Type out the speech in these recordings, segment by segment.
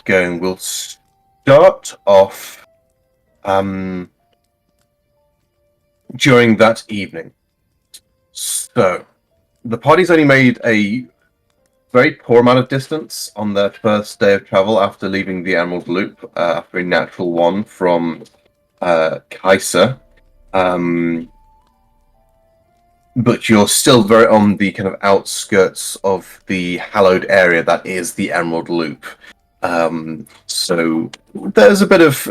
going, we'll start off during that evening. So, the party's only made a very poor amount of distance on their first day of travel after leaving the Emerald Loop, after a natural one from Kaiser. But you're still very on the kind of outskirts of the hallowed area that is the Emerald Loop. So there's a bit of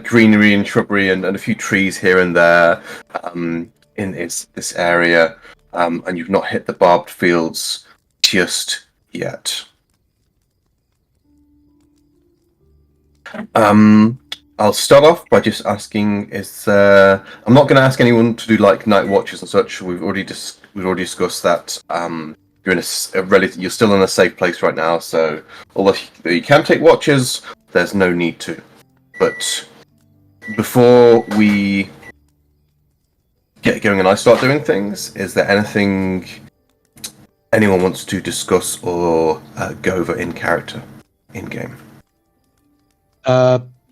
greenery and shrubbery and a few trees here and there in this area, and you've not hit the barbed fields just yet. I'll start off by just asking: I'm not going to ask anyone to do like night watches and such. We've already discussed that. You're in you're still in a safe place right now. So although you can take watches, there's no need to. But before we get going and I start doing things, is there anything anyone wants to discuss or go over in character, in game?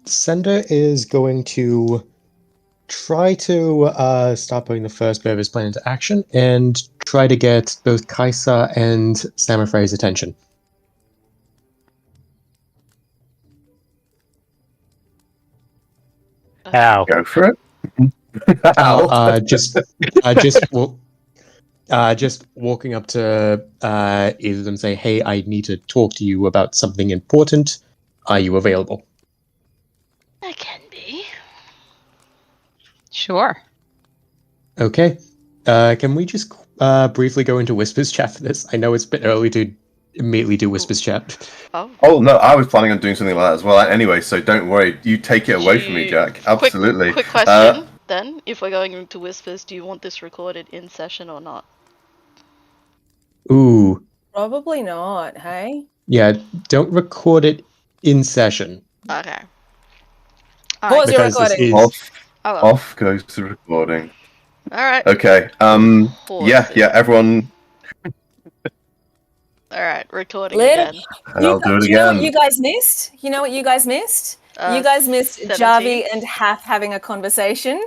Sender is going to try to start putting the first bit of his plan into action and try to get both Kaisa and Samarfrey's attention. Ow. Go for it. Just walking up to either of them, say, "Hey, I need to talk to you about something important. Are you available?" I can be. Sure. Okay. Can we just briefly go into Whispers chat for this? I know it's a bit early to immediately do Whispers chat. Oh no, I was planning on doing something like that as well. Anyway, so don't worry. You take it away from me, Jack. Absolutely. Quick question, then. If we're going into Whispers, do you want this recorded in session or not? Ooh. Probably not, hey? Yeah, don't record it in session. Okay. Pause your recording. Off goes the recording. Alright. Okay. Yeah, everyone. Alright, recording Lit. again. And I'll do it You know what again. you guys missed? You know what you guys missed? You guys missed 17. Javi and Hath having a conversation,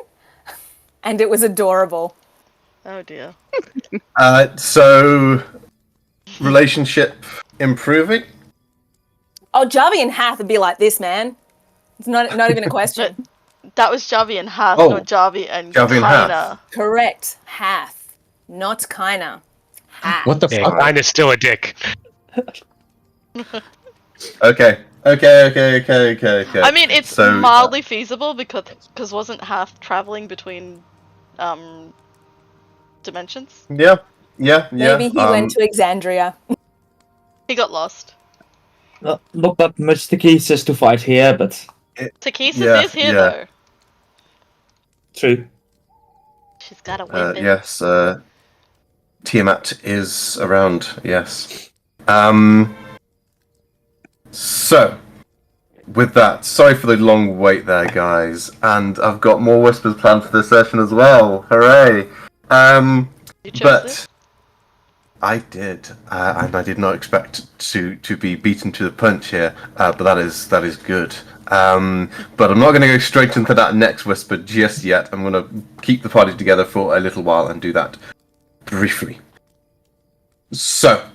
and it was adorable. Oh dear. So relationship improving? Oh, Javi and Hath would be like this, man. It's not even a question. That was Javi and Hath, Oh, not Javi and Javi and Kaina. Hath. Correct. Hath, not Kaina. Hath. What the Yeah, fuck? Kaina's still a dick. Okay. I mean, it's So, mildly feasible because wasn't Hath traveling between dimensions? Yeah. Maybe he went to Exandria. He got lost. Not that much Takesis to fight here, but Takesis is here though. true. She's got a weapon. Yes. Tiamat is around. Yes. So, with that, sorry for the long wait there, guys, and I've got more whispers planned for this session as well. Hooray! You chose But this? I did, and I did not expect to be beaten to the punch here. But that is good. But I'm not going to go straight into that next whisper just yet. I'm going to keep the party together for a little while and do that briefly. So,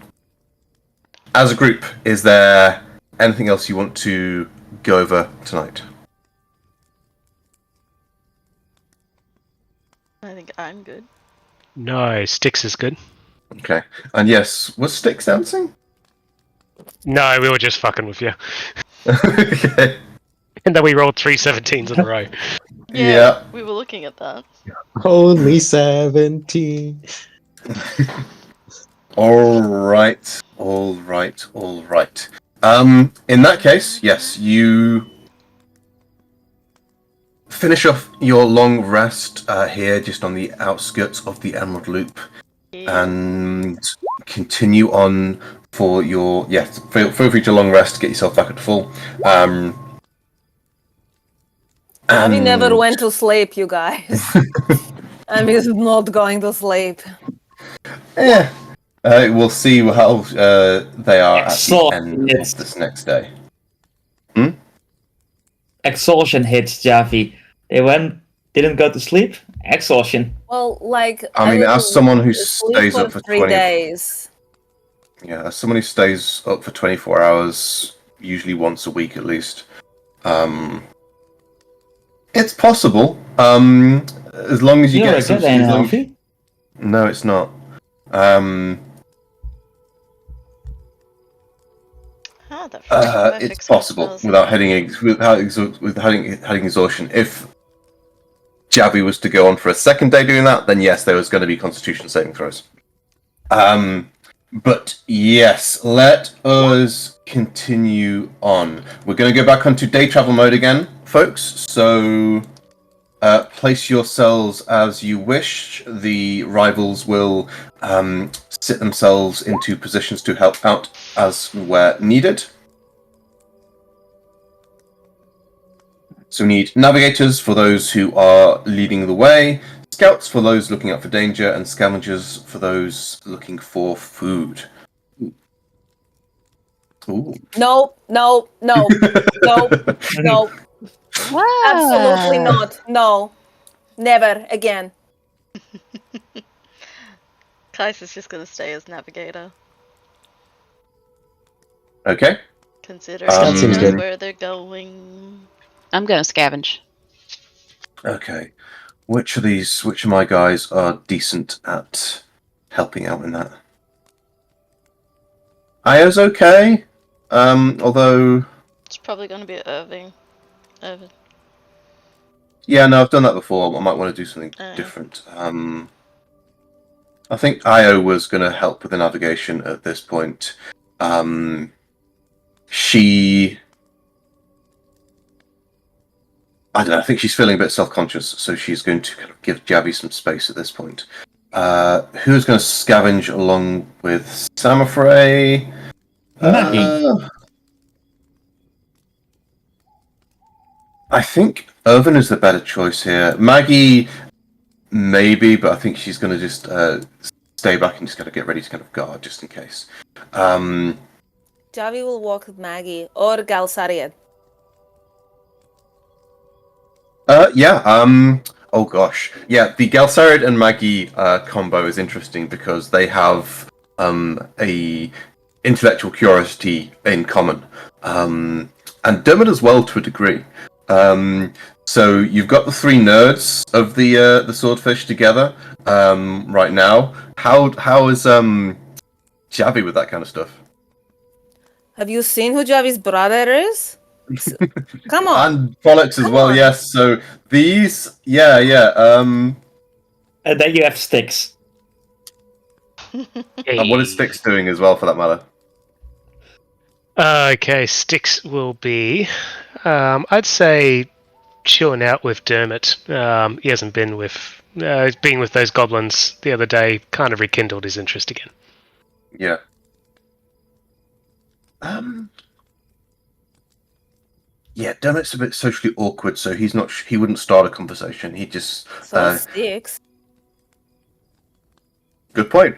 as a group, is there anything else you want to go over tonight? I think I'm good. No, Styx is good. Okay. And yes, was Styx dancing? No, we were just fucking with you. Okay. And then we rolled 3 17s in a row. Yeah. We were looking at that. Only 17. All right. In that case, yes, you finish off your long rest here, just on the outskirts of the Emerald Loop, and continue on for your feel free to long rest, get yourself back at full. Javi never went to sleep, you guys. I'm just not going to sleep. Yeah. We'll see how they are at the Excellent. end of this next day. exhaustion hits Javi. Didn't go to sleep. Exhaustion. Well, like I mean, will as someone who sleep stays for up for 3 days. Yeah, as someone who stays up for 24 hours, usually once a week at least, it's possible. As long as you You're get a some. good and healthy. No, it's not. Ah, that perfect It's speech possible smells without nice. having exhaustion. If Javi was to go on for a second day doing that, then yes, there was going to be Constitution saving throws. But yes, let us continue on. We're going to go back onto day travel mode again, folks. So place yourselves as you wish. The rivals will sit themselves into positions to help out as where needed. So we need navigators for those who are leading the way, scouts for those looking out for danger, and scavengers for those looking for food. Ooh. Nope, nope, nope, nope, nope. Absolutely not. No. Never again. Kais is just gonna stay as navigator. Okay. Considering Scout he seems knows good. where they're going. I'm gonna scavenge. Okay. Which of my guys are decent at helping out in that? Aya's okay. Although It's probably gonna be Irving. Irving. yeah, no, I've done that before. I might want to do something different. I think Io was going to help with the navigation at this point. I don't know, I think she's feeling a bit self-conscious, so she's going to kind of give Javi some space at this point. Who's going to scavenge along with Samafray? Maggie. I think Irvin is the better choice here. Maggie, maybe, but I think she's going to just stay back and just kind of get ready to kind of guard, just in case. Javi will walk with Maggie or Galsariad. Yeah. Oh gosh. Yeah. The Galsarid and Maggie combo is interesting because they have a intellectual curiosity in common, and Dermot as well to a degree. So you've got the three nerds of the swordfish together right now. How is Javi with that kind of stuff? Have you seen who Javi's brother is? Come on. And Pollux as Come well. on. Yes. So these. Yeah. And then you have Sticks. And what is Styx doing as well, for that matter? Okay, Styx will be, I'd say, chilling out with Dermot. He hasn't been with, being with those goblins the other day kind of rekindled his interest again. Yeah. Yeah, Dermot's a bit socially awkward, so he's not. He wouldn't start a conversation. He just. So Sticks. Good point.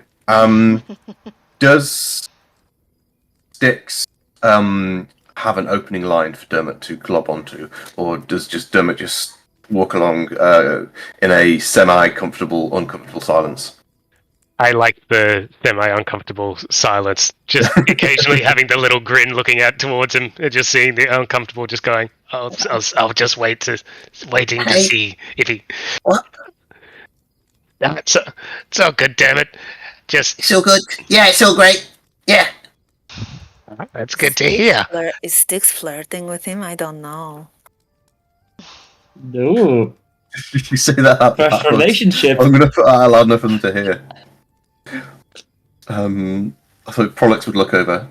Does Styx have an opening line for Dermot to glob onto, or does Dermot just walk along in a semi-comfortable, uncomfortable silence? I like the semi-uncomfortable silence, just occasionally having the little grin looking out towards him, and just seeing the uncomfortable, just going, I'll just waiting to see if he... What? No, it's all good, damn it. Just... It's all good. Yeah, it's all great. Yeah. That's good to hear. Is Sticks flirting with him? I don't know. Ooh. Did you say that out First loud? relationship. I'm going to put that out loud enough for them to hear. I thought Prolix would look over.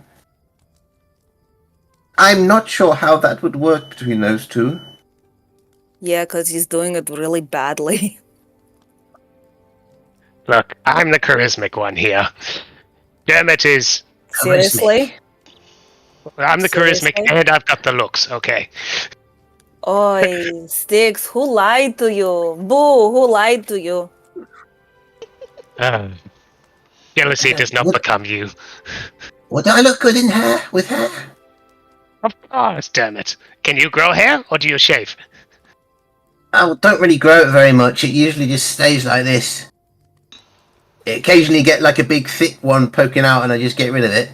I'm not sure how that would work between those two. Yeah, because he's doing it really badly. Look, I'm the charismatic one here. Dermot is... Seriously? I'm the charismatic, Seriously? and I've got the looks, okay. Oi, Sticks, who lied to you? Boo, who lied to you? Jealousy does not become you. Would I look good in hair with hair? Of Oh, damn it. Can you grow hair, or do you shave? I don't really grow it very much. It usually just stays like this. It occasionally get like a big thick one poking out, and I just get rid of it.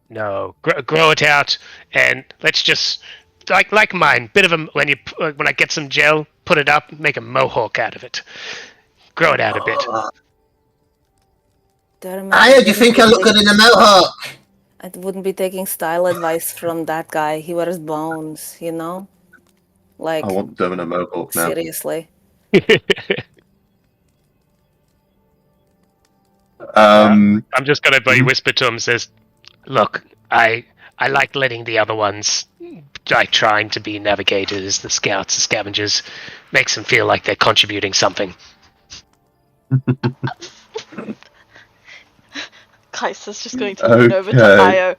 No, grow it out, and let's just like mine. Bit of a when I get some gel, put it up, make a mohawk out of it. Grow it out a bit. How do you think I look good in a mohawk? I wouldn't be taking style advice from that guy. He wears bones, you know? Like, I want them in a mohawk now. seriously. I'm just gonna whisper to him. Says, "Look, I like letting the other ones like trying to be navigators, the scouts, the scavengers, makes them feel like they're contributing something." Kaisa's just going to lean over to Io.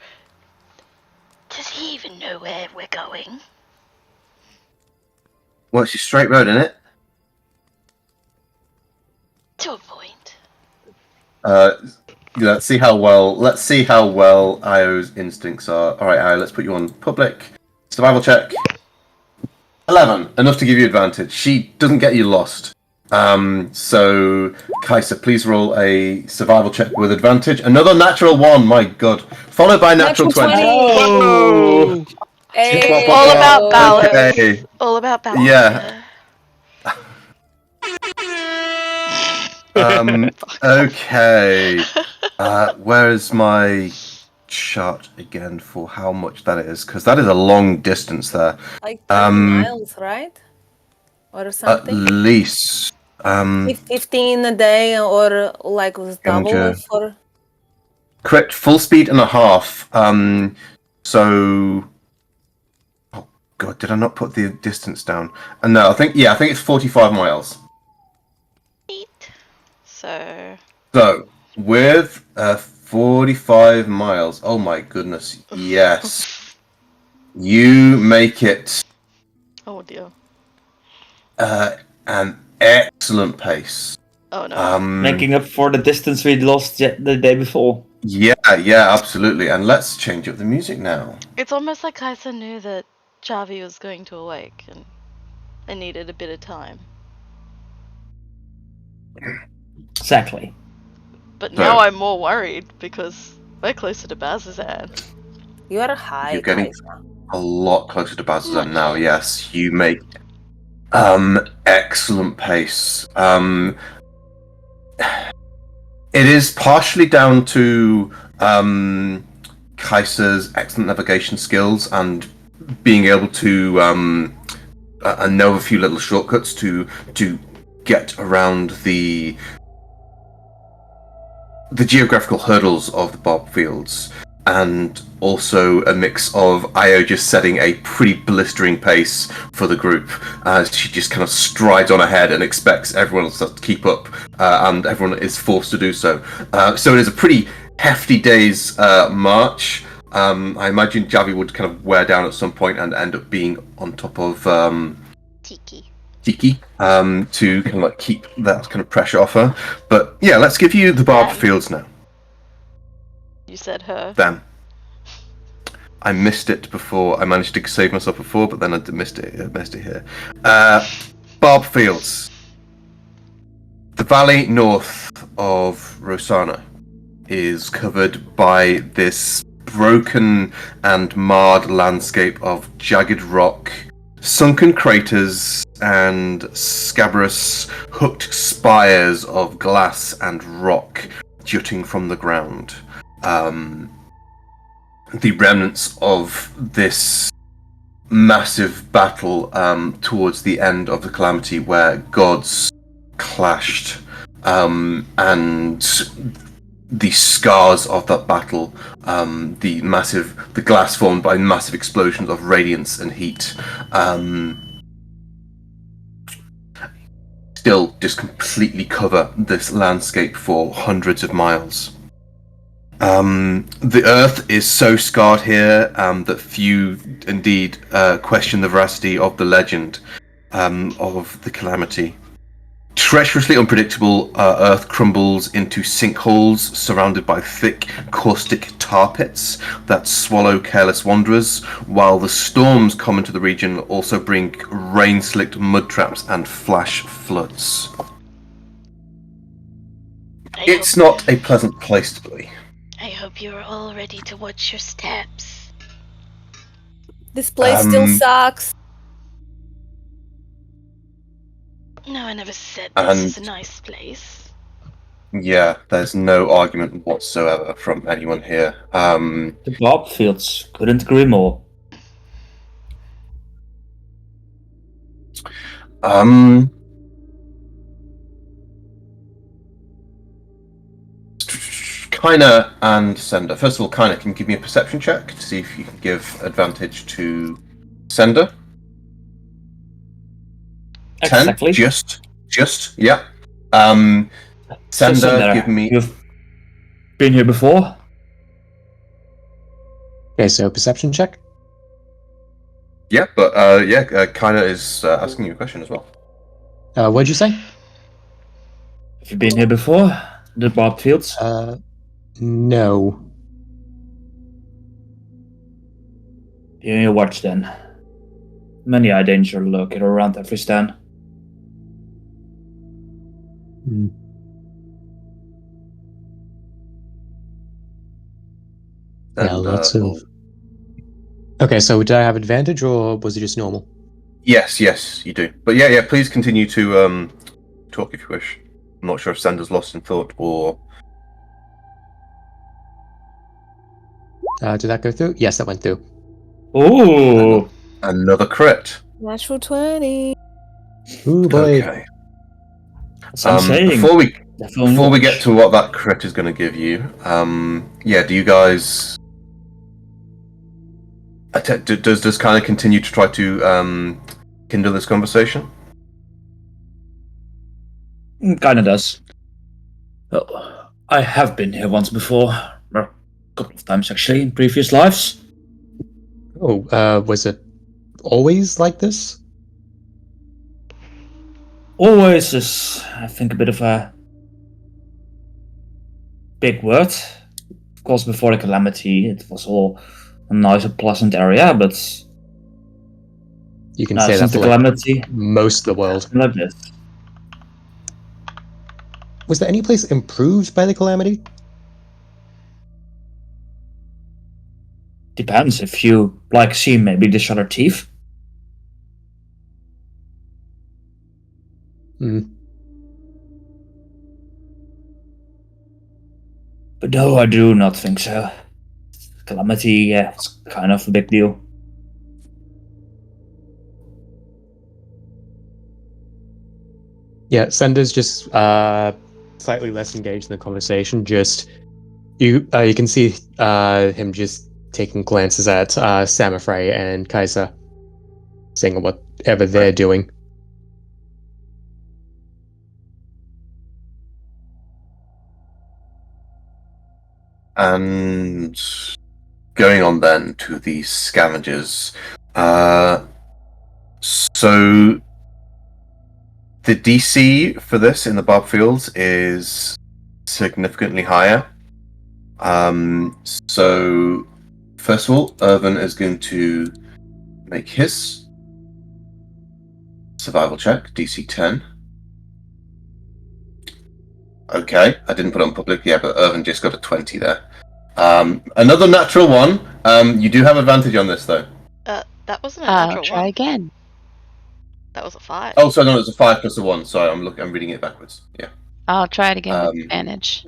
Does he even know where we're going? Well, it's a straight road, isn't it? To a point. Let's see how well Io's instincts are. All right, Io, let's put you on public survival check. 11, enough to give you advantage. She doesn't get you lost. So Kaisa, please roll a survival check with advantage. Another natural 1, my god. Followed by natural 20. Oh! Hey. All about balance. Okay. All about balance. Yeah. Okay. Where is my chart again for how much that is? Because that is a long distance there. Like 10 miles, right? Or At something? least. 15 a day, or like was double for... Correct, full speed and a half. So... Oh god, did I not put the distance down? No, I think it's 45 miles. So, with 45 miles, oh my goodness, yes. You make it Oh dear. an excellent pace. Oh no. Making up for the distance we lost the day before. Yeah, absolutely. And let's change up the music now. It's almost like Kaisa knew that Javi was going to awake and they needed a bit of time. Exactly. But now I'm more worried because we're closer to Bazazan. You are high, You're getting Kaisa. a lot closer to Bazazan now, yes. You make excellent pace. It is partially down to Kaisa's excellent navigation skills and being able to know a few little shortcuts to get around the geographical hurdles of the barb fields, and also a mix of Io just setting a pretty blistering pace for the group as she just kind of strides on ahead and expects everyone else to keep up, and everyone is forced to do so. So it is a pretty hefty day's march. I imagine Javi would kind of wear down at some point and end up being on top of Tiki to kind of like keep that kind of pressure off her. But yeah, let's give you the barb fields now. You said her. Them. I missed it before. I managed to save myself before, but then I missed it here. Barb fields. The valley north of Rosanna is covered by this broken and marred landscape of jagged rock, sunken craters, and scabrous, hooked spires of glass and rock jutting from the ground. The remnants of this massive battle towards the end of the Calamity, where gods clashed, and the scars of that battle, the glass formed by massive explosions of radiance and heat, still just completely cover this landscape for hundreds of miles. The earth is so scarred here that few indeed question the veracity of the legend of the Calamity. Treacherously unpredictable, Earth crumbles into sinkholes surrounded by thick, caustic tar pits that swallow careless wanderers, while the storms common to the region also bring rain-slicked mud traps and flash floods. It's not a pleasant place to be. I hope you're all ready to watch your steps. This place still sucks. No, I never said this is a nice place. Yeah, there's no argument whatsoever from anyone here. The Bob Fields couldn't agree more. Kaina and Sender. First of all, Kaina, can you give me a perception check to see if you can give advantage to Sender? Exactly. 10? Just, yeah. Sender, give me... You've been here before? Okay, so perception check. Yeah, but Kaina is asking you a question as well. What'd you say? Have you been here before? The Bob Fields? No. Be on your watch then. Many eye danger lurking around every stand. Yeah, lots of... Okay, so did I have advantage or was it just normal? Yes, you do. But yeah, please continue to talk if you wish. I'm not sure if Sender's lost in thought or... Did that go through? Yes, that went through. Ooh! Another crit. Natural 20. Ooh, boy. Okay. That's what I'm saying. Before we get to what that crit is going to give you, do you guys... Does kind of continue to try to kindle this conversation? Kinda does. Well, I have been here once before. A couple of times actually, in previous lives. Oh, was it always like this? Always is, I think, a bit of a big word. Of course, before the calamity, it was all a nice and pleasant area, but you can say that since for the calamity, most of the world. like this. Was there any place improved by the calamity? Depends if you like see maybe the shutter teeth. But no, I do not think so. Calamity, yeah, it's kind of a big deal. Yeah, Sender's just slightly less engaged in the conversation. Just you can see him just taking glances at Samafrey and Kaisa, saying whatever they're doing. And going on then to the scavengers. So the DC for this in the Bob Fields is significantly higher. So first of all, Irvin is going to make his survival check, DC 10. Okay, I didn't put it on public, yeah, but Irvin just got a 20 there. Another natural one. You do have advantage on this, though. That wasn't a natural try one. again. That was a 5. Oh, sorry, no, it's a 5 plus a 1. Sorry, I'm reading it backwards. Yeah. I'll try it again with advantage.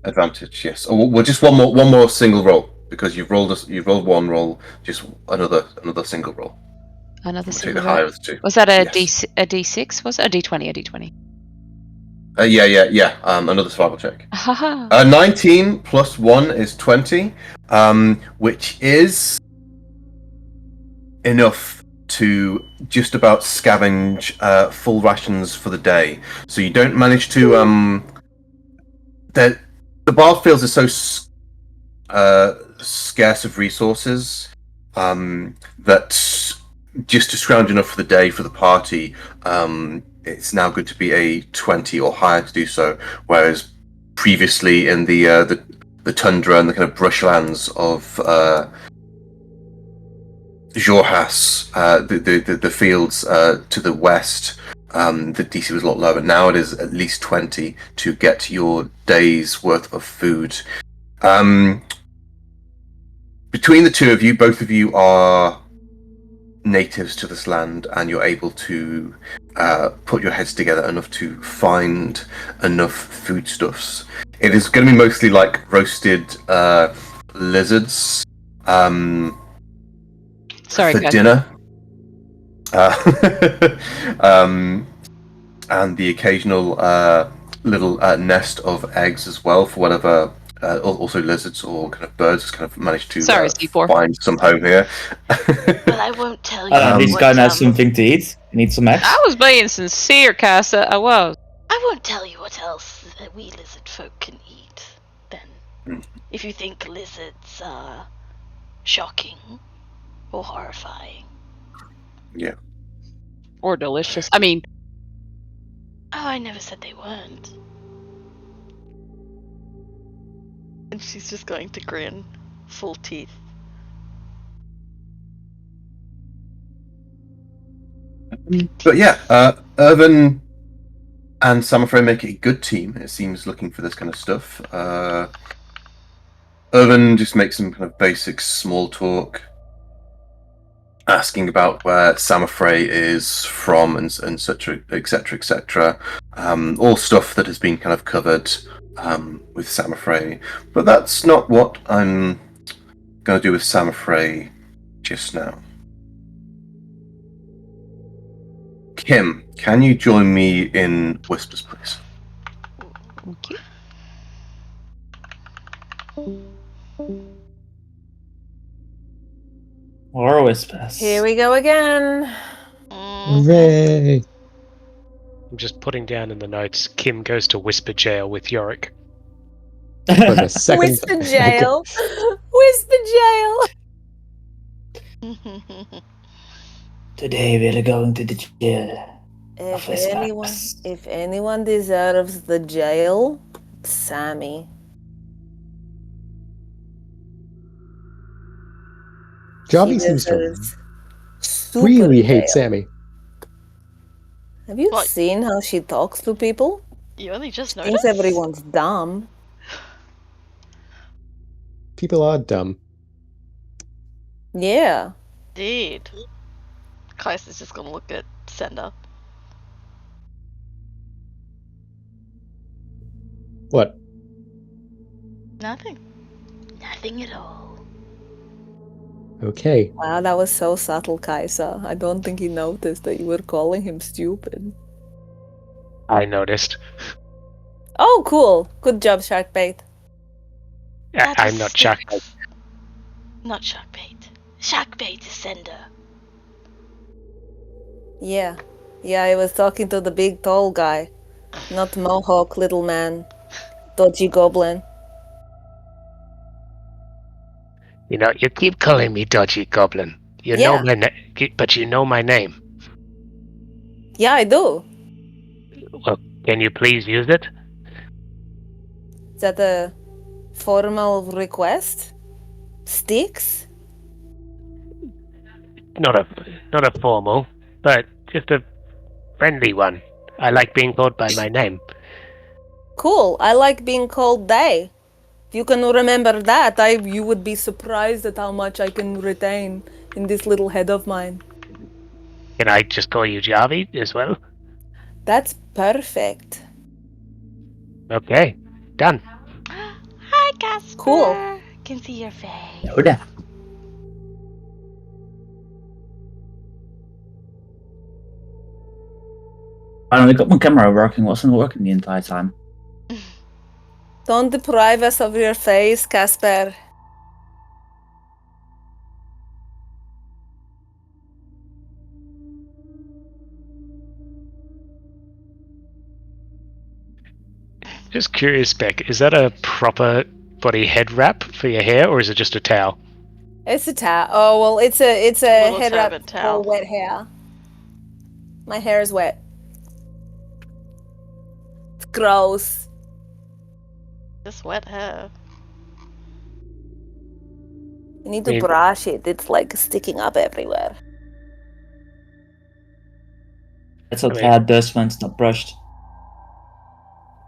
Advantage, yes. Oh, well, just one more single roll because you've rolled one roll, just another single roll. Another Take single the higher roll. of the two. Was that a Yes. D6? Was it a D20? A D20. Yeah. Another survival check. Haha. 19 plus 1 is 20, which is enough to just about scavenge full rations for the day. So you don't manage to the Bardfields are so scarce of resources that just to scrounge enough for the day for the party it's now good to be a 20 or higher to do so, whereas previously in the tundra and the kind of brushlands of Jorhas, the fields to the west, the DC was a lot lower. Now it is at least 20 to get your day's worth of food. Between the two of you, both of you are natives to this land, and you're able to put your heads together enough to find enough foodstuffs. It is going to be mostly like roasted lizards Sorry, for guys. dinner, and the occasional little nest of eggs as well for whatever. Also, lizards or kind of birds kind of managed to Sorry, C4. find some home here. But I won't tell you. This what, guy has something to eat. He needs some eggs. I was being sincere, Casa. I was. I won't tell you what else we lizard folk can eat. Then, if you think lizards are shocking or horrifying. Yeah. Or delicious. I mean, Oh, I never said they weren't. And she's just going to grin, full teeth. But yeah, Irvin and Samarfrey make a good team, it seems, looking for this kind of stuff. Irvin just makes some kind of basic small talk, asking about where Samarfrey is from and such, etc., etc. All stuff that has been kind of covered with Samarfrey. But that's not what I'm going to do with Samarfrey just now. Kim, can you join me in Whispers, please? thank you. Or whispers. Here we go again. Hooray! I'm just putting down in the notes, Kim goes to Whisper Jail with Yorick. For the second Whisper jail. Whisper jail. Today we are going to the jail. If anyone deserves the jail, Sammy. Javi He seems to deserves super really hate jail. Sammy. Have you What? seen how she talks to people? You only just She noticed? thinks everyone's dumb. People are dumb. Yeah. Indeed. Kaiser's just gonna look at Sender. What? Nothing. Nothing at all. Okay. Wow, that was so subtle, Kaisa. I don't think he noticed that you were calling him stupid. I noticed. Oh, cool. Good job, Sharkbait. I'm not shocked. Not Sharkbait. Sharkbait is Sender. Yeah. Yeah, I was talking to the big tall guy. Not Mohawk, little man. Dodgy goblin. You know, you keep calling me Dodgy Goblin. You Yeah. know my name, but you know my name. Yeah, I do. Well, can you please use it? Is that a formal request? Sticks? Not a formal, but just a friendly one. I like being called by my name. Cool. I like being called Day. If you can remember that, you would be surprised at how much I can retain in this little head of mine. Can I just call you Javi as well? That's perfect. Okay, done. Hi, Casper. Cool. Can see your face. No, da. I only got my camera working. Wasn't working the entire time. Don't deprive us of your face, Casper. Just curious, Beck, is that a proper body head wrap for your hair, or is it just a towel? It's a towel. Oh well, it's a Little head wrap turban towel. for wet hair. My hair is wet. Gross. Just wet hair. You need to Maybe- brush it. It's like sticking up everywhere. That's what I mean- hair does when it's not brushed.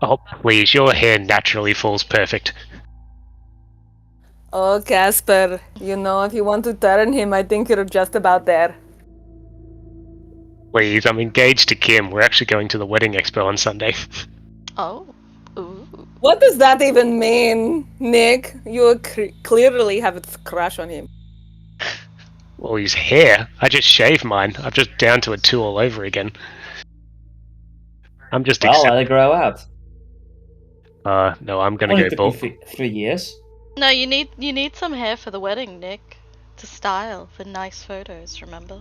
Oh, please, your hair naturally falls perfect. Oh, Casper, you know, if you want to turn him, I think you're just about there. Please, I'm engaged to Kim. We're actually going to the wedding expo on Sunday. Oh. Ooh. What does that even mean, Nick? You clearly have a crush on him. Well, his hair. I just shaved mine. I'm just down to a 2 all over again. I'm just Well, let it grow out. no, I'm gonna Only go took bald. me 3 years. No, you need some hair for the wedding, Nick. To style for nice photos, remember?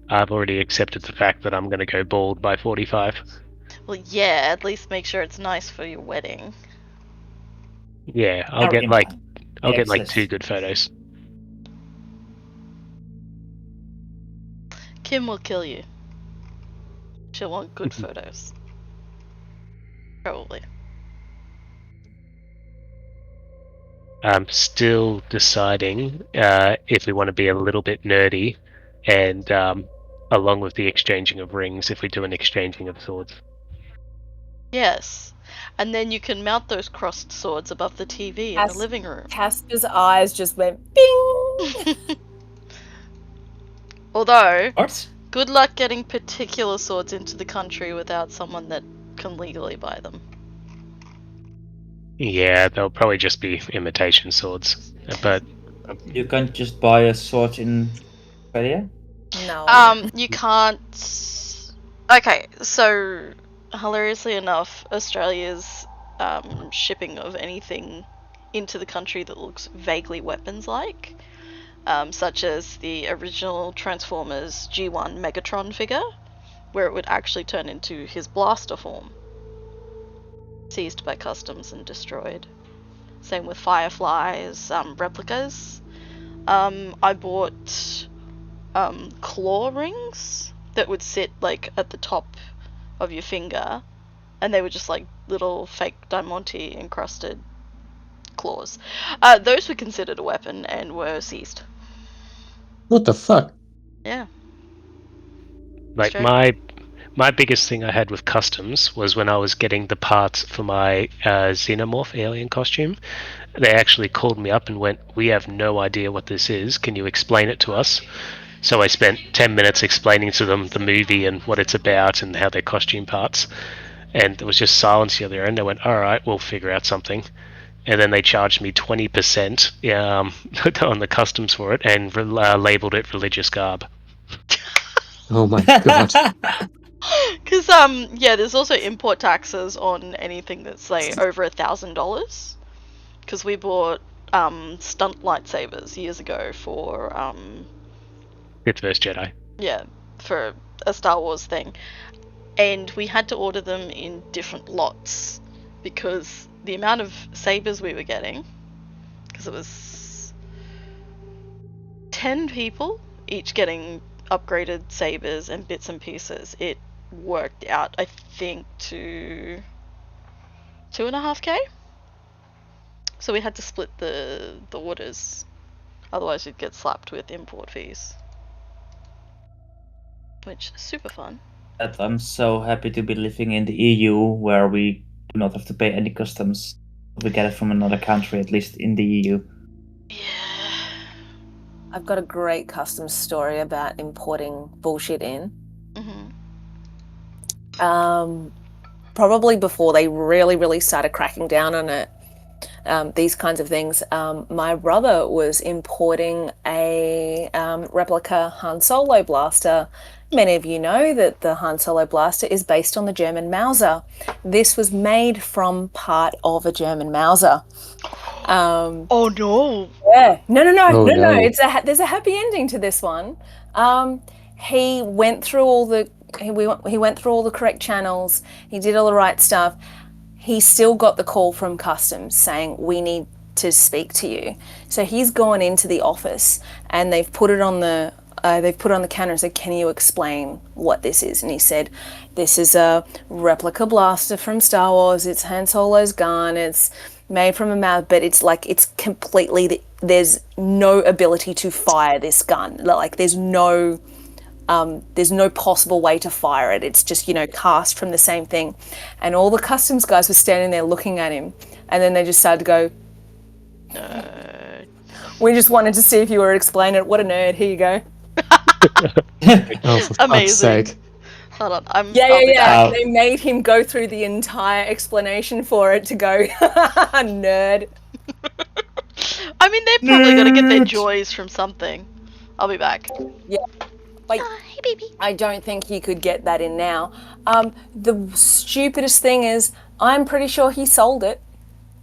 I've already accepted the fact that I'm gonna go bald by 45. Well, yeah, at least make sure it's nice for your wedding. Yeah, I'll Our get like impact. I'll get like Excellent. 2 good photos. Kim will kill you. She'll want good photos. Probably. I'm still deciding if we want to be a little bit nerdy, and along with the exchanging of rings, if we do an exchanging of swords. Yes. And then you can mount those crossed swords above the TV in the living room. Casper's eyes just went bing. Although, What? good luck getting particular swords into the country without someone that can legally buy them. Yeah, they'll probably just be imitation swords, but You can't just buy a sword in Australia? No. You can't. Okay, so hilariously enough, Australia's shipping of anything into the country that looks vaguely weapons-like, such as the original Transformers G1 Megatron figure, where it would actually turn into his blaster form, seized by customs and destroyed. Same with Firefly's replicas. I bought claw rings that would sit like at the top of your finger, and they were just like little fake Diamante encrusted claws. Those were considered a weapon and were seized. What the fuck? Yeah. like Straight. my biggest thing I had with customs was when I was getting the parts for my xenomorph alien costume. They actually called me up and went, "We have no idea what this is. Can you explain it to us?" So I spent 10 minutes explaining to them the movie and what it's about and how they're costume parts. And there was just silence the other end. I went, "Alright, we'll figure out something." And then they charged me 20% on the customs for it and labeled it religious garb. Oh my god. Because yeah, there's also import taxes on anything that's like over $1,000. Because we bought stunt lightsabers years ago for Fifth First Jedi. yeah, for a Star Wars thing, and we had to order them in different lots because the amount of sabers we were getting, because it was 10 people each getting upgraded sabers and bits and pieces, it worked out, I think, to 2.5K. So we had to split the orders, otherwise you'd get slapped with import fees, which is super fun. I'm so happy to be living in the EU where we do not have to pay any customs. If we get it from another country, at least in the EU. Yeah. I've got a great customs story about importing bullshit in. Mhm. Probably before they really started cracking down on it, these kinds of things. My brother was importing a replica Han Solo blaster. Many of you know that the Han Solo blaster is based on the German Mauser. This was made from part of a German Mauser. Oh no! Yeah. No. Oh, no. It's there's a happy ending to this one. He went through all the he went through all the correct channels. He did all the right stuff. He still got the call from customs saying, "We need to speak to you." So he's gone into the office and they've put it on the they've put it on the counter and said, "Can you explain what this is?" And he said, "This is a replica blaster from Star Wars. It's Han Solo's gun. It's made from a mouth, but it's like it's completely there's no ability to fire this gun. Like there's no possible way to fire it. It's just, cast from the same thing." And all the customs guys were standing there looking at him, and then they just started to go, "We just wanted to see if you were explaining it. What a nerd. Here you go." Oh, for fuck's Amazing. sake. Hold on, I'll be Yeah. back. They made him go through the entire explanation for it to go, nerd. I mean, they're probably gonna get their joys from something. I'll be back. Yeah. Like, Hey, baby. I don't think he could get that in now. The stupidest thing is, I'm pretty sure he sold it.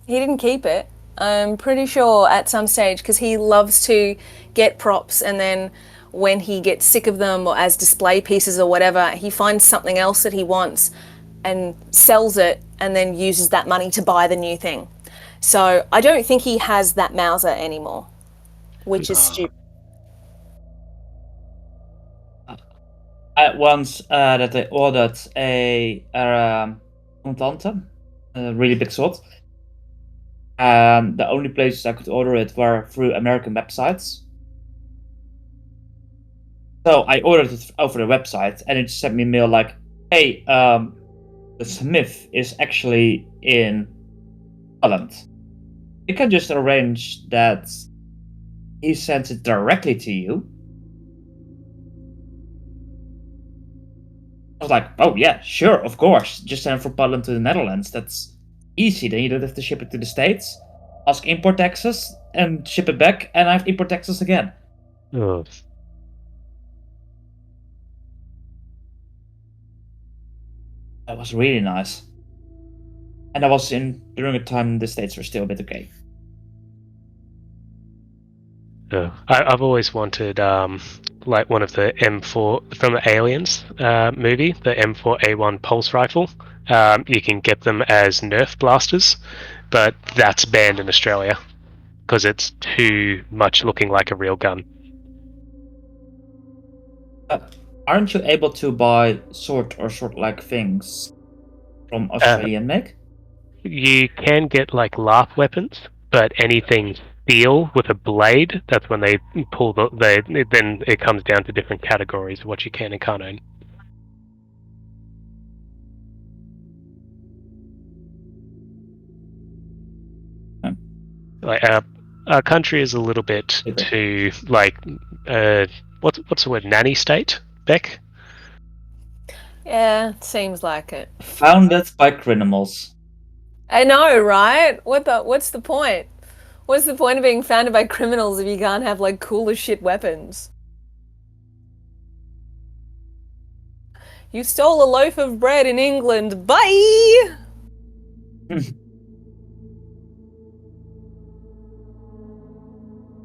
He didn't keep it. I'm pretty sure at some stage, because he loves to get props, and then when he gets sick of them or as display pieces or whatever, he finds something else that he wants and sells it and then uses that money to buy the new thing. So I don't think he has that Mauser anymore, which is stupid. I once that I ordered a Contante, a really big sword. The only places I could order it were through American websites. So I ordered it over the website, and it just sent me a mail like, "Hey, the smith is actually in Holland. You can just arrange that he sends it directly to you." I was like, "Oh yeah, sure, of course. Just send it from Poland to the Netherlands. That's easy. Then you don't have to ship it to the States, ask import taxes, and ship it back, and I have import taxes again." Oh. That was really nice. And that was during a time the States were still a bit okay. I've always wanted like one of the M4 from the Aliens movie, the M4A1 pulse rifle. You can get them as Nerf blasters, but that's banned in Australia because it's too much looking like a real gun. Aren't you able to buy sword-like things from Australian make? You can get like LARP weapons, but anything steel with a blade, that's when they pull then it comes down to different categories of what you can and can't own. Like our country is a little bit too like what's the word, nanny state, Beck? Yeah, seems like it. Founded by criminals. I know, right? What's the point? What's the point of being founded by criminals if you can't have like cool as shit weapons? You stole a loaf of bread in England. Bye!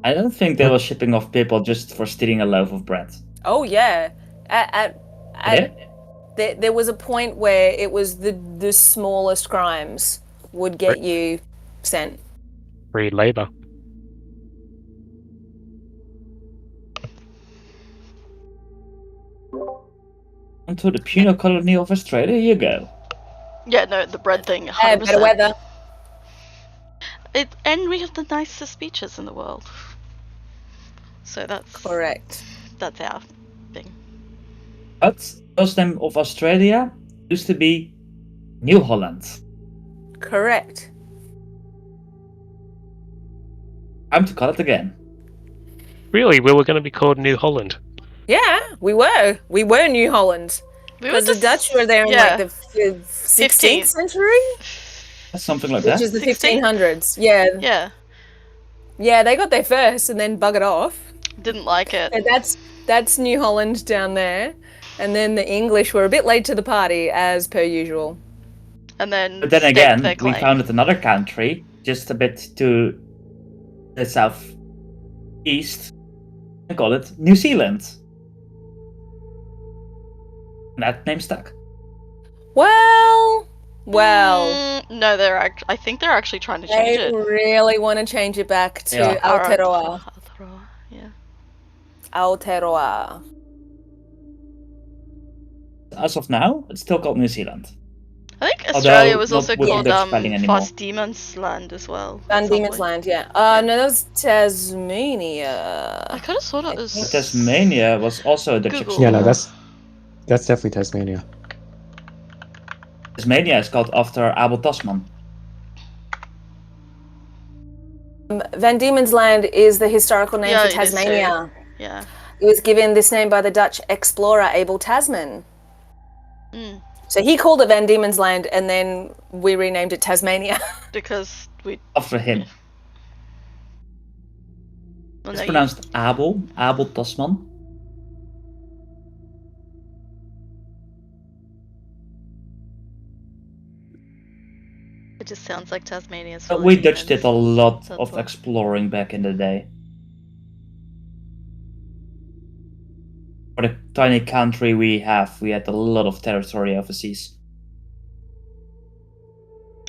I don't think they were shipping off people just for stealing a loaf of bread. Oh yeah. There was a point where it was the smallest crimes would get you sent. Free labor. Onto the penal colony of Australia you go. Yeah, no, the bread thing. 100%. Yeah, better weather. And we have the nicest beaches in the world. So that's Correct. That's our thing. But the first name of Australia used to be New Holland. Correct. Time to call it again. Really, we were going to be called New Holland. Yeah, we were. We were New Holland. We were Because the Dutch were there in like the 16th century? Something like that. Which is the 16th? 1500s. Yeah. Yeah, Yeah, they got there first and then buggered off. didn't like it. So that's New Holland down there. And then the English were a bit late to the party, as per usual. And then But then staked again, their we claim. founded another country just a bit to the southeast and called it New Zealand. And that name stuck. Well, No, I think they're actually trying to change they it. really want to change it back to Yeah. Aotearoa. Aotearoa, yeah. Aotearoa. As of now, it's still called New Zealand. I think Australia Although was not also with called Dutch spelling anymore. Fast Demon's Land as well. at Van some Diemen's point. Land, yeah. No, that was Tasmania. I kind of saw that as Tasmania was also a Dutch Google. Yeah, no, explorer. that's definitely Tasmania. Tasmania is called after Abel Tasman. Van Diemen's Land is the historical name Yeah, for it is too. Tasmania. Yeah. It was given this name by the Dutch explorer Abel Tasman. Mm. So he called it Van Diemen's Land, and then we renamed it Tasmania. Because we. After him. Well, It's no, pronounced Abel Tasman. it just sounds like Tasmania's. But full we of Dutch did a demons. lot That's of why. exploring back in the day. For the tiny country we had a lot of territory overseas.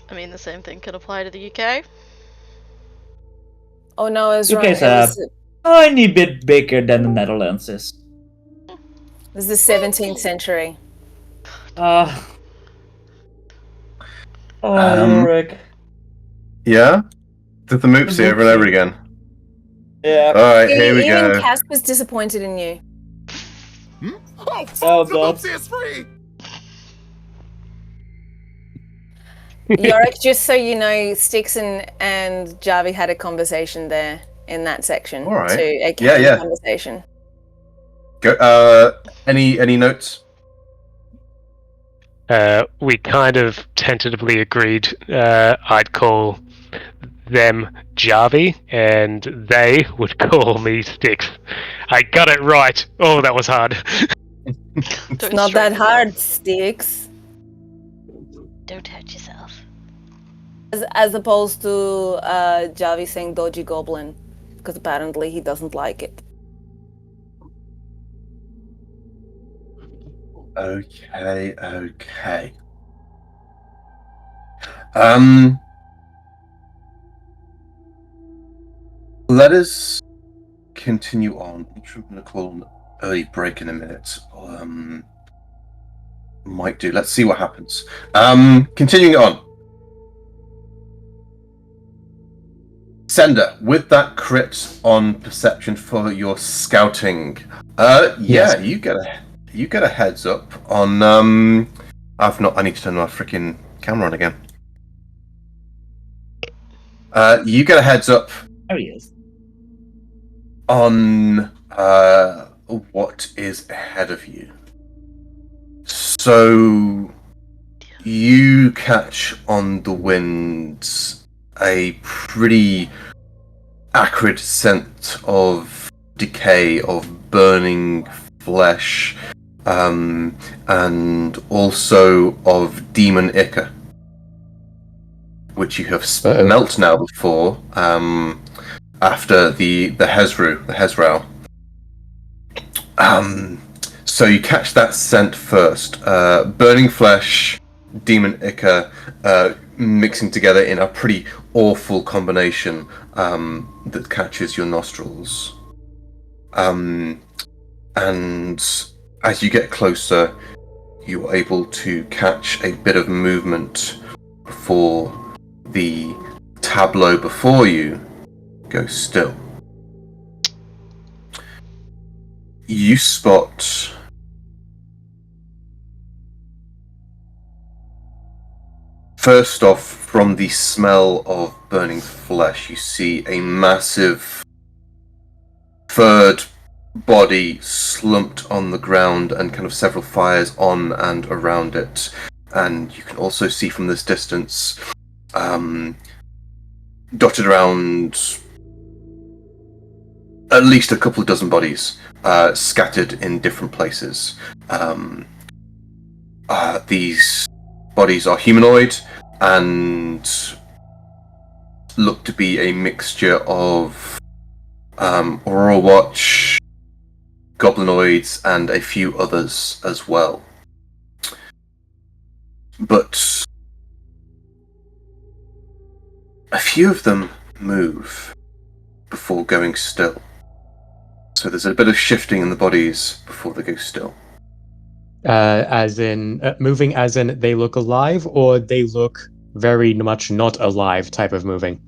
I mean, the same thing can apply to the UK. Oh no, I was wrong. UK's It was, tiny bit bigger than the Netherlands is. it was the 17th century. Ulrich. Yeah? Did the moops over and over again. Yeah. Alright, here we Even go. Casper's disappointed in you. Oh, God. Yorick, just so you know, Styx and Jarvie had a conversation there in that section. All right. To a Yeah, yeah. conversation. Go. Any notes? We kind of tentatively agreed I'd call them Jarvie, and they would call me Styx. I got it right. Oh, that was hard. It's not that hard, Styx. Don't hurt yourself. As opposed to Jarvie saying dodgy goblin, because apparently he doesn't like it. Okay. Let us continue on. I'm sure I'm going to call an early break in a minute. Might do. Let's see what happens. Continuing on. Sender, with that crit on perception for your scouting, Yes. you get a heads up on. I need to turn my freaking camera on again. You get a heads up There he is. on what is ahead of you. So you catch on the winds a pretty acrid scent of decay, of burning flesh, and also of demon ichor, which you have smelt now before, after the Hezrau. So you catch that scent first. Burning flesh, demon ichor, mixing together in a pretty awful combination that catches your nostrils. And as you get closer, you are able to catch a bit of movement before the tableau before you goes still. You spot first off, from the smell of burning flesh, you see a massive furred body slumped on the ground and kind of several fires on and around it. And you can also see from this distance, dotted around at least a couple of dozen bodies, scattered in different places. These bodies are humanoid and look to be a mixture of Aurora Watch, goblinoids, and a few others as well. But a few of them move before going still. So there's a bit of shifting in the bodies before they go still. As in moving, as in they look alive, or they look very much not alive type of moving.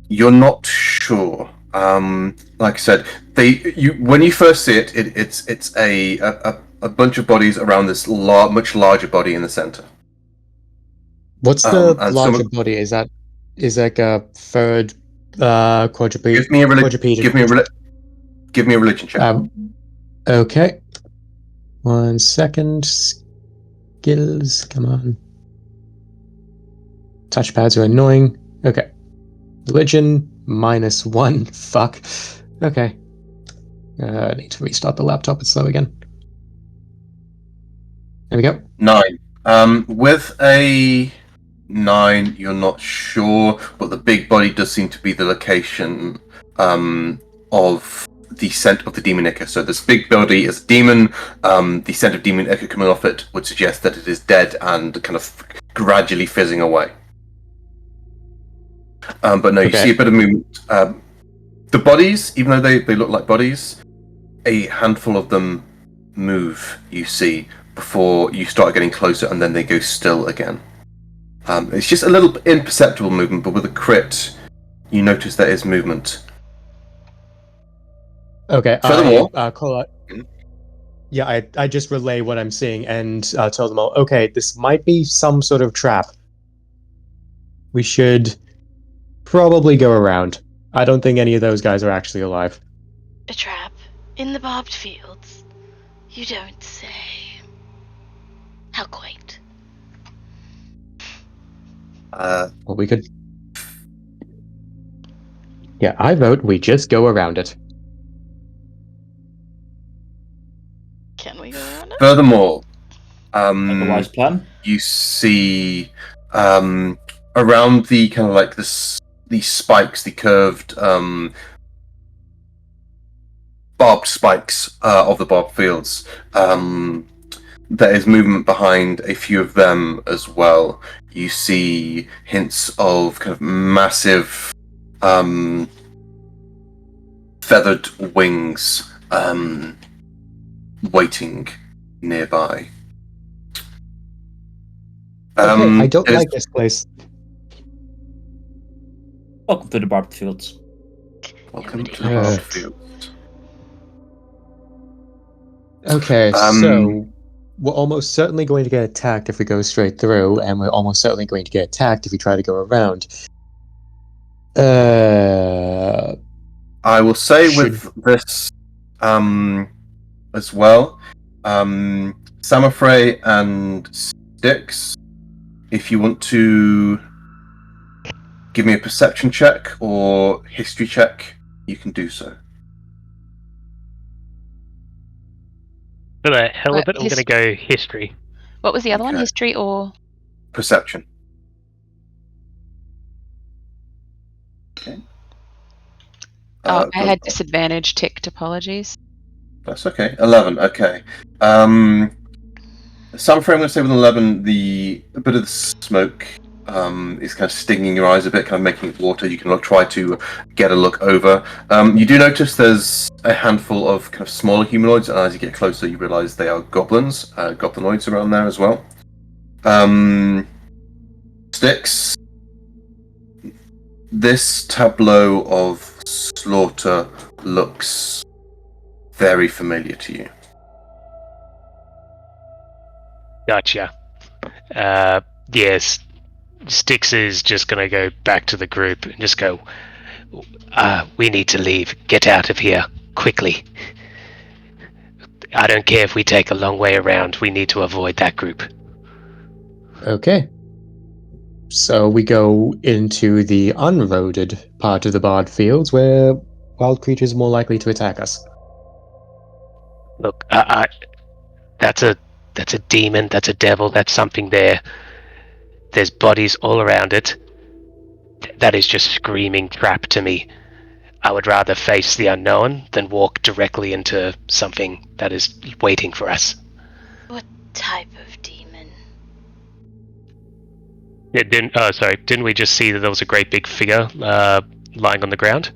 You're not sure. Like I said, when you first see it, it's a bunch of bodies around this much larger body in the center. What's the And larger body? Is like a third quadruped? give me a quadrupeded. give me a religion check. Okay. 1 second. Skills, come on. Touchpads are annoying. Okay. Religion, -1. Fuck. Okay. I need to restart the laptop. It's slow again. There we go. 9. With a 9, you're not sure, but the big body does seem to be the location of the scent of the demon ichor. So this big body is a demon. The scent of demon ichor coming off it would suggest that it is dead and kind of gradually fizzing away. But no, you see a bit of movement. The bodies, even though they look like bodies, a handful of them move, you see, before you start getting closer, and then they go still again. It's just a little imperceptible movement, but with a crit, you notice there is movement. Okay, Furthermore, call out. Yeah, I just relay what I'm seeing and tell them all, okay, this might be some sort of trap. We should probably go around. I don't think any of those guys are actually alive. A trap in the barbed fields? You don't say. How quaint. Well, we could... Yeah, I vote we just go around it. Can we go around it? furthermore, Like a wise plan. you see around the kind of like the spikes, the curved barbed spikes of the barbed fields. There is movement behind a few of them as well. You see hints of kind of massive feathered wings waiting nearby. Okay, I don't like this place. Welcome to the barbed fields. Welcome to the barbed fields. Okay, so we're almost certainly going to get attacked if we go straight through, and we're almost certainly going to get attacked if we try to go around. I will say with this as well, Samafrey and Styx, if you want to give me a perception check or history check, you can do so. For the hell of it, I'm going to go history. What was the other one? Okay. History or Perception. Okay. I had disadvantage. Ticked. Apologies. That's okay. 11. Okay. Samafrey, I'm going to say with 11, a bit of the smoke is kind of stinging your eyes a bit, kind of making it water. You can try to get a look over. You do notice there's a handful of kind of smaller humanoids, and as you get closer, you realise they are goblins, goblinoids around there as well. Styx, this tableau of slaughter looks very familiar to you. Gotcha. Yes. Styx is just going to go back to the group and just go, we need to leave. Get out of here. Quickly. I don't care if we take a long way around. We need to avoid that group. Okay. So we go into the unroaded part of the barbed fields where wild creatures are more likely to attack us. Look, that's a demon, that's a devil, that's something there. There's bodies all around it. That is just screaming trap to me. I would rather face the unknown than walk directly into something that is waiting for us. What type of demon? Didn't we just see that there was a great big figure lying on the ground.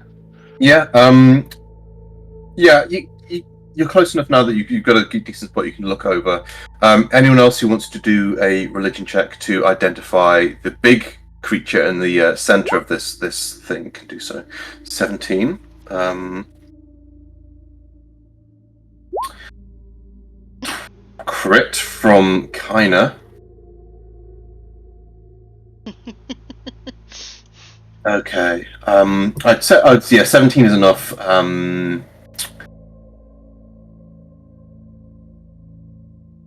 Yeah. You're close enough now that you've got a decent spot you can look over. Anyone else who wants to do a religion check to identify the big creature in the center of this thing can do so. 17. Crit from Kaina. Okay. I'd say 17 is enough.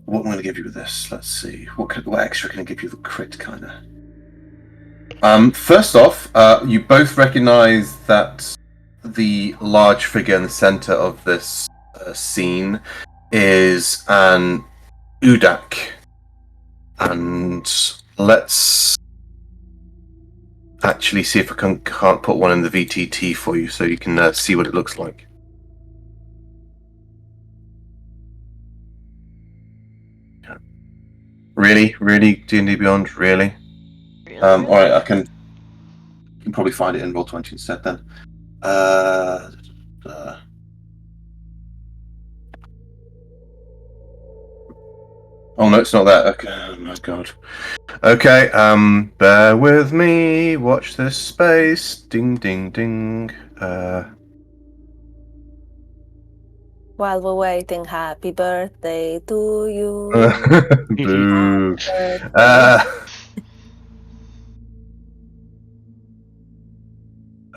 What am I going to give you with this? Let's see. What extra can I give you the crit, kind of? First off, you both recognize that the large figure in the center of this scene is an Udak. And let's actually see if I can't put one in the VTT for you so you can see what it looks like. Really, D&D Beyond, really. All right, I can probably find it in Roll20 instead then. Oh no, it's not that. Okay, oh my god. Okay, bear with me. Watch this space. Ding, ding, ding. While we're waiting, happy birthday to you. Boo.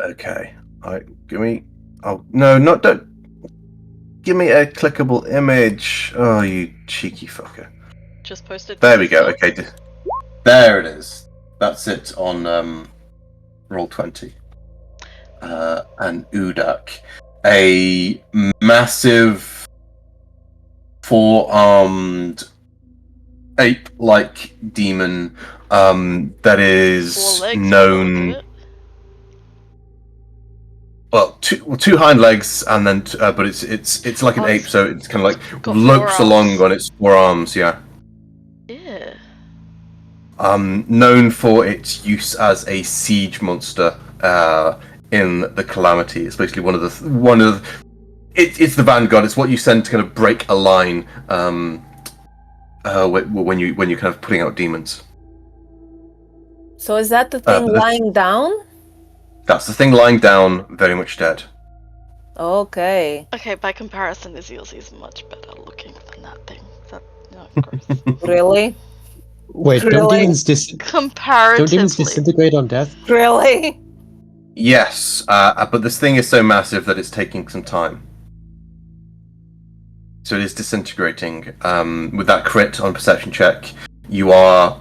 Okay. Alright, give me. Oh no, don't. Give me a clickable image. Oh, you cheeky fucker. Just posted. There we go. Okay, there it is. That's it on Roll20. An Udak, a massive four-armed ape-like demon that is 4 legs known. Well, two hind legs, and then but it's like an ape, so it's kind of like lopes along on its forearms. Yeah. Yeah. Known for its use as a siege monster in the Calamity. It's basically one of the it's the vanguard. It's what you send to kind of break a line when you're kind of putting out demons. So is that the thing lying down? That's the thing lying down, very much dead. Okay. Okay, by comparison, Izios is much better looking than that thing. Gross. Really? Wait, Really? don't demons Comparatively. disintegrate on death? Really? Yes, but this thing is so massive that it's taking some time. So it is disintegrating. With that crit on perception check, you are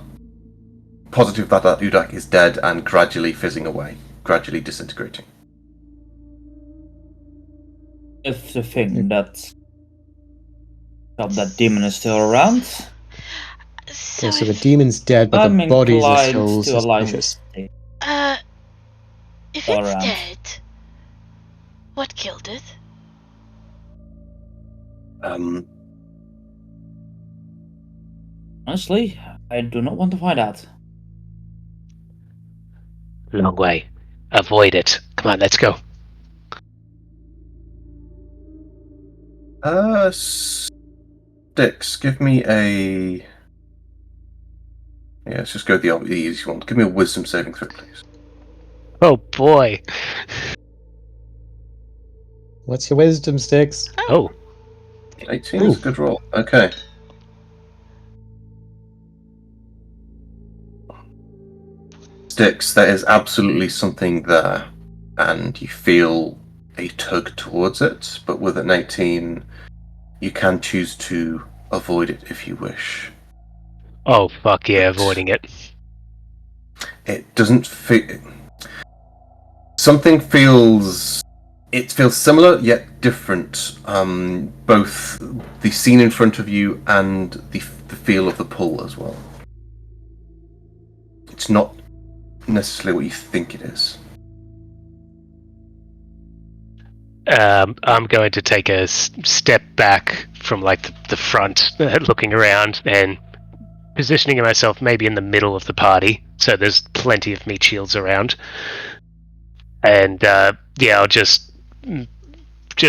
positive that Udak is dead and gradually fizzing away, gradually disintegrating. If the thing that demon is still around, Okay, so the demon's dead, but I'm the bodies are inclined still to align suspicious. with If All it's around. dead, what killed it? Honestly, I do not want to find out. Long way. Avoid it. Come on, let's go. Sticks, give me a. Yeah, let's just go with the easy one. Give me a wisdom saving throw, please. Oh boy. What's your wisdom, Sticks? Oh. 18 is a good roll. Okay. Sticks, there is absolutely something there, and you feel a tug towards it, but with an 18, you can choose to avoid it if you wish. Oh fuck yeah, avoiding it. It doesn't feel. Something feels. It feels similar yet different. Both the scene in front of you and the feel of the pull as well. It's not necessarily what you think it is. I'm going to take a step back from like the front, looking around and positioning myself maybe in the middle of the party, so there's plenty of meat shields around. and I'll just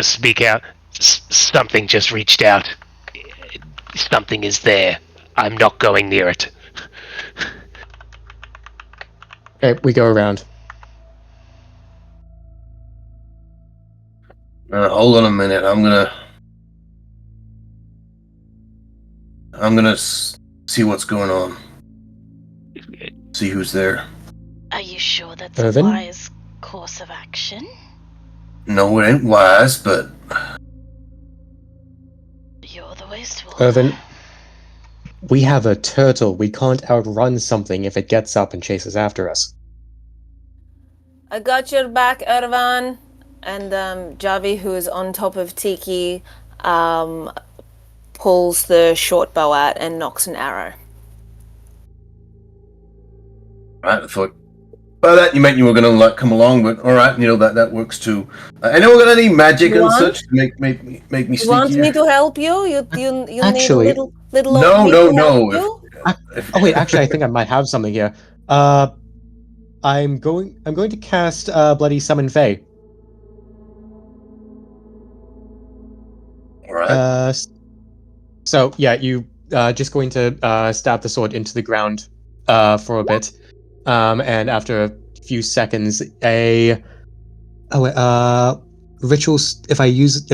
speak out. Something just reached out. Something is there. I'm not going near it. Okay, we go around. Hold on a minute. I'm gonna see what's going on. See who's there. Are you sure that's Irvin? a wise course of action? No, it ain't wise, but You're the wasteful. Irvin, we have a turtle. We can't outrun something if it gets up and chases after us. I got your back, Irvan. And Javi, who is on top of Tiki, pulls the short bow out and knocks an arrow. right. I thought by that you meant you were gonna come along, but all right, that works too. Anyone got any magic You and want? such to make me You want sneakier? me to help you? You Actually, need a little No, old me no, to no. help you? Oh wait, actually, I think I might have something here. I'm going to cast Bloody Summon Fey. All right. So yeah, you just going to stab the sword into the ground for a bit, and after a few seconds, ritual. If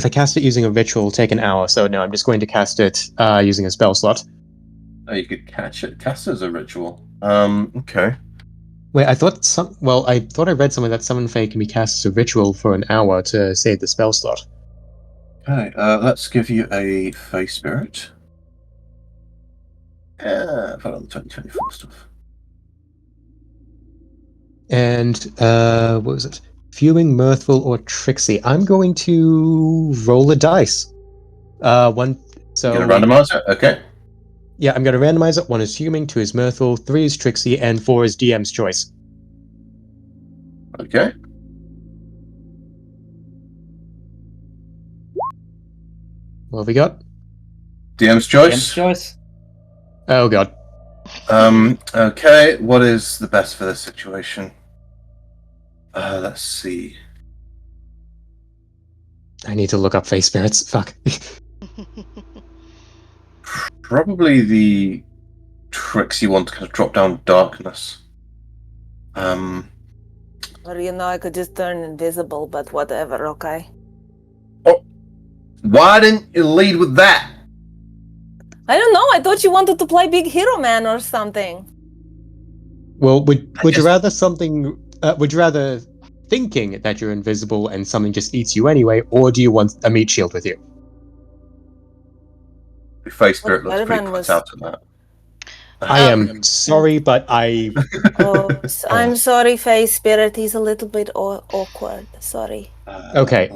I cast it using a ritual, will take an hour. So no, I'm just going to cast it using a spell slot. Oh, you could cast it as a ritual. Okay. Wait, I thought I read somewhere that Summon Fey can be cast as a ritual for an hour to save the spell slot. Okay. Let's give you a Fey Spirit. Put on the 2024 stuff. And what was it? Fuming, mirthful, or tricksy? I'm going to roll a dice. One. So You're gonna randomize it? Okay. yeah, I'm going to randomize it. 1 is fuming, 2 is mirthful, 3 is tricksy, and 4 is DM's choice. Okay. What have we got? DM's DM's choice. choice. Oh god. Okay. What is the best for this situation? Let's see. I need to look up face spirits. Fuck. Probably the tricks you want to kind of drop down darkness. Or I could just turn invisible, but whatever, okay? Why didn't you lead with that? I don't know, I thought you wanted to play Big Hero Man or something. Well, would you guess- rather something? Would you rather thinking that you're invisible and something just eats you anyway, or do you want a meat shield with you? The Face Spirit Well, looks pretty Irvan put was- out at that. I am sorry, but I. Oh, I'm sorry, Face Spirit, he's a little bit awkward. Sorry. Okay.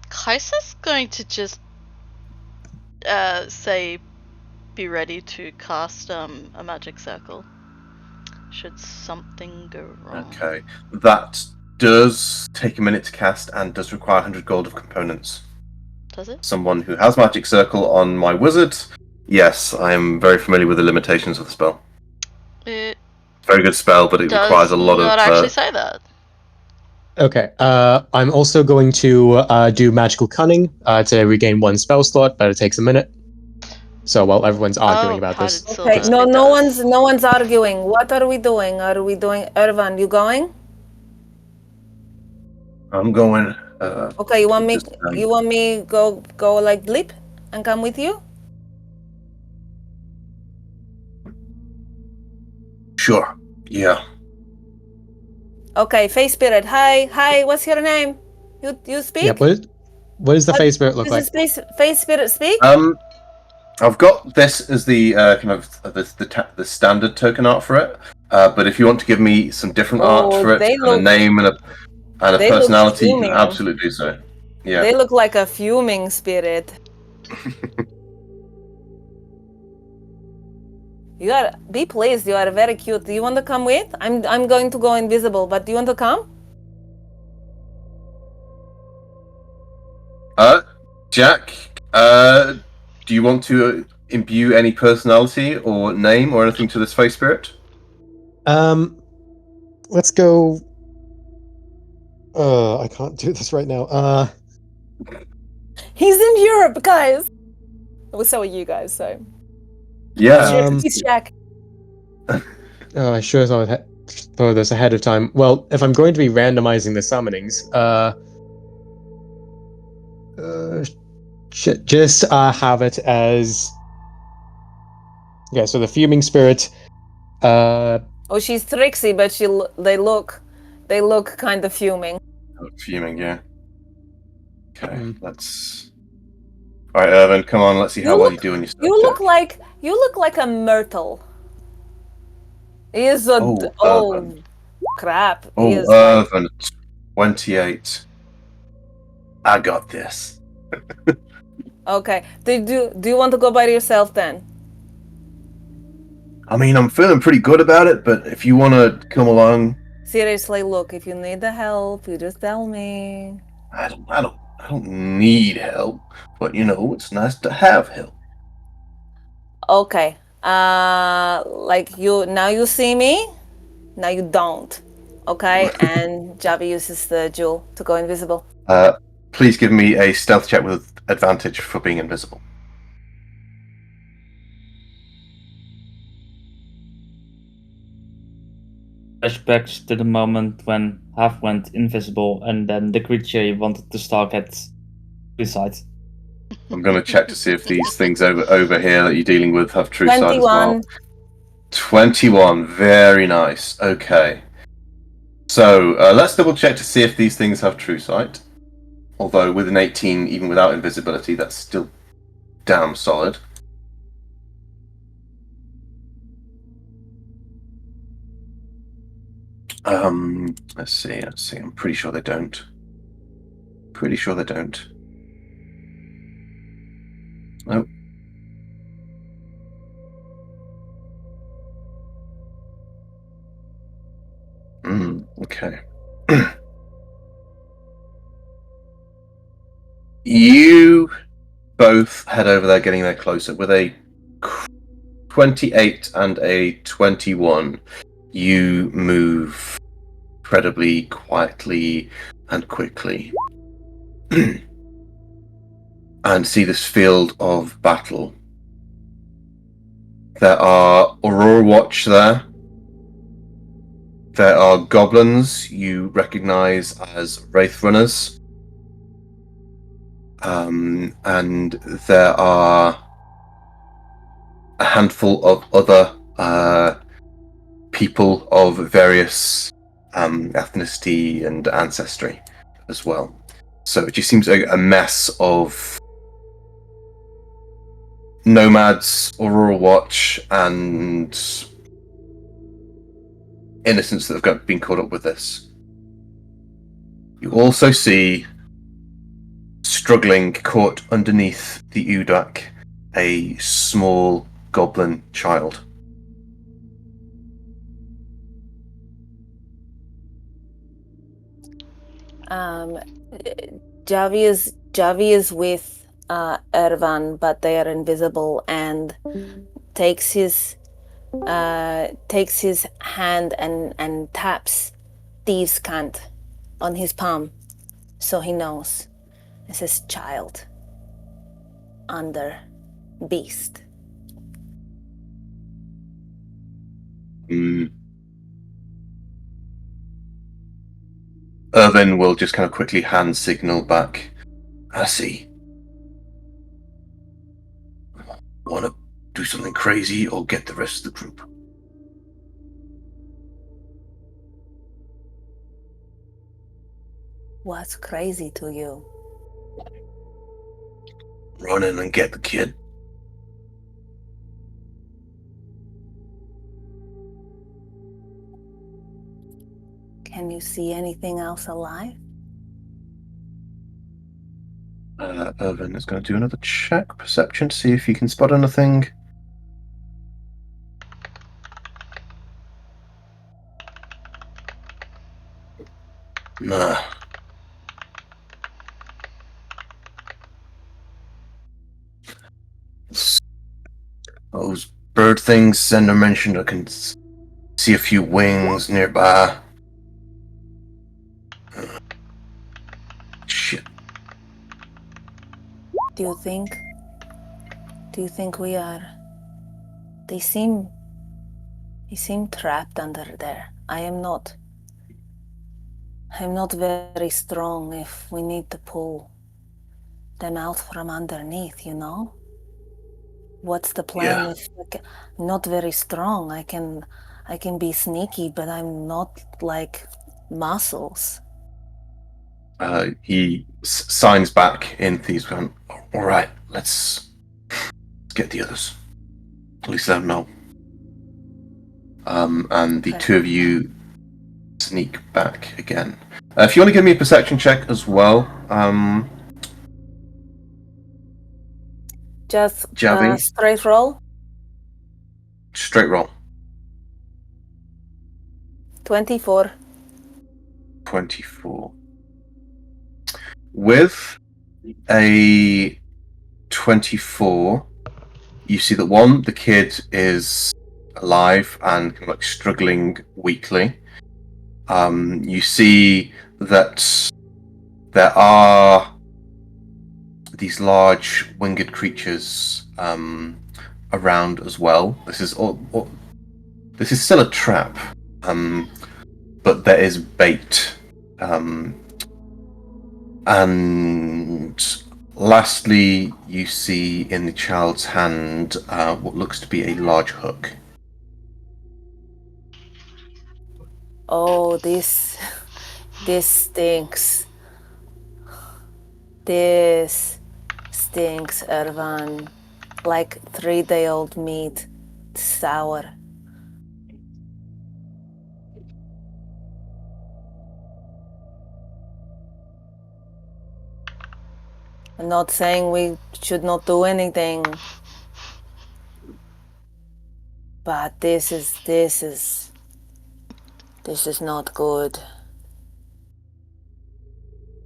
Kaisa's going to just say, be ready to cast a magic circle. Should something go wrong. Okay. That does take a minute to cast and does require 100 gold of components. Does it? Someone who has Magic Circle on my wizard, yes, I am very familiar with the limitations of the spell. It Very good spell, but it requires a lot of. not actually say that. Okay. I'm also going to do magical cunning to regain 1 spell slot, but it takes a minute. So while everyone's arguing about how this, did Silver Okay, speak no does? one's arguing. What are we doing? Are we doing Irvan, you going? I'm going. Okay, you want me just, go like blip and come with you? Sure. Yeah. Okay, Face Spirit. Hi, what's your name? You speak? yeah. What does the face spirit look like? Does Face Spirit speak? I've got this as the kind of the standard token art for it. But if you want to give me some different art Oh, for it, they and a look- name and a they look personality, you can fuming. absolutely do so. Yeah. They look like a fuming spirit. You are be pleased. You are very cute. Do you want to come with? I'm going to go invisible, but do you want to come? Jack, do you want to imbue any personality or name or anything to this face spirit? Let's go. I can't do this right now. He's in Europe, guys. Well, so are you guys. So Yeah. he's Jack. I sure thought this ahead of time. Well, if I'm going to be randomizing the summonings, just have it as so the fuming spirit. Oh, she's tricksy, but they look kind of fuming. Fuming, yeah. Okay, let's. All right, Irvin, come on. Let's see how well you do in your stealth You look check. like a myrtle. He is a Irvin. crap. Oh, Irvin, 28. I got this. Okay. Do you want to go by yourself then? I mean, I'm feeling pretty good about it, but if you want to come along, Seriously, look. If you need the help, you just tell me. I don't need help, but it's nice to have help. Okay. Like you see me. Now you don't. Okay. And Javi uses the jewel to go invisible. Please give me a stealth check with advantage for being invisible. Flashbacks to the moment when Half went invisible and then the creature he wanted to stalk had suicide. I'm going to check to see if these things over here that you're dealing with have true side as well. 21. Very nice. Okay. So let's double check to see if these things have true sight. Although with an 18, even without invisibility, that's still damn solid. Let's see. I'm pretty sure they don't. Nope. Okay. You both head over there, getting there closer. With a 28 and a 21, you move incredibly quietly and quickly and see this field of battle. There are Aurora Watch there. There are goblins you recognize as Wraith Runners. And there are a handful of other people of various ethnicity and ancestry as well. So it just seems like a mess of nomads, Aurora Watch, and innocents that have been caught up with this. You also see, struggling, caught underneath the Udak, a small goblin child. Javi is with Ervan, but they are invisible, and takes his hand and taps thieves' cant on his palm, so he knows. It says child under beast. Irvin will just kind of quickly hand signal back. I see. Want to do something crazy or get the rest of the group? What's crazy to you? Run in and get the kid. Can you see anything else alive? Irvin is going to do another check, perception, to see if he can spot anything. Nah. Those bird things Sender mentioned, I can see a few wings nearby. Do you think? Do you think we are? They seem trapped under there. I'm not very strong if we need to pull them out from underneath, you know? What's the plan Yeah. if I'm not very strong? I can be sneaky, but I'm not like muscles. He signs back in Thieves' going, all right, let's get the others. At least let them know. And the Okay. two of you sneak back again. If you want to give me a perception check as well, Just Javi, straight roll. straight roll. 24. 24. With a 24, you see that one, the kid is alive and kind of like struggling weakly. You see that there are these large winged creatures around as well. This is still a trap, but there is bait. And lastly, you see in the child's hand what looks to be a large hook. Oh, this stinks. This stinks, Irvan. Like 3-day-old meat. It's sour. I'm not saying we should not do anything. But this is not good.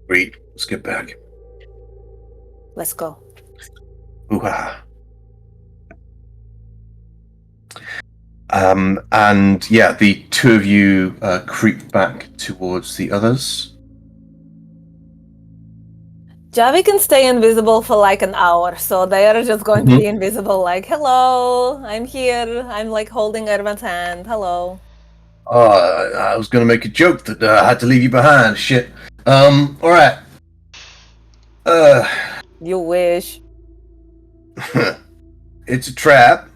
Great, let's get back. Let's go. Ooh-ha. And yeah, the two of you creep back towards the others. Javi can stay invisible for like an hour, so they are just going to be invisible like, hello, I'm here. I'm like holding Irvan's hand. Hello. Oh, I was going to make a joke that I had to leave you behind. Shit. Alright. You wish. It's a trap.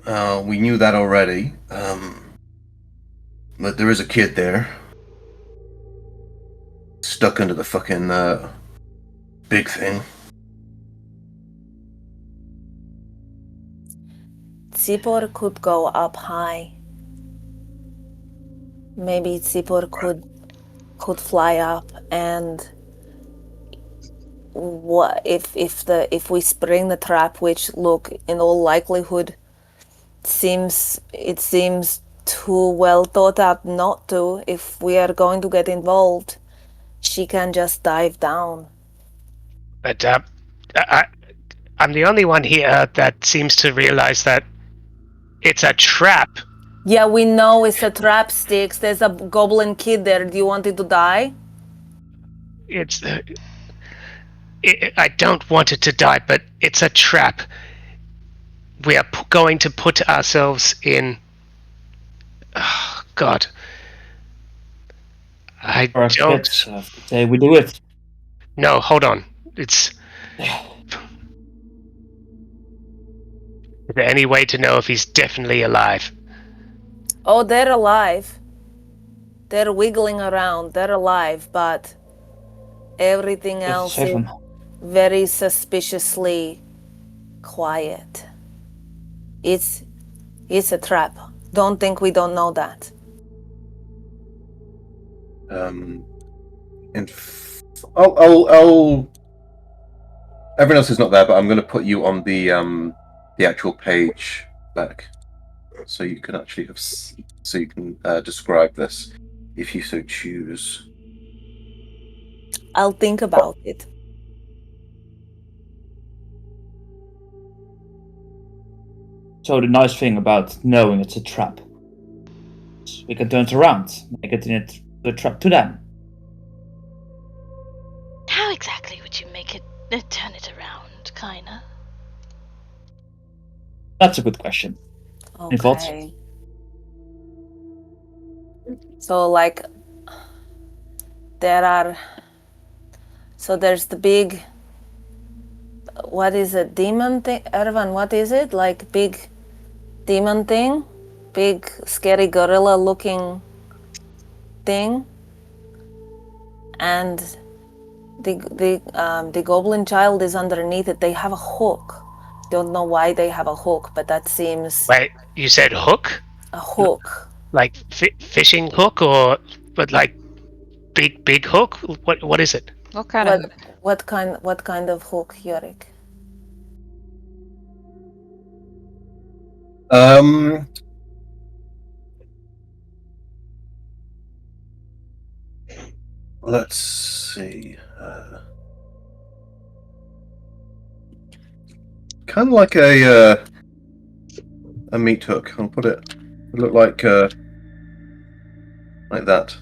We knew that already. But there is a kid there. Stuck under the fucking, big thing. Tsipor could go up high. Maybe Tsipor could fly up, and what if we spring the trap, which look in all likelihood it seems too well thought out not to. If we are going to get involved, she can just dive down. But I'm the only one here that seems to realize that it's a trap. Yeah, we know it's a trap, Sticks. There's a goblin kid there. Do you want it to die? I don't want it to die, but it's a trap. We are going to put ourselves in... Oh, God. I don't... Say we do it. No, hold on. Is there any way to know if he's definitely alive? Oh, they're alive. They're wiggling around. They're alive, but everything else is very suspiciously quiet. It's a trap. Don't think we don't know that. I'll everyone else is not there, but I'm going to put you on the actual page back, so you can actually so you can describe this if you so choose. I'll think about it. So the nice thing about knowing it's a trap, we can turn it around, make it the trap to them. How exactly would you make it turn it around? Kinda. That's a good question. Any thoughts? Okay. So like there's the big, what is it, demon thing? Ervan, what is it? Like big demon thing? Big scary gorilla looking thing? And the goblin child is underneath it. They have a hook. Don't know why they have a hook, but that seems Wait, you said hook? a hook. Like fishing hook, or but like big hook? What is it? What kind of? What kind of hook, Yorick? Let's see. Kind of like a meat hook. I'll put it. It look like that.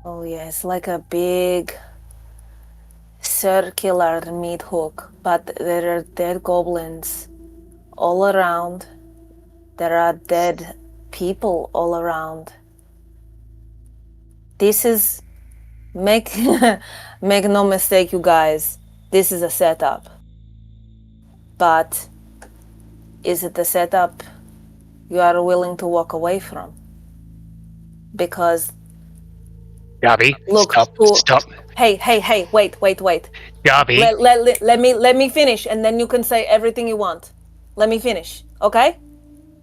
Oh yes, like a big circular meat hook, but there are dead goblins all around. There are dead people all around. This is make make no mistake, you guys. This is a setup. But is it the setup you are willing to walk away from? Because Darby, look, stop. Hey, wait. Darby, Let me finish, and then you can say everything you want. Let me finish, okay?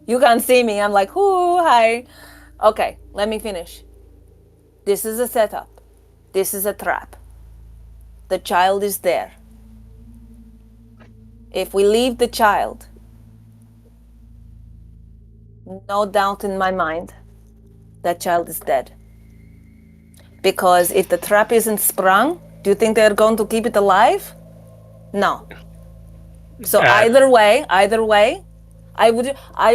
You can't see me. I'm like, ooh, hi. Okay, let me finish. This is a setup. This is a trap. The child is there. If we leave the child, no doubt in my mind, that child is dead. Because if the trap isn't sprung, do you think they're going to keep it alive? No. So either way, I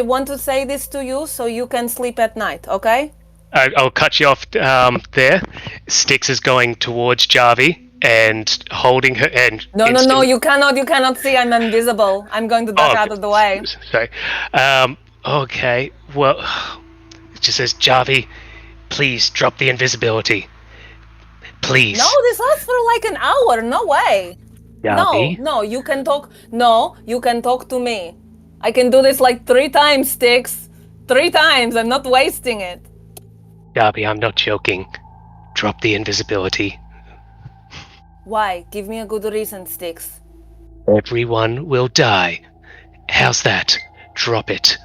want to say this to you so you can sleep at night, okay? I'll cut you off there. Styx is going towards Jarvie and holding her. And No, you cannot see. I'm invisible. I'm going to duck out of the way. Sorry. Okay. Well, it just says, Jarvie, please drop the invisibility. Please. No, this lasts for like an hour. No way. Jarvie. No, you can talk. No, you can talk to me. I can do this like 3 times, Styx. 3 times. I'm not wasting it. Darby, I'm not joking. Drop the invisibility. Why? Give me a good reason, Styx. Everyone will die. How's that? Drop it.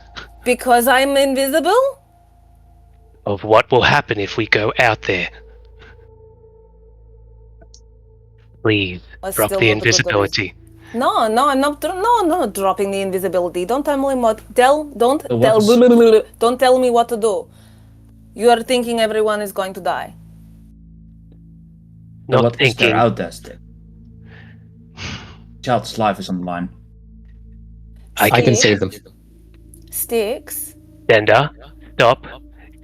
Because I'm invisible? Of what will happen if we go out there. Please, drop the invisibility. No, I'm not. No, dropping the invisibility. Don't tell me what. Don't tell me what to do. You are thinking everyone is going to die. Not what is there thinking. out there still? Child's life is on the line. I can save them. Styx. Denda, stop.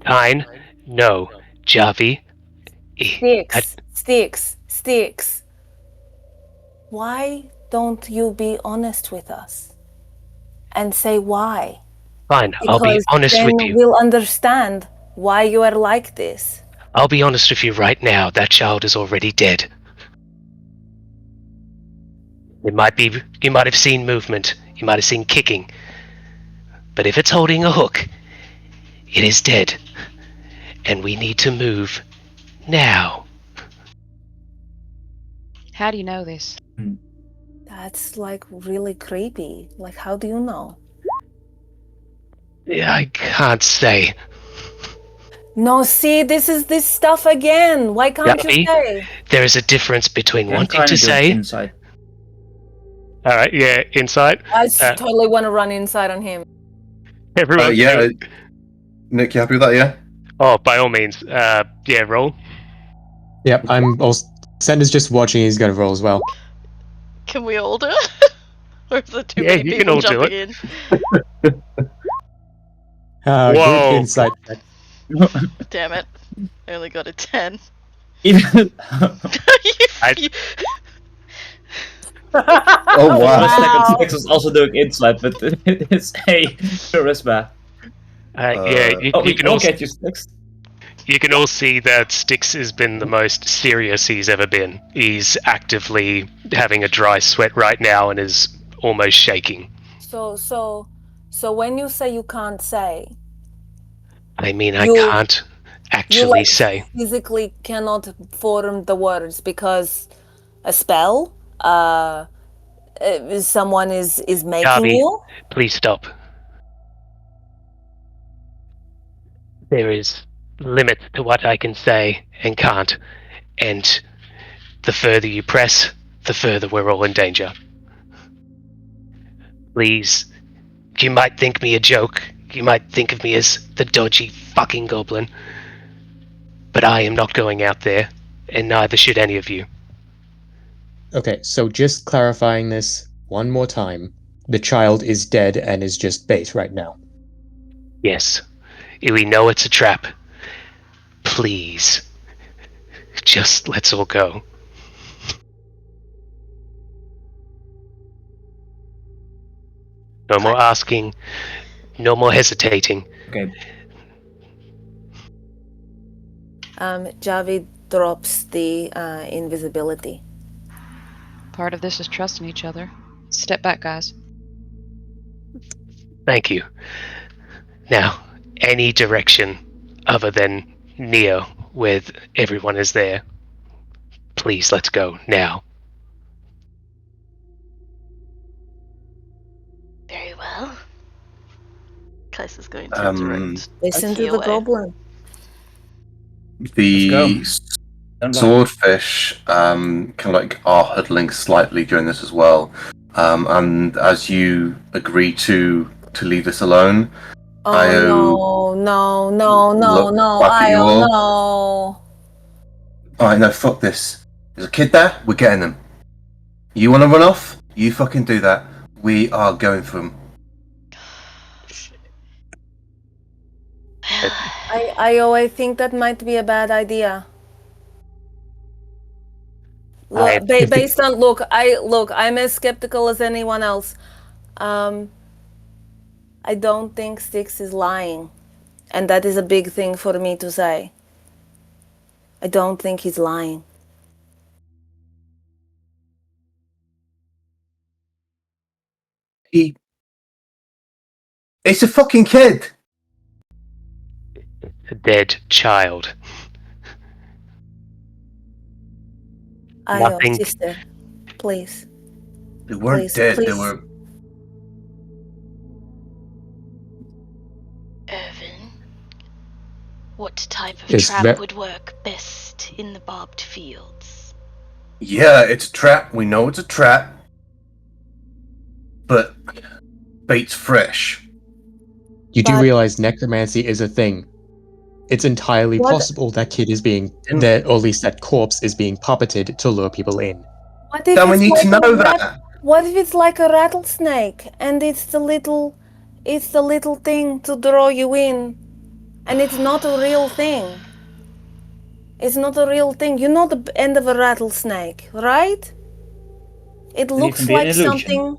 Kine, no. Javi. Styx. Why don't you be honest with us? And say why? Fine, I'll be honest with you. Then we'll understand why you are like this. I'll be honest with you right now. That child is already dead. You might have seen movement. You might have seen kicking. But if it's holding a hook, it is dead. And we need to move now. How do you know this? That's like really creepy. Like, how do you know? I can't say. No, see, this is this stuff again. Why can't you say? There is a difference between wanting to do say. Insight. All right, yeah, insight. I totally want to run inside on him. Everyone, yeah. Nick, you happy with that? Yeah. Oh, by all means. Yeah, roll. Yep, I'm also. Sender's just watching. He's gonna roll as well. Can we all do it? Or is there too Yeah, many you can people all do jumping it. in? Good Whoa. insight. Damn it. I only got a 10. Even You- Oh for a second, Wow. Styx was also doing insight, but it's a charisma. Yeah, you, Oh, you we can all all get you, Styx. you can all see that Styx has been the most serious he's ever been. He's actively having a dry sweat right now and is almost shaking. So when you say you can't say, I mean, I you can't you actually like say. physically cannot form the words because a spell, someone is making Darby, you. please stop. There is limits to what I can say and can't, and the further you press, the further we're all in danger. Please, you might think me a joke, you might think of me as the dodgy fucking goblin, but I am not going out there, and neither should any of you. Okay, so just clarifying this one more time. The child is dead and is just bait right now. Yes, we know it's a trap. Please, just let's all go. No more asking, no more hesitating. Okay. Javid drops the invisibility. Part of this is trusting each other. Step back, guys. Thank you. Now, any direction other than Neo, where everyone is there. Please, let's go now. Very well. Kaiser's going to direct Listen to Key the away. goblin. The Don't lie. swordfish kind of like are huddling slightly during this as well. And as you agree to leave this alone, Oh Io no, look back at you Io, all. no. Alright, no, fuck this. There's a kid there, we're getting them. You want to run off? You fucking do that. We are going for him. I think that might be a bad idea. I- Look, based on I'm as skeptical as anyone else. I don't think Styx is lying, and that is a big thing for me to say. I don't think he's lying. It's a fucking kid! A dead child. Io, Nothing. sister, please. They weren't Please, dead, they please. were... Irvin, what type of It's trap would work best in the barbed fields? Yeah, it's a trap, we know it's a trap. But bait's fresh. You do But- realize necromancy is a thing. It's entirely What- possible that kid is being, that, or at least that corpse is being puppeted to lure people in. What if Then we it's need to like a know rat- that! What if it's like a rattlesnake and it's the little thing to draw you in, and it's not a real thing? It's not a real thing. You know the end of a rattlesnake, right? It Can looks even be an like illusion. something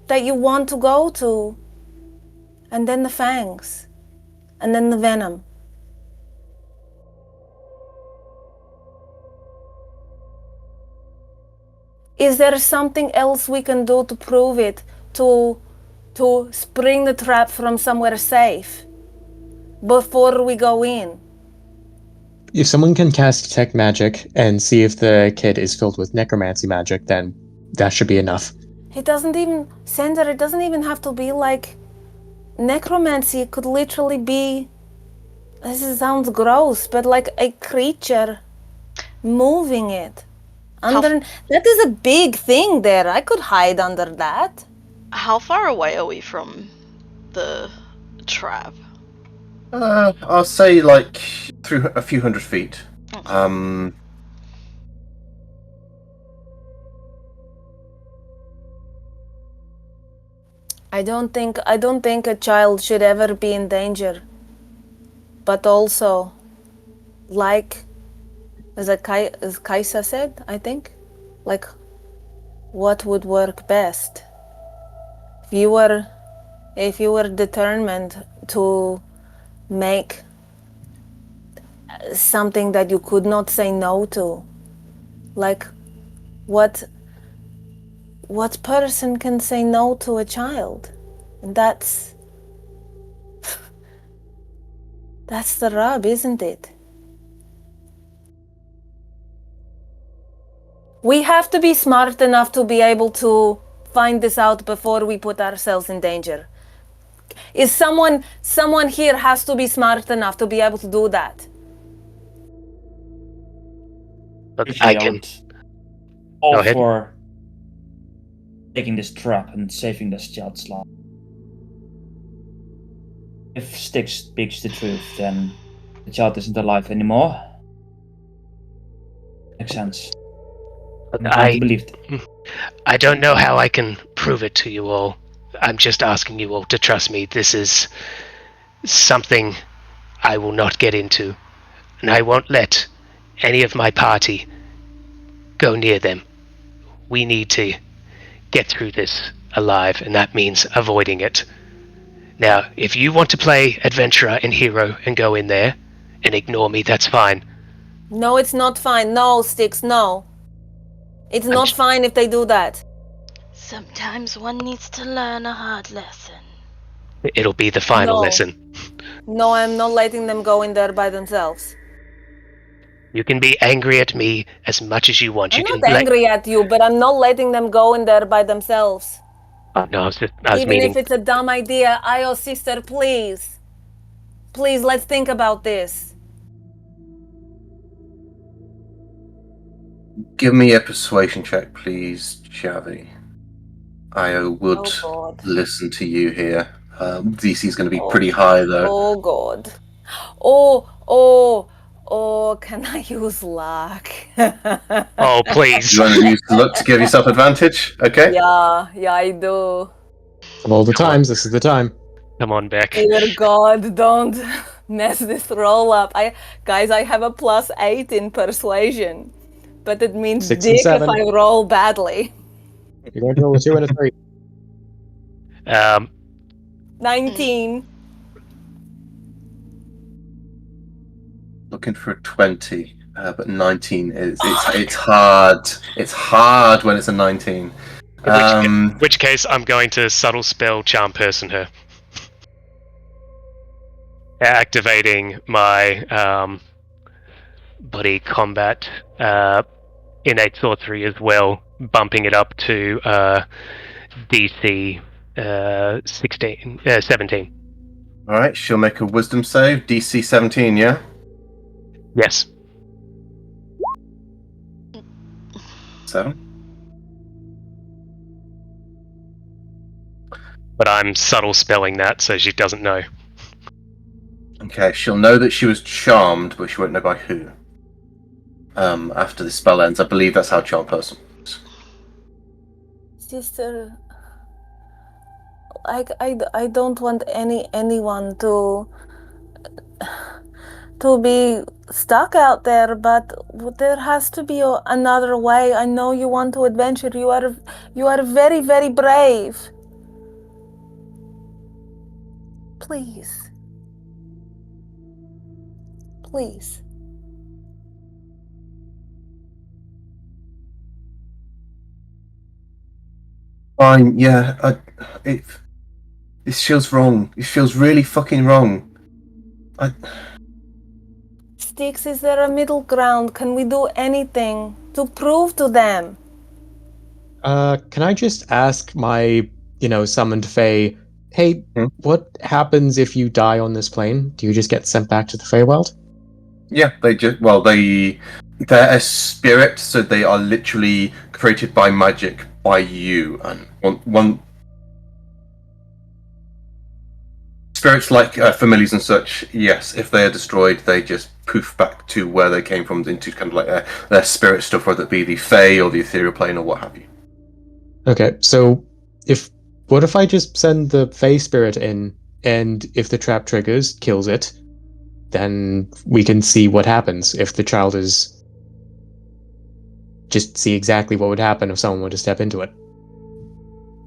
that you want to go to. And then the fangs. And then the venom. Is there something else we can do to prove it? To spring the trap from somewhere safe before we go in? If someone can cast detect magic and see if the kid is filled with necromancy magic, then that should be enough. It doesn't even, Sender, it doesn't even have to be like necromancy. It could literally be, sounds gross, but like a creature moving it. That is a big thing there. I could hide under that. How far away are we from the trap? I'll say like through a few hundred feet. I don't think a child should ever be in danger. But also, like as Kaisa said, I think, like, what would work best? If you were determined to make something that you could not say no to, like, what person can say no to a child? And that's the rub, isn't it? We have to be smart enough to be able to find this out before we put ourselves in danger. Is someone here has to be smart enough to be able to do that? But Usually I can. would all Go ahead. for taking this trap and saving this child's life. If Styx speaks the truth, then the child isn't alive anymore. Makes sense. I'm going to believe it. I don't know how I can prove it to you all. I'm just asking you all to trust me. This is something I will not get into, and I won't let any of my party go near them. We need to get through this alive, and that means avoiding it. Now, if you want to play adventurer and hero and go in there and ignore me, that's fine. No, it's not fine. No, Styx, no. It's not fine if they do that. Sometimes one needs to learn a hard lesson. It'll be the final lesson. No, I'm not letting them go in there by themselves. You can be angry at me as much as you want. I'm You not can angry at you, but I'm not letting them go in there by themselves. Oh, no, I was Even meaning... if it's a dumb idea, Io, sister, please. Please, let's think about this. Give me a persuasion check, please, Javi. Io would listen to you here. DC is going to be pretty high, though. Oh, God. Oh, can I use luck? Oh, please. You want to use luck to give yourself advantage? Okay. Yeah, I do. Of all the times, this is the time. Come on, Beck. Dear God, don't mess this roll up. Guys, I have a +8 in persuasion, but it means 6 dick and if 7. I roll badly. You're going to roll a 2 and a 3. 19. Looking for a 20, but 19 is it's hard. It's hard when it's a 19. In which case, I'm going to subtle spell charm person her, activating my body combat innate sorcery as well, bumping it up to DC 17. All right, she'll make a wisdom save. DC 17, yeah. Yes. 7. But I'm subtle spelling that, so she doesn't know. Okay, she'll know that she was charmed, but she won't know by who. After the spell ends, I believe that's how charm person works. Sister, I don't want anyone to be stuck out there, but there has to be another way. I know you want to adventure. You are very, very brave. Please. Please. Fine, yeah. This feels wrong. It feels really fucking wrong. Styx, is there a middle ground? Can we do anything to prove to them? Can I just ask my, summoned Fae, hey, what happens if you die on this plane? Do you just get sent back to the Feywild? Yeah, they're a spirit, so they are literally created by magic by you. And one spirits like familiars and such, yes, if they are destroyed, they just poof back to where they came from, into kind of like their spirit stuff, whether it be the Fae or the ethereal plane or what have you. Okay, so what if I just send the Fae spirit in, and if the trap triggers, kills it, then we can see what happens if the child is just see exactly what would happen if someone were to step into it.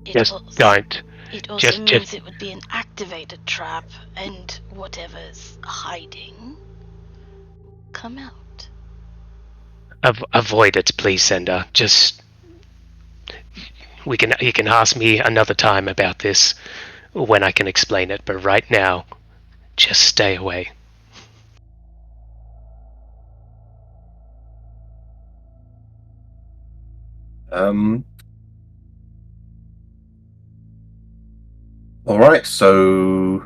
Just don't. It also Just- means it would be an activated trap, and whatever's hiding come out. Avoid it, please, Sender. Just you can ask me another time about this when I can explain it, but right now, just stay away. All right, so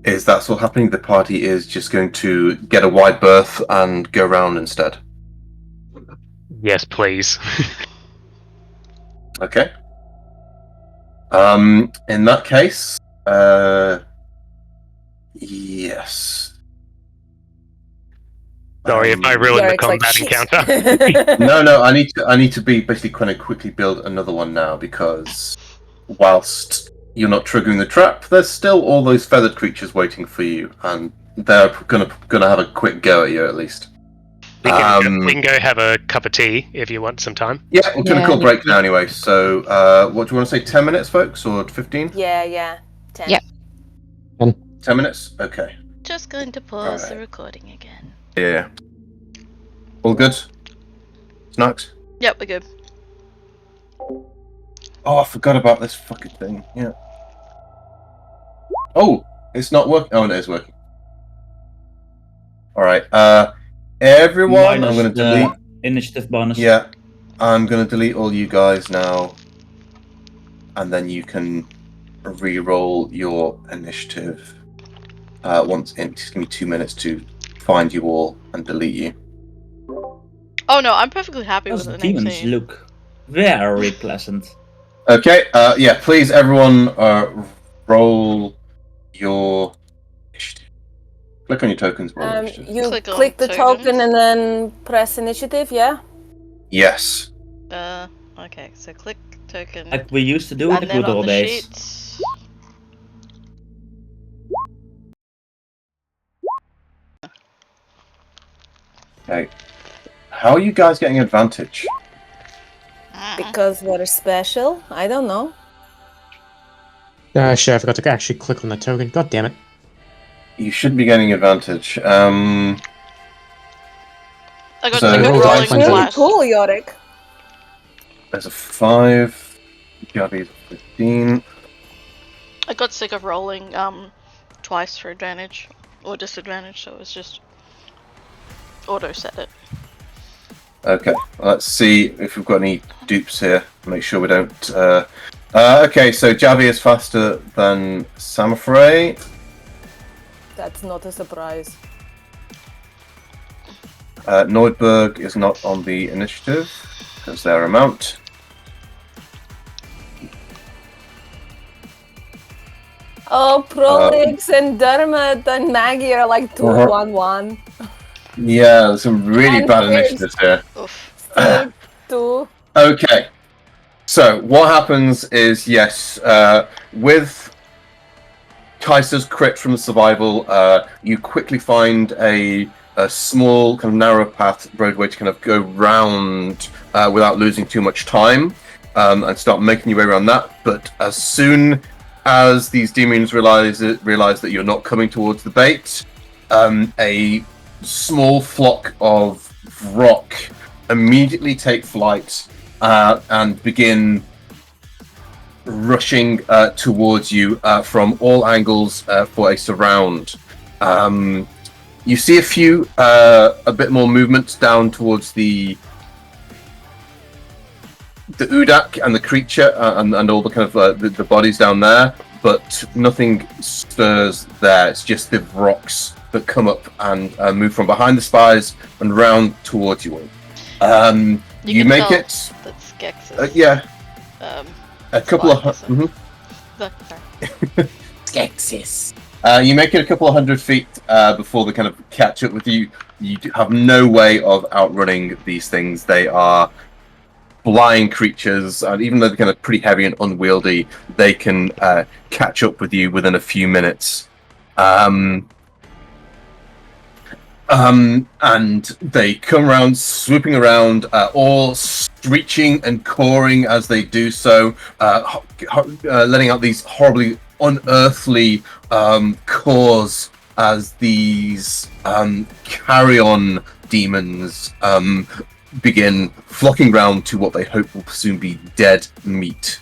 is that what's happening? The party is just going to get a wide berth and go round instead. Yes, please. Okay. In that case, yes. Sorry if I ruined the Yarik's like, combat "Shit." encounter. No, I need to be basically kind of quickly build another one now because whilst you're not triggering the trap, there's still all those feathered creatures waiting for you, and they're gonna have a quick go at you at least. we can go have a cup of tea if you want some time. Yeah, we're gonna Yeah, call break now anyway. So, what do you want to say? 10 minutes, folks, or 15? Yeah. 10. Yep. 10 minutes. Okay. Just going to pause the Alright. recording again. Yeah. All good. Snacks. Yep, we're good. Oh, I forgot about this fucking thing. Yeah. Oh, it's not working. Oh, no, it is working. All right. Everyone, Minus I'm going to the delete. initiative bonus. Yeah, I'm going to delete all you guys now, and then you can re-roll your initiative. Once in, just give me 2 minutes to find you all and delete you. Oh no, I'm perfectly happy Those with an demons 18. look very pleasant. Okay. Yeah. Please, everyone, roll your initiative. Click on your tokens. Roll your initiative. You Click click, on the token tokens. and then press initiative, yeah? Yes. Okay, so click token. Like we used to do in and the then good on old the days. sheet. Okay. How are you guys getting advantage? Because we're special? I don't know. Shit, I forgot to actually click on the token. God damn it. You should be getting advantage. I got So sick of roll rolling dice Really twice. cool, Yorick. There's a 5. Gabby's 15. I got sick of rolling twice for advantage or disadvantage, so it's just auto set it. Okay, let's see if we've got any dupes here. Make sure we don't. Okay, so Javi is faster than Samafray. That's not a surprise. Nordberg is not on the initiative because they're a mount. Oh, Prolix and Dermot and Maggie are like 2-1-1. Yeah, there's some really And bad Chris. initiatives here. Oof. Still 2. Okay, so what happens is, yes, with Kaiser's crit from survival, you quickly find a small, kind of narrow path, roadway to kind of go round without losing too much time, and start making your way around that. But as soon as these demons realize that you're not coming towards the bait, a small flock of rock immediately take flight and begin rushing towards you from all angles for a surround. You see a few, a bit more movement down towards the Udak and the creature and all the kind of the bodies down there, but nothing stirs there. It's just the rocks that come up and move from behind the spires and round towards you all. You can make tell it. That's Gex's. Yeah, a couple of. Spot, isn't it? Sorry. Skexis. You make it a couple of 100 feet before they kind of catch up with you. You have no way of outrunning these things. They are flying creatures, and even though they're kind of pretty heavy and unwieldy, they can catch up with you within a few minutes. And they come around, swooping around, all screeching and cawing as they do so, letting out these horribly unearthly caws as these carrion demons begin flocking round to what they hope will soon be dead meat.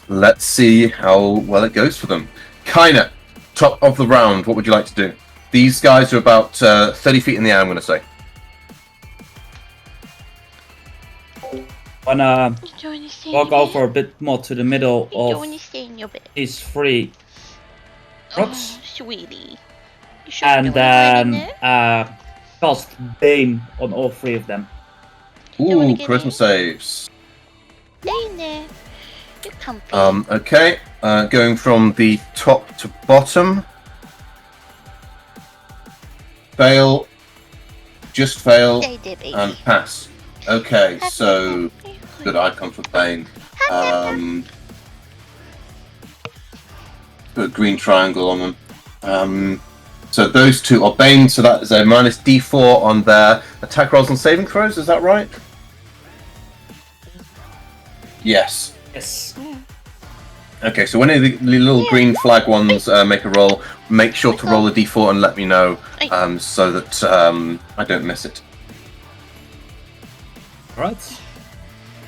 Let's see how well it goes for them. Kaina, top of the round, what would you like to do? These guys are about 30 feet in the air, I'm going to say. Wanna walk over a bit more to the middle of these three rocks, Sweetie. and then cast Bane on all three of them. Ooh, charisma saves. Stay in there. You're comfy. Okay, going from the top to bottom. Fail, just fail, and pass. Okay, so good icon for Bane. Put a green triangle on them. So those two are Bane, so that is a minus D4 on their attack rolls and saving throws, is that right? Yes. Yes. Okay, so when the little green flag ones make a roll, make sure to roll a D4 and let me know, so that I don't miss it. Alright.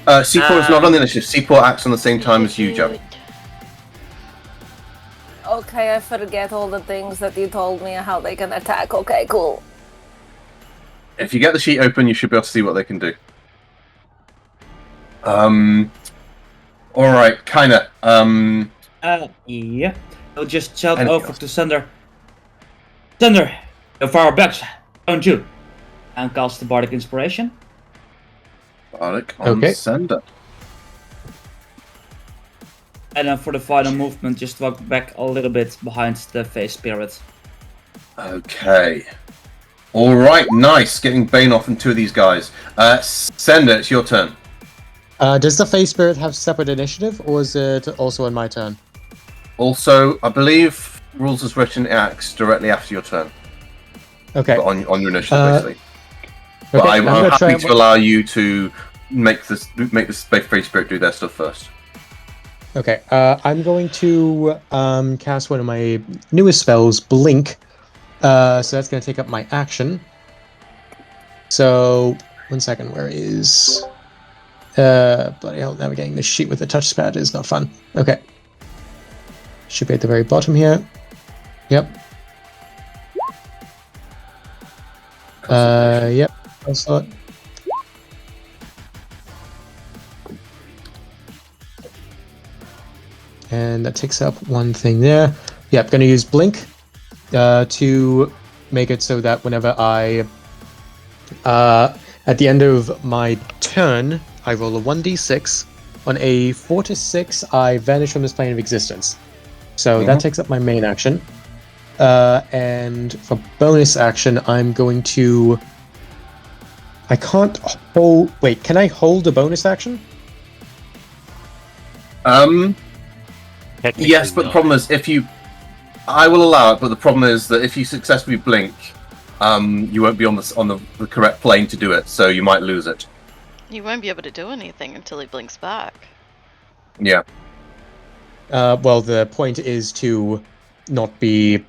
C4 is not on the initiative. C4 acts on the same time as you, Joe. Okay, I forget all the things that you told me how they can attack. Okay, cool. If you get the sheet open, you should be able to see what they can do. Alright, Kaina. Yeah. I'll just shout Anything over else? to Thunder. Thunder, you're far back, don't you? And cast the Bardic Inspiration. Bardic on Okay. Sender. And then for the final movement, just walk back a little bit behind the face spirit. Okay. Alright, nice. Getting Bane off in two of these guys. Sender, it's your turn. Does the Face Spirit have separate initiative, or is it also on my turn? Also, I believe rules as written acts directly after your turn. Okay. But on your initiative, basically. But Okay, I'm gonna try happy to allow you to make this Free Spirit do their stuff first. Okay, I'm going to cast one of my newest spells, Blink. So that's going to take up my action. So, 1 second, where is... bloody hell, navigating this sheet with the touchpad is not fun. Okay. Should be at the very bottom here. Yep. Yep. Also, and that takes up one thing there. Yep, going to use Blink to make it so that whenever I, at the end of my turn, I roll a 1d6. On a 4 to 6, I vanish from this plane of existence. So that takes up my main action. And for bonus action, I'm going to... I can't hold... Wait, can I hold a bonus action? Yes, but the problem is if you... I will allow it, but the problem is that if you successfully blink, you won't be on the correct plane to do it, so you might lose it. You won't be able to do anything until he blinks back. Yeah. Well, the point is to not be,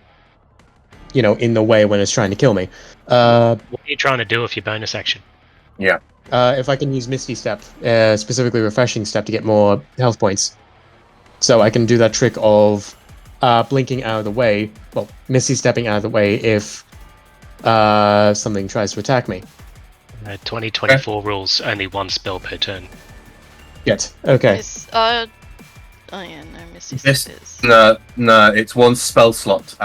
in the way when it's trying to kill me. What are you trying to do with your bonus action? Yeah. If I can use Misty Step, specifically Refreshing Step, to get more health points. So I can do that trick of blinking out of the way, well, Misty Stepping out of the way if something tries to attack me. 2024 rules, only one spell per turn. Yet. Okay. Oh yeah, no, Misty This Step is. no, it's one spell slot.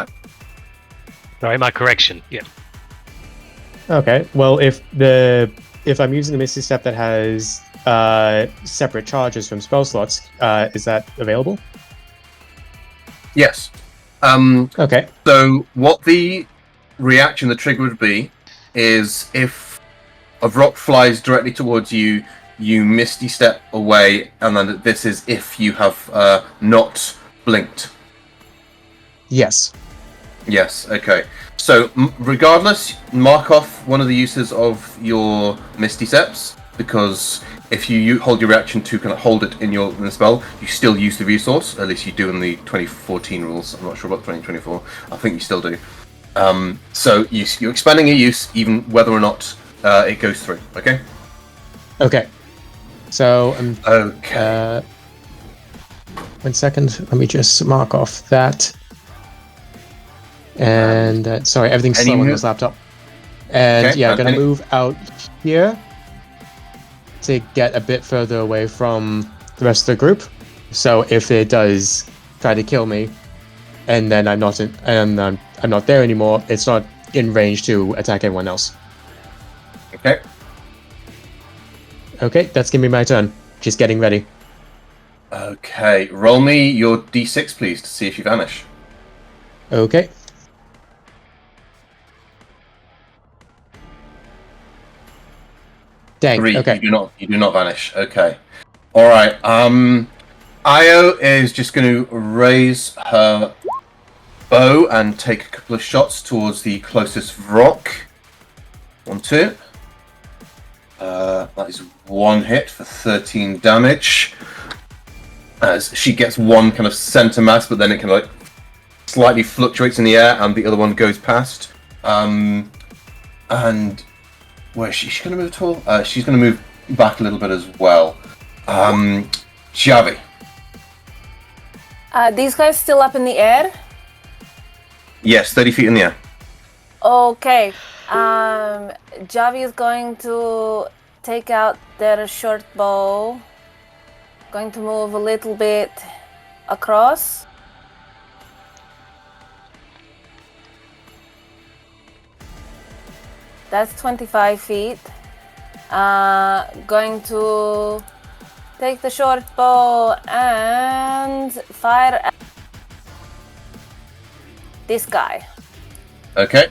Sorry, my correction. Yeah. Okay. Well, if I'm using the Misty Step that has separate charges from spell slots, is that available? Yes. Okay. So what the reaction, the trigger would be, is if a rock flies directly towards you, you Misty Step away, and then this is if you have not blinked. Yes. Yes, okay. So, regardless, mark off one of the uses of your Misty Steps, because if you hold your reaction to kind of hold it in the spell, you still use the resource. At least you do in the 2014 rules. I'm not sure about 2024. I think you still do. So you're expanding your use, even whether or not it goes through. Okay. Okay. So Okay. 1 second. Let me just mark off that. And sorry, everything's any slow on move- this laptop. And Okay, yeah, and gonna any- move out here to get a bit further away from the rest of the group. So if it does try to kill me, and then I'm not there anymore, it's not in range to attack anyone else. Okay. Okay, that's gonna be my turn. Just getting ready. Okay. Roll me your d6, please, to see if you vanish. Okay. Dang. 3. Okay. You do not vanish. Okay. All right. Io is just going to raise her bow and take a couple of shots towards the closest rock. 1, 2. That is 1 hit for 13 damage. As she gets one kind of center mass, but then it kind of like slightly fluctuates in the air, and the other one goes past. And where is she? Is she going to move at all? She's going to move back a little bit as well. Javi. These guys still up in the air? Yes, 30 feet in the air. Okay. Javi is going to take out their short bow. Going to move a little bit across. That's 25 feet. Going to take the short bow and fire at this guy. Okay.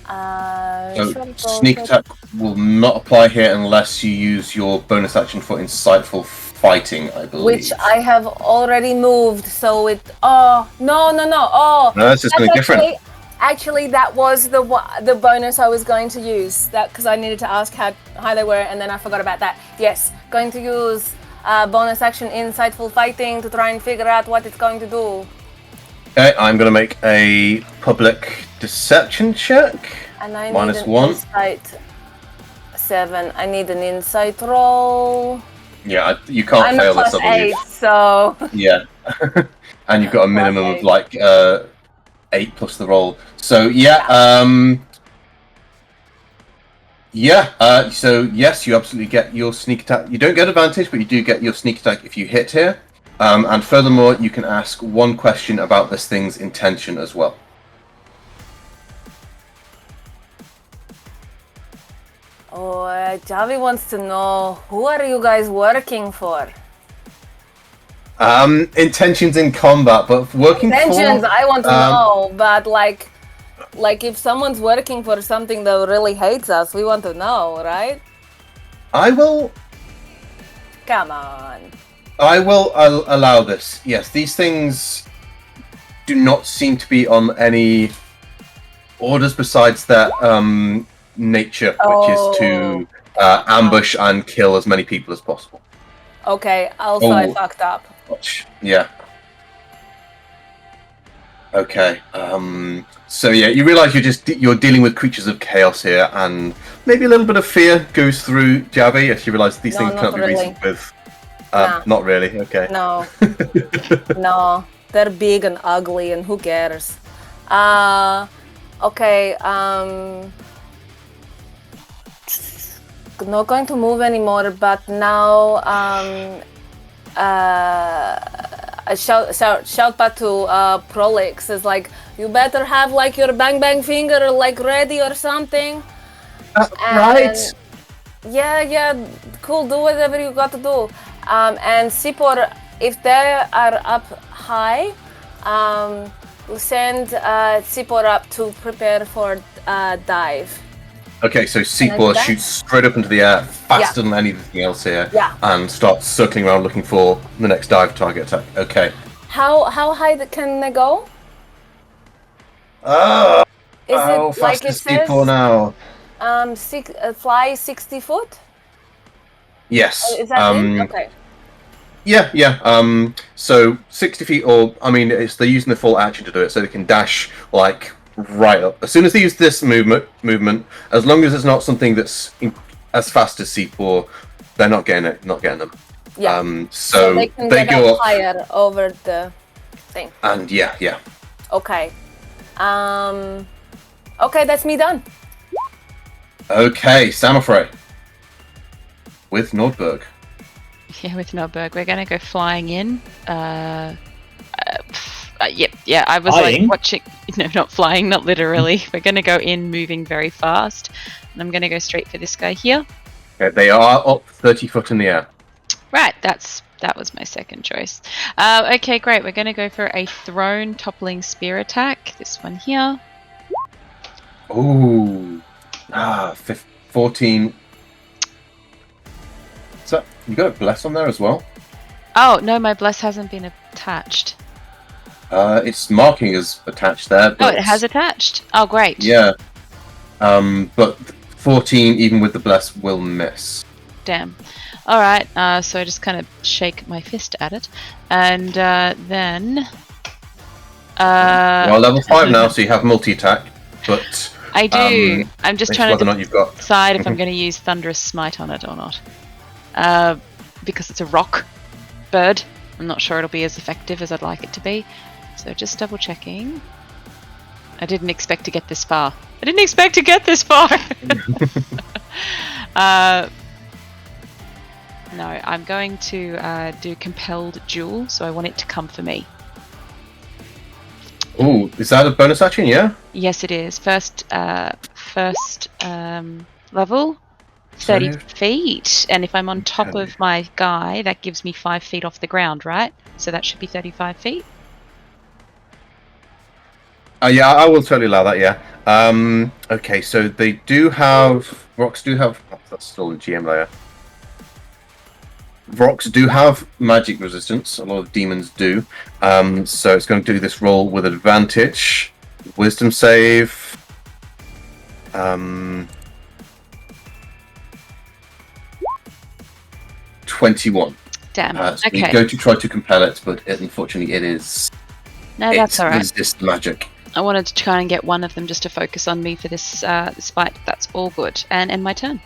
Short bow, Sneak short- attack will not apply here unless you use your bonus action for insightful fighting, I believe. Which I have already moved, so it. Oh no! Oh, No, that's just something different. Actually, that was the bonus I was going to use. That because I needed to ask how high they were, and then I forgot about that. Yes, going to use bonus action insightful fighting to try and figure out what it's going to do. Okay, I'm going to make a public deception check. And I Minus need an 1. insight 7. I need an insight roll. Yeah, you can't I'm fail a this, plus I believe. 8, so Yeah. And you've got a minimum of eight. like 8 plus the roll. So yeah, so yes, you absolutely get your sneak attack. You don't get advantage, but you do get your sneak attack if you hit here. And furthermore, you can ask one question about this thing's intention as well. Oh, Javi wants to know, who are you guys working for? Intentions in combat, but working Intentions, for... I want to know, but like if someone's working for something that really hates us, we want to know, right? I will Come on. allow this. Yes, these things do not seem to be on any orders besides their nature, which is to ambush and kill as many people as possible. Okay, also I Oh. fucked up. Yeah. Okay. So yeah, you realise you're dealing with creatures of chaos here, and maybe a little bit of fear goes through Javi as you realise these No, things not can't be really. reasoned with. Nah. Not really. Okay. No. No. They're big and ugly and who cares? Okay, not going to move anymore, but now I shout back to Prolix is like, you better have like your bang bang finger like ready or something. Right. Yeah, cool, do whatever you got to do. And Sipor, if they are up high, we'll send Sipor up to prepare for dive. Okay, so I do Seaport that? shoots straight up into the air, faster than anything else here, Yeah. and starts circling around looking for the next dive target attack. Okay. How high can they go? Oh, Is how it fast like it is C4 says? now? Fly 60 foot. Yes. Is that it? Okay. Yeah. So 60 feet, or I mean, they're using the full action to do it, so they can dash like right up. As soon as they use this movement, as long as it's not something that's as fast as C4, they're not getting it. Not getting them. Yeah. So they can they get go up higher over the thing. And yeah. Okay. Okay, that's me done. Okay, Samothrace with Nordberg. Yeah, with Nordberg, we're gonna go flying in. Yep, yeah. I was Flying? like watching. No, not flying, not literally. We're gonna go in, moving very fast, and I'm gonna go straight for this guy here. Okay, they are up 30 foot in the air. Right, that was my second choice. Okay, great. We're gonna go for a thrown toppling spear attack. This one here. Ooh. 14. So you got a bless on there as well. Oh no, my bless hasn't been attached. It's marking as attached there. Oh, But it has attached. Oh, great. Yeah. But 14, even with the bless, will miss. Damn. All right. So I just kind of shake my fist at it, and then. Well, level 5 now, so you have multi attack. But I do. I'm just it's trying whether to or not you've got. decide if I'm going to use Thunderous Smite on it or not. Because it's a rock bird. I'm not sure it'll be as effective as I'd like it to be. So just double checking. I didn't expect to get this far. No, I'm going to do Compelled Duel, so I want it to come for me. Ooh, is that a bonus action? Yeah. Yes, it is. First level, 30 feet. And if I'm on top of my guy, that gives me 5 feet off the ground, right? So that should be 35 feet. Yeah, I will totally allow that. Yeah. Okay, so they do have rocks. Do have that's still in GM layer. Rocks do have magic resistance. A lot of demons do. So it's going to do this roll with advantage. Wisdom save. 21. Damn. So Okay. you go to try to compel it, but unfortunately it is. No, that's all right. Resist magic. I wanted to try and get one of them just to focus on me for this this fight. That's all good. And end my turn.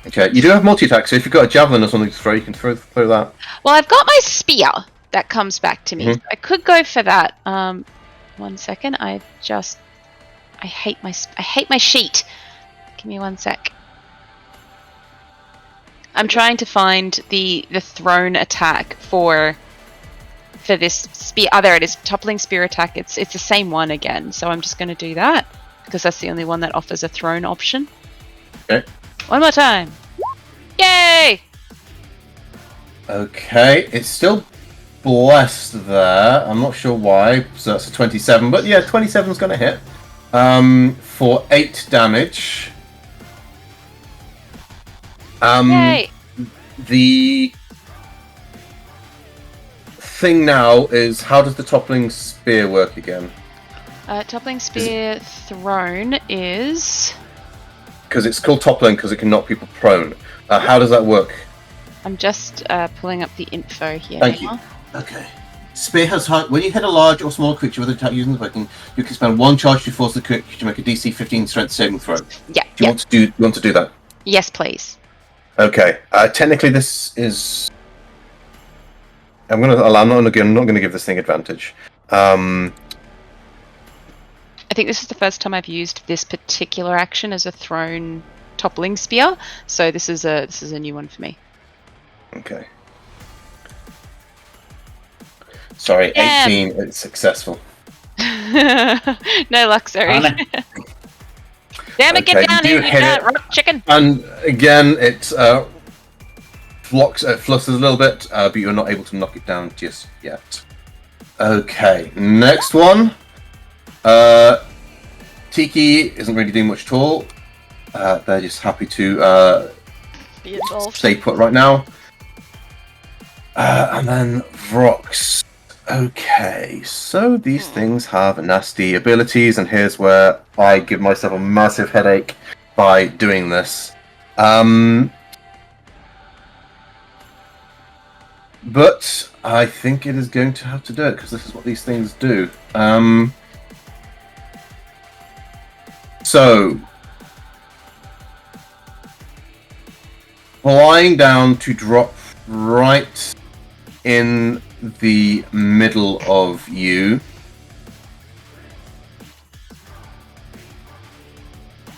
Okay, you do have multi-attack, so if you've got a javelin or something to throw, you can throw that. Well, I've got my spear that comes back to me. Mhm. I could go for that. 1 second. I hate my sheet. Give me 1 sec. I'm trying to find the thrown attack for this spear. Oh, there it is. Toppling spear attack. It's the same one again. So I'm just going to do that because that's the only one that offers a thrown option. Okay. One more time. Yay! Okay, it's still blessed there. I'm not sure why. So that's a 27, but yeah, 27's going to hit. For 8 damage. Yay! The thing now is, how does the toppling spear work again? Toppling spear thrown is. Because it's called toppling because it can knock people prone. How does that work? I'm just pulling up the info here. Thank you. now. Okay. Spear has height. When you hit a large or small creature with an attack using the weapon, you can spend 1 charge to force the creature to make a DC 15 strength saving throw. Yeah. Do you want to do that? Yes, please. Okay. Technically, this is. I'm not going to give this thing advantage. I think this is the first time I've used this particular action as a thrown toppling spear, so this is a new one for me. Okay. Sorry, Damn. 18. It's successful. No luck, sorry. Anna. Damn it! Okay, Get down you here, do you hit giant it. rock chicken! And again, it flutters a little bit, but you're not able to knock it down just yet. Okay, next one. Tiki isn't really doing much at all. They're just happy to Be involved. stay put right now. And then Vrox. Okay, so these things have nasty abilities, and here's where I give myself a massive headache by doing this. But I think it is going to have to do it, because this is what these things do. So, flying down to drop right in the middle of you.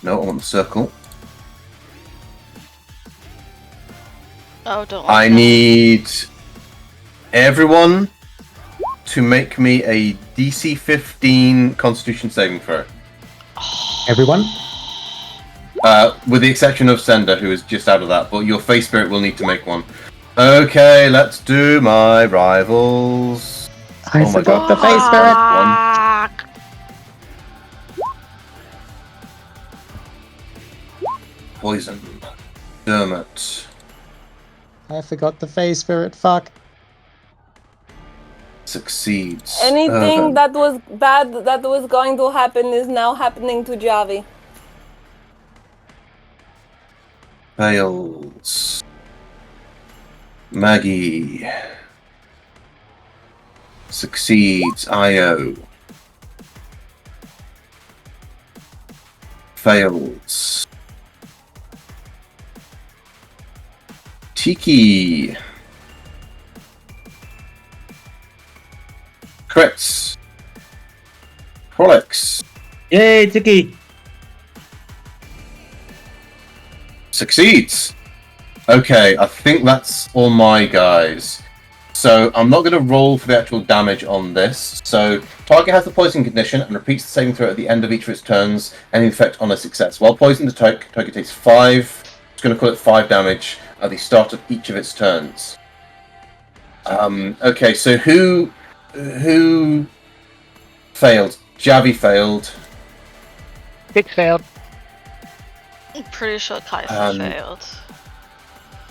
No, I want the circle. Oh, don't I like that. need everyone to make me a DC 15 Constitution saving throw. Everyone? With the exception of Sender, who is just out of that, but your Face Spirit will need to make one. Okay, let's do my rivals. I forgot the face spirit. Poison. Dermot. I forgot the face spirit. Fuck. Succeeds. Anything Irvin. that was bad that was going to happen is now happening to Javi. Fails. Maggie. Succeeds. Io. Fails. Tiki. Crits. Prolix. Yay, Tiki! Succeeds. Okay, I think that's all my guys. So I'm not going to roll for the actual damage on this. So target has the poison condition and repeats the saving throw at the end of each of its turns, any effect on a success. While poisoned, the target takes 5. It's going to call it 5 damage at the start of each of its turns. Okay, so who failed? Javi failed. It failed. I'm pretty sure Kaisa failed.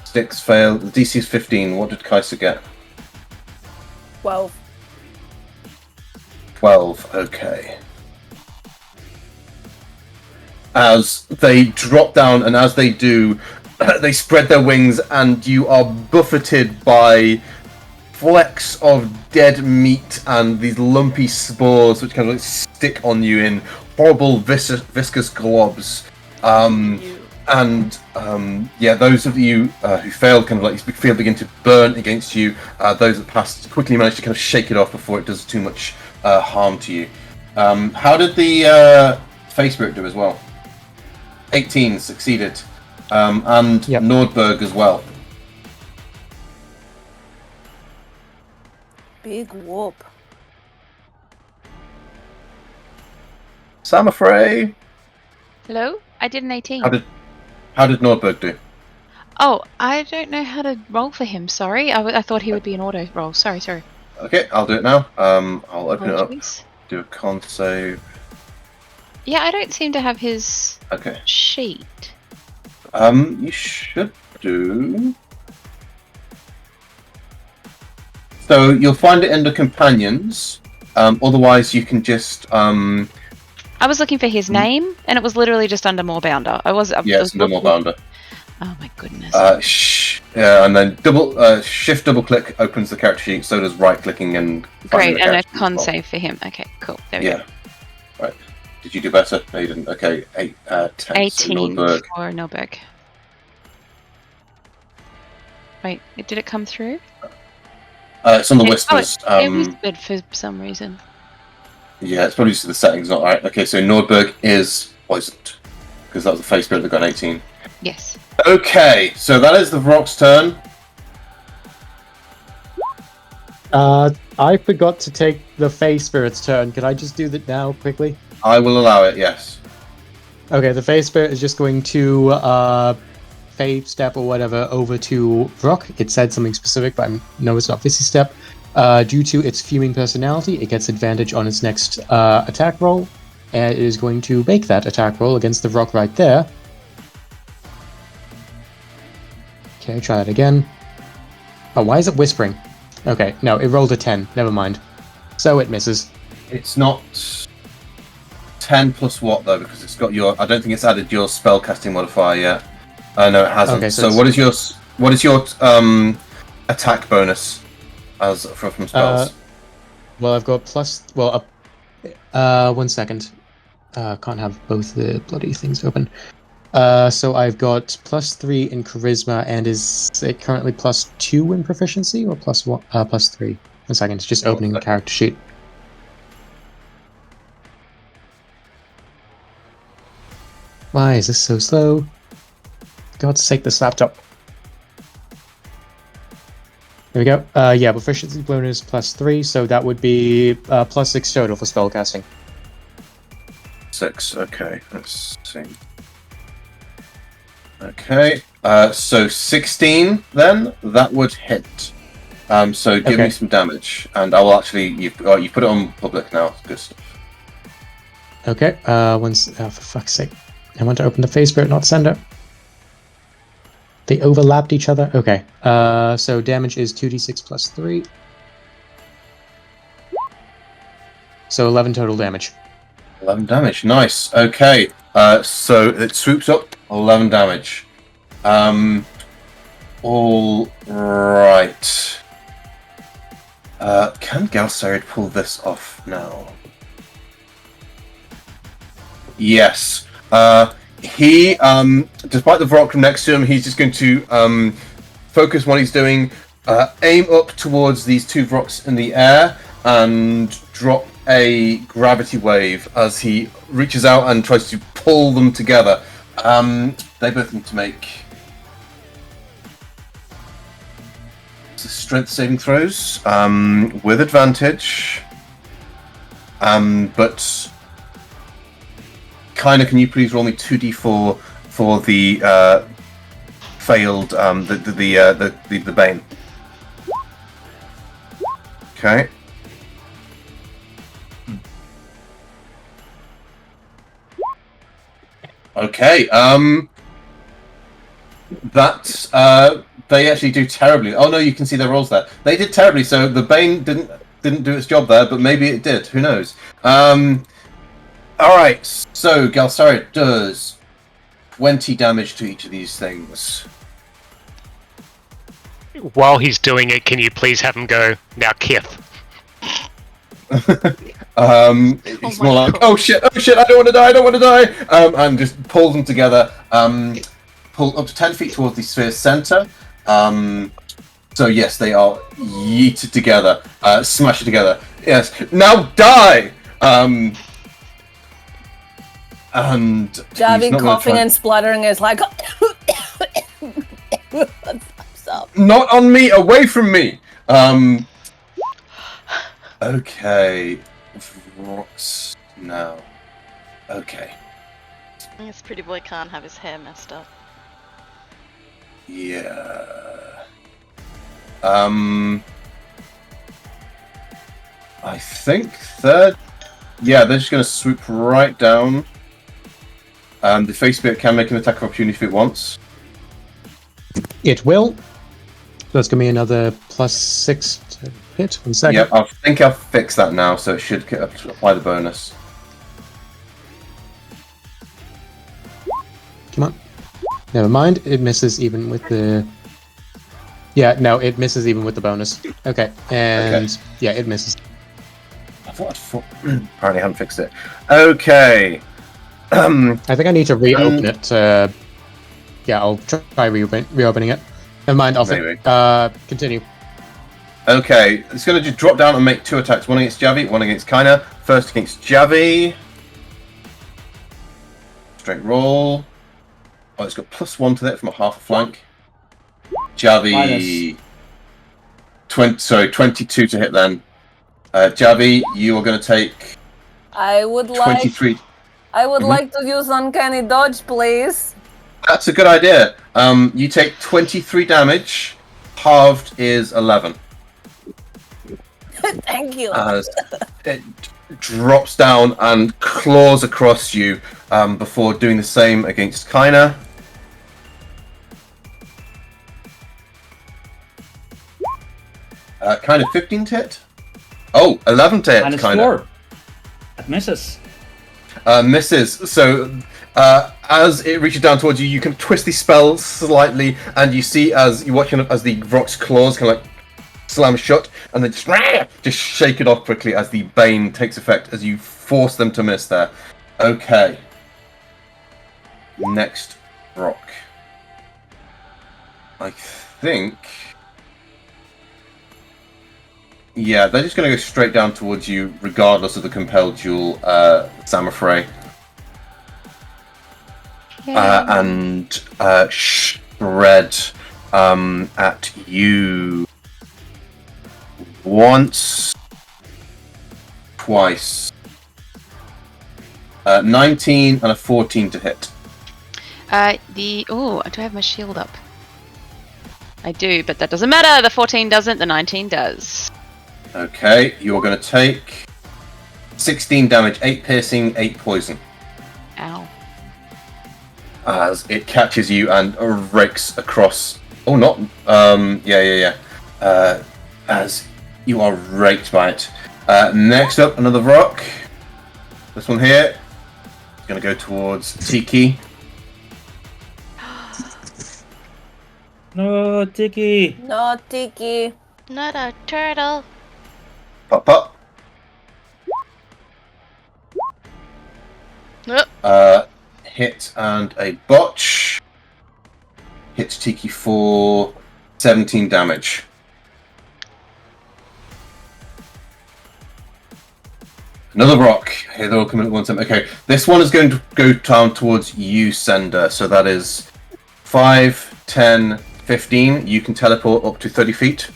Styx failed. The DC is 15. What did Kaisa get? 12. 12, okay. As they drop down, and as they do, they spread their wings, and you are buffeted by flecks of dead meat and these lumpy spores which kind of like stick on you in horrible viscous globs. Those of you who failed kind of like feel begin to burn against you. Those that passed quickly manage to kind of shake it off before it does too much harm to you. How did the Face Spirit do as well? 18 succeeded. And Yep. Nordberg as well. Big whoop. Samafray, Hello? I did an 18. how did Nordberg do? Oh, I don't know how to roll for him. Sorry. I thought he would be an auto roll. Sorry. Okay, I'll do it now. I'll open it up. Apologies. Do a con save. Yeah, I don't seem to have his Okay. sheet. You should do. So you'll find it under companions. Otherwise, you can just I was looking for his name, and it was literally just under Moorbounder. it's under Moorbounder. Oh my goodness. And then shift double click opens the character sheet. So does right clicking and finding Great, the and a character sheet con as well. save for him. Okay, cool. There we go. Right. Did you do better? No, you didn't. Okay, 10. 18 So Nordberg. for Norberg. Wait, did it come through? It's on the whispers. It whispered for some reason. Yeah, it's probably just the settings not right. Okay, so Nordberg is poisoned because that was the Face Spirit that got an 18. Yes. Okay, so that is the Rock's turn. I forgot to take the Face Spirit's turn. Can I just do that now, quickly? I will allow it. Yes. Okay, the Face Spirit is just going to Fave Step or whatever over to Rock. It said something specific, but no, it's not Visi Step. Due to its fuming personality, it gets advantage on its next attack roll, and it is going to make that attack roll against the Rock right there. Okay, try that again. Oh, why is it whispering? Okay, no, it rolled a 10. Never mind. So it misses. It's not 10 plus what though, because it's got your. I don't think it's added your spellcasting modifier yet. No, it hasn't. Okay, so so what is your attack bonus as from spells? Well, I've got plus. Well, 1 second. Can't have both the bloody things open. So I've got +3 in charisma, and is it currently +2 in proficiency, or +1? +3. 1 second. It's just opening the character sheet. Why is this so slow? God's sake, this laptop. There we go. Yeah, proficiency bonus +3, so that would be +6 total for spellcasting. 6. Okay, let's see. Okay, so 16 then, that would hit. So give me some damage, and I will actually, you put it on public now, good stuff. Okay, for fuck's sake. I want to open the Facebook, not send it. They overlapped each other? Okay, so damage is 2d6 plus 3. So 11 total damage. 11 damage, nice. Okay, so it swoops up 11 damage. All right. Can Galsarid pull this off now? Yes. He, despite the Vrock next to him, he's just going to focus what he's doing, aim up towards these two Vrocks in the air, and drop a gravity wave as he reaches out and tries to pull them together. They both need to make strength saving throws with advantage. But Kaina, can you please roll me 2d4 for the failed the Bane? Okay. Okay. They actually do terribly. Oh no, you can see their rolls there. They did terribly. So the Bane didn't do its job there, but maybe it did. Who knows? All right. So Galsarid does 20 damage to each of these things. While he's doing it, can you please have him go, now Kith? It's more like, oh shit, I don't want to die, and just pull them together, pull up to 10 feet towards the sphere's center. So yes, they are yeeted together, smashed together. Yes, now die! And Javi coughing and spluttering is like, stop. Not on me, away from me! Okay. Rocks now. Okay. This pretty boy can't have his hair messed up. Yeah. I think third. Yeah, they're just going to swoop right down. The face bit can make an attack of opportunity if it wants. It will. So that's going to be another +6 to hit. 1 second. Yep, I think I'll fix that now, so it should apply the bonus. Come on. Never mind. It misses even with the... Yeah, no, it misses even with the bonus. Okay, and Okay. yeah, it misses. I thought apparently I haven't fixed it. Okay. I think I need to reopen it. Yeah, I'll try reopening it. Never mind, I'll Maybe. continue. Okay, it's going to just drop down and make 2 attacks. One against Javi, one against Kaina. First against Javi. Straight roll. Oh, it's got +1 to that from a half a flank. Javi. 22 to hit then. Javi, you are going to take I would 23. like to use uncanny dodge, please. That's a good idea. You take 23 damage. Halved is 11. Thank you. As it drops down and claws across you before doing the same against Kaina. Kind of 15 to hit. Oh, 11 to hit. Minus Kind of. 4. That misses. Misses. So, as it reaches down towards you, you can twist the spell slightly, and you see as you watch as the rock's claws kind of like slam shut, and then just shake it off quickly as the bane takes effect as you force them to miss there. Okay. Next rock. I think. Yeah, they're just going to go straight down towards you, regardless of the compelled duel, Samurai. And shred at you once, twice. 19 and a 14 to hit. Oh, do I have my shield up? I do, but that doesn't matter. The 14 doesn't. The 19 does. Okay, you're going to take 16 damage, 8 piercing, 8 poison. Ow. As it catches you and rakes across. Oh, not. Yeah. As you are raked by it. Next up, another rock. This one here. It's going to go towards Tiki. No, Tiki. No, Tiki. Not a turtle. Pop, pop. Nope. Hit and a botch. Hits Tiki for 17 damage. Another rock. Here, they're all coming at one time. Okay, this one is going to go down towards you, Sender. So that is 5, 10, 15. You can teleport up to 30 feet.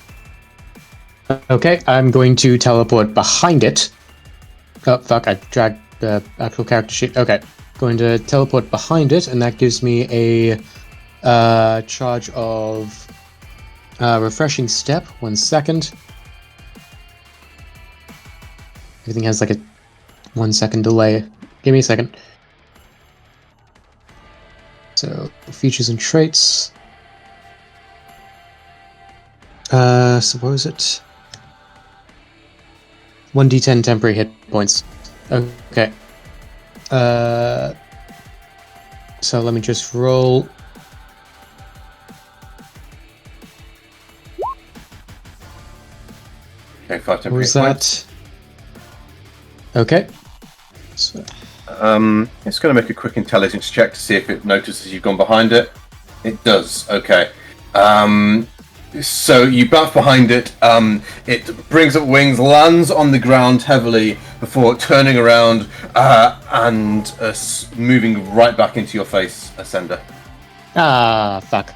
Okay, I'm going to teleport behind it. Oh, fuck, I dragged the actual character sheet. Okay, going to teleport behind it, and that gives me a charge of refreshing step. 1 second. Everything has like a 1 second delay. Give me a second. So, features and traits. So what was it? 1d10 temporary hit points. Okay. So let me just roll. Okay, 5 What temporary was points. that? Okay. So, It's going to make a quick intelligence check to see if it notices you've gone behind it. It does. Okay. So you bounce behind it. It brings up wings, lands on the ground heavily before turning around and moving right back into your face, Ascender. fuck.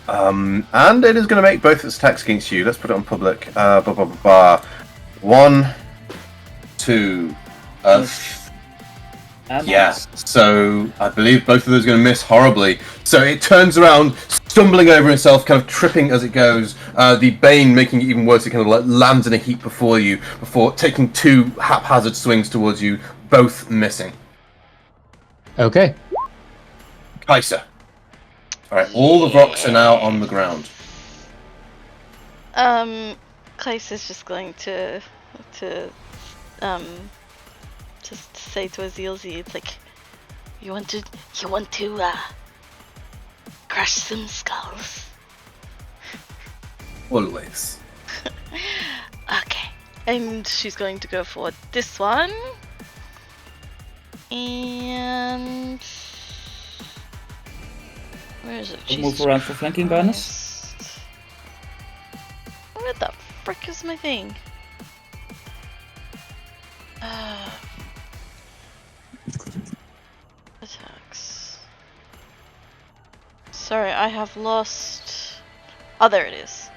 And it is going to make both its attacks against you. Let's put it on public. 1, 2. Yeah, so I believe both of those are going to miss horribly. So it turns around, stumbling over itself, kind of tripping as it goes. The Bane making it even worse. It kind of like lands in a heap before you, before taking 2 haphazard swings towards you, both missing. Okay. Kaiser. Alright, all the rocks are now on the ground. Kaiser's just going to just say to Azilzi, it's like, you want to crush some skulls. Always. Okay, and she's going to go for this one, and where is it? We'll move around for flanking bonus. Where the frick is my thing? Attacks. Sorry, I have lost. Oh, there it is.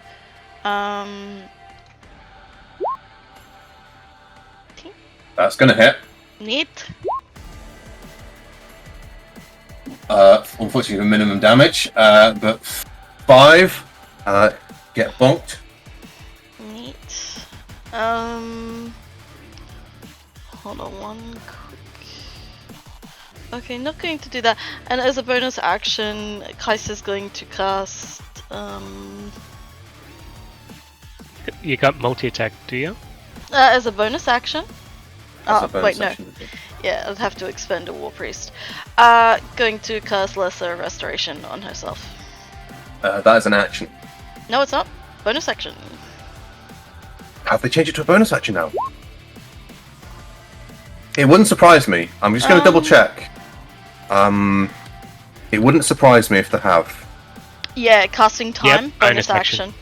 That's going to hit. Neat. Unfortunately for minimum damage, but 5 get bonked. Neat. Hold on one quick. Okay, not going to do that. And as a bonus action, Kaiser's going to cast You got multi-attack, do you? As a bonus action. As a bonus wait, no. action. Yeah, I'd have to expend a War Priest. Going to cast Lesser Restoration on herself. That is an action. No, it's not. Bonus action. Have they changed it to a bonus action now? It wouldn't surprise me. I'm just going to double check. It wouldn't surprise me if they have. Yeah, casting time, Yep, bonus bonus action. action.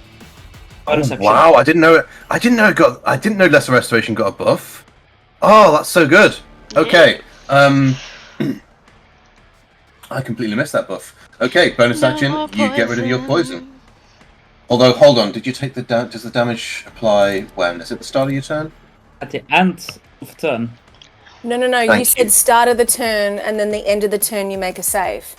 Bonus action. Wow, I didn't know it. I didn't know Lesser Restoration got a buff. Oh, that's so good. Okay. I completely missed that buff. Okay, bonus action. more You get rid of your poison. Although, hold on. Did you take the does the damage apply when? Is it the start of your turn? At the end of turn. No. Thank You said you. start of the turn, and then the end of the turn you make a save.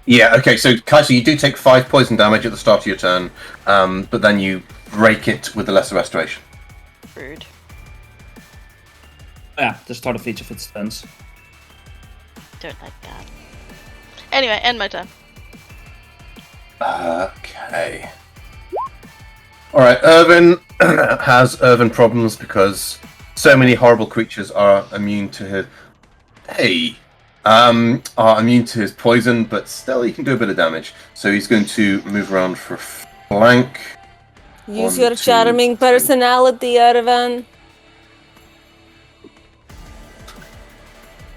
Yeah. Okay. So, Kaisa, you do take 5 poison damage at the start of your turn, but then you break it with the Lesser Restoration. Rude. Yeah, the start of each of its turns. Don't like that. Anyway, end my turn. Okay. Alright, Irvin has Irvin problems because so many horrible creatures are immune to his... are immune to his poison, but still he can do a bit of damage. So he's going to move around for flank. Use 1, your 2, charming 3. personality, Irvin.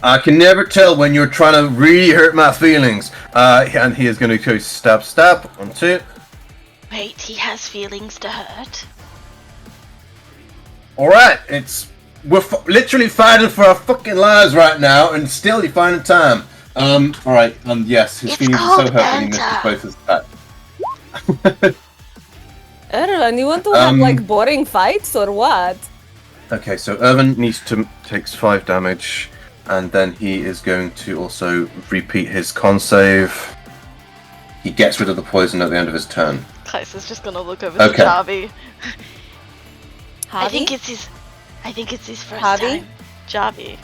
I can never tell when you're trying to really hurt my feelings. And he is going to go stab. 1, 2. Wait, he has feelings to hurt. Alright, we're literally fighting for our fucking lives right now, and still you're finding time. Alright, yes, his It's feelings are so called hurt when he misses banter. both his attacks. Irvin, you want to have like boring fights or what? Okay, so Irvin takes 5 damage, and then he is going to also repeat his con save. He gets rid of the poison at the end of his turn. Kaiser's just gonna look over Okay. to Jarvie. Harvey? I think it's his first Harvey? time. Jarvie.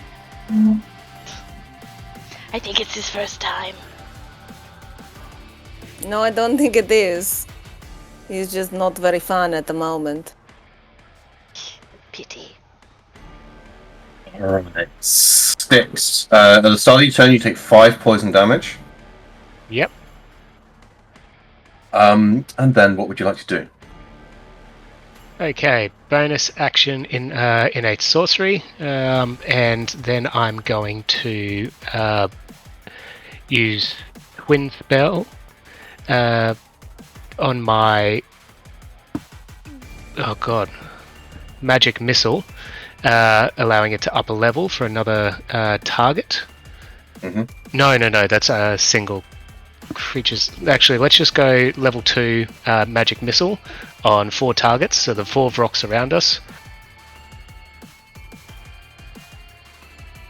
I think it's his first time. No, I don't think it is. He's just not very fun at the moment. Pity. Alright. 6. At the start of your turn, you take 5 poison damage. Yep. And then what would you like to do? Okay, bonus action in innate sorcery, and then I'm going to use twin spell on my magic missile, allowing it to up a level for another target. Mhm. No, that's a single creatures. Actually, let's just go level 2 magic missile on 4 targets, so the 4 rocks around us.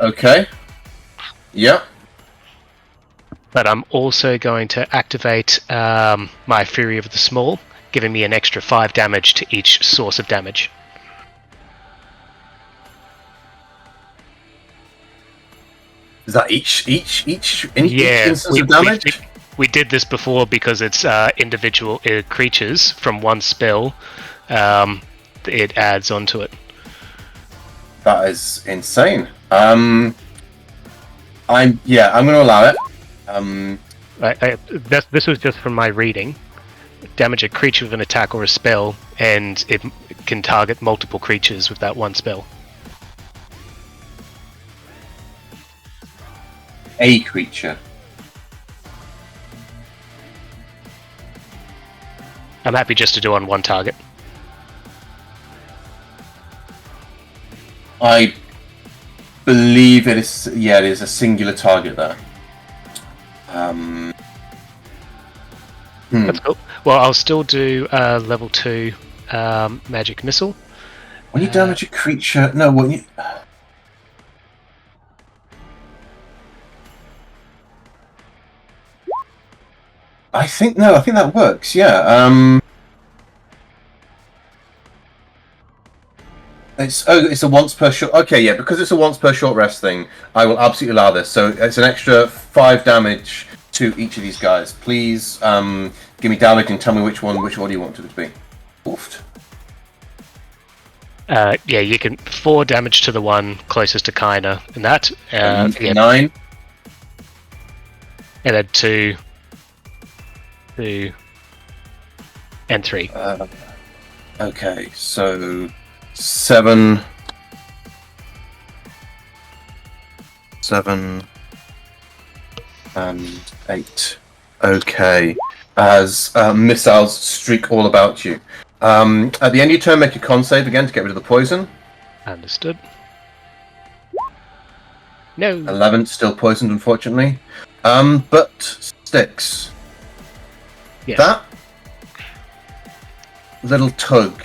Okay. Yep. But I'm also going to activate my Fury of the Small, giving me an extra 5 damage to each source of damage. Is that each Yeah, instance of damage? we did this before because it's individual creatures from one spell. It adds onto it. That is insane. I'm going to allow it. This was just from my reading. Damage a creature with an attack or a spell, and it can target multiple creatures with that one spell. A creature. I'm happy just to do on one target. I believe it is. Yeah, it is a singular target there. That's cool. Well, I'll still do level 2 magic missile. When you damage a creature, no. When you I think that works. Yeah. It's a once per short. Okay, yeah, because it's a once per short rest thing, I will absolutely allow this. So it's an extra 5 damage to each of these guys. Please give me damage and tell me which order you want it to be. Oofed. Yeah, you can 4 damage to the one closest to Kaina, and that. Yeah, 9. and then 2, and 3. Okay, so 7 and 8. Okay, as missiles streak all about you. At the end of your turn, make a con save again to get rid of the poison. Understood. No. 11 still poisoned, unfortunately. But sticks. Yes. That little tug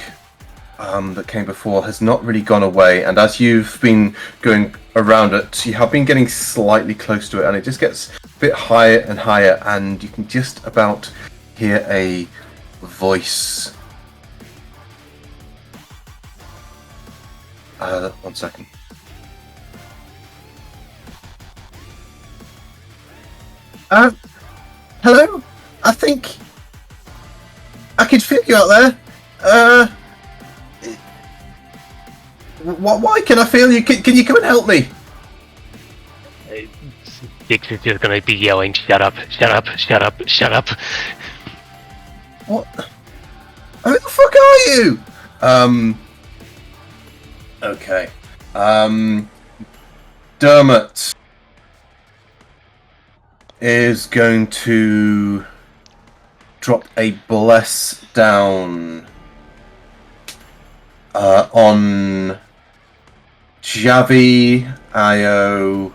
that came before has not really gone away, and as you've been going around it, you have been getting slightly close to it, and it just gets a bit higher and higher, and you can just about hear a voice. 1 second. Hello? I think I can feel you out there. Why can I feel you? Can you come and help me? Dix is just going to be yelling, "Shut up! Shut up! Shut up! Shut up!" What? Who the fuck are you? Okay. Dermot is going to drop a bless down on Javi, Io,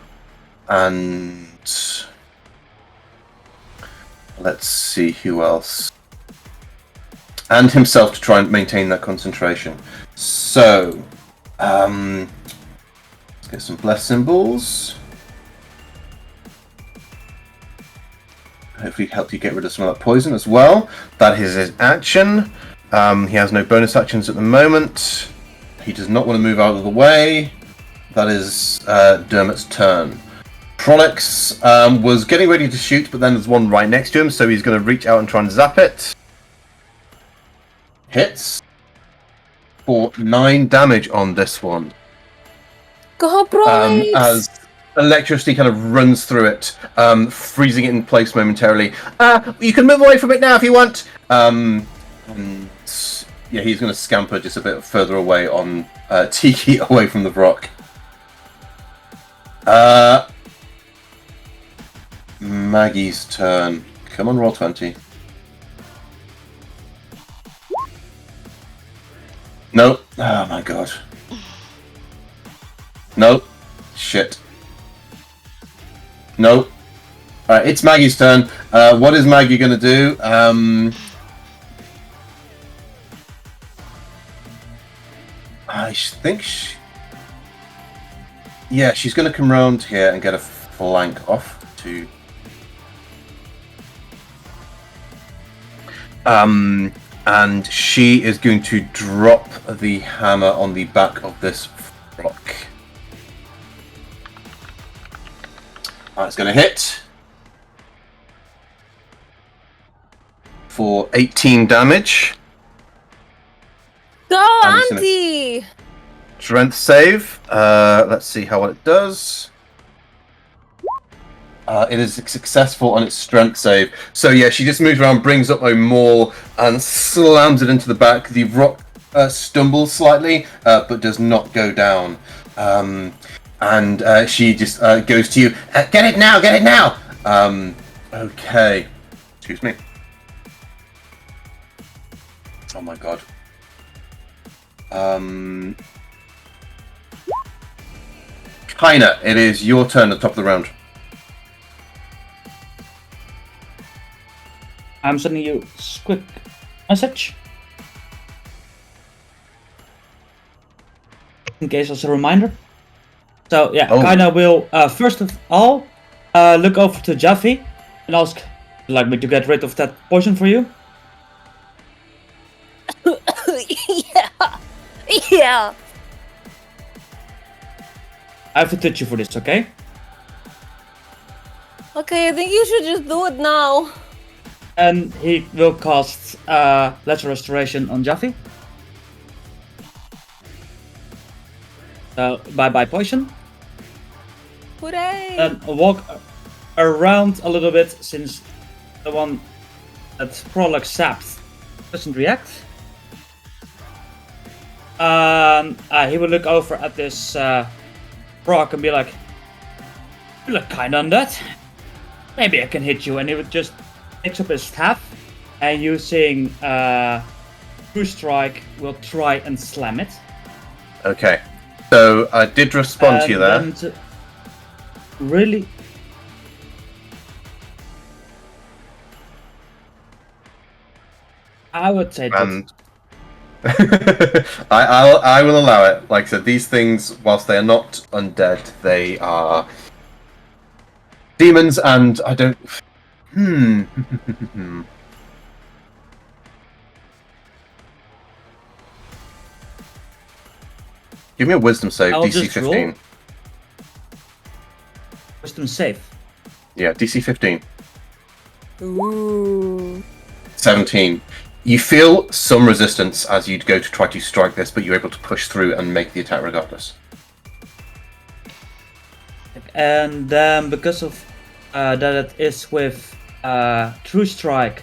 and let's see who else. And himself to try and maintain that concentration. So, let's get some bless symbols. Hopefully help you get rid of some of that poison as well. That is his action. He has no bonus actions at the moment. He does not want to move out of the way. That is Dermot's turn. Prolix was getting ready to shoot, but then there's one right next to him, so he's going to reach out and try and zap it. Hits for 9 damage on this one. Go, Prolix! As electricity kind of runs through it, freezing it in place momentarily. You can move away from it now if you want. And yeah, he's going to scamper just a bit further away on Tiki, away from the rock. Maggie's turn. Come on, roll 20. Nope. Oh my god. Nope. Shit. Nope. Alright, it's Maggie's turn. What is Maggie gonna do? I think yeah, she's gonna come round here and get a flank off to and she is going to drop the hammer on the back of this rock. It's going to hit for 18 damage. Go, And he's gonna- Auntie! Strength save. Let's see how well it does. It is successful on its strength save. So yeah, she just moves around, brings up a maul, and slams it into the back. The rock stumbles slightly, but does not go down. And she just goes to you. Get it now! Get it now! Okay. Excuse me. Oh my god. Kaina, it is your turn at the top of the round. I'm sending you a quick message. In case as a reminder. So yeah, Oh. Kaina will first of all look over to Jaffe and ask, "Would you like me to get rid of that poison for you?" Yeah. I have to touch you for this, okay? Okay, I think you should just do it now. And he will cast Lesser Restoration on Jaffe. So, bye-bye poison. Hooray! Then walk around a little bit, since the one that Prolog sapped doesn't react. He will look over at this rock and be like, "You look kind of undead. Maybe I can hit you." And he would just picks up his staff and using True Strike will try and slam it. Okay. So I did respond to you there. And really? I would say that. And I will allow it. Like I said, these things, whilst they are not undead, they are demons, and I don't. Give me a wisdom save, I'll DC just 15. roll. Wisdom save. Yeah, DC 15. Ooh. 17. You feel some resistance as you'd go to try to strike this, but you're able to push through and make the attack regardless. And then because of that it is with True Strike,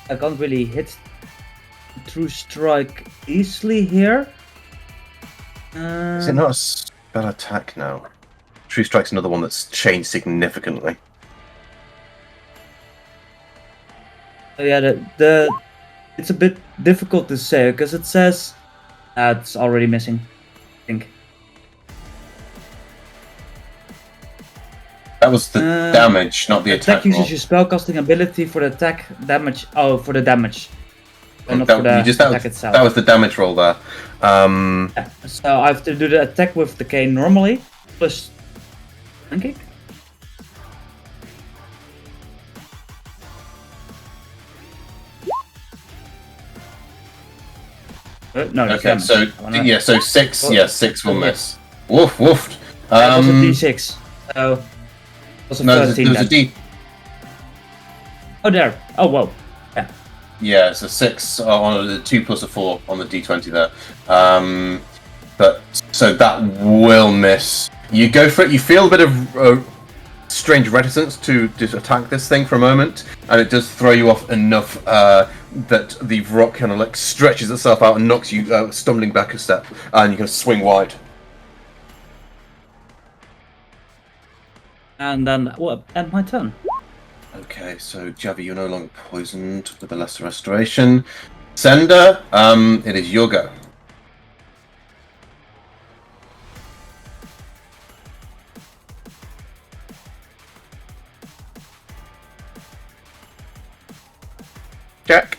I can't really hit True Strike easily here. Is it not a spell attack now? True Strike's another one that's changed significantly. Yeah, the it's a bit difficult to say because it says it's already missing, I think. That was the damage, not the attack. Attack uses your spellcasting ability for the attack damage. Oh, for the damage. And not That, for the that attack was, itself. that was the damage roll there. Yeah, so I have to do the attack with the cane normally, plus pancake. No, that's Okay, damage. so yeah, so 6, Well, yeah, 6 will yeah. miss. Woof, woofed. That was a D6. So was a No, 13 there's a then. D. Oh, there. Oh, whoa. Yeah. Yeah, it's a 6 on the 2 plus a 4 on the D20 there. But so that will miss. You go for it. You feel a bit of strange reticence to attack this thing for a moment, and it does throw you off enough that the rock kind of like stretches itself out and knocks you stumbling back a step, and you can swing wide. And then, well, end my turn. Okay, so Javi, you're no longer poisoned with the Lesser Restoration. Sender, it is your go. Jack.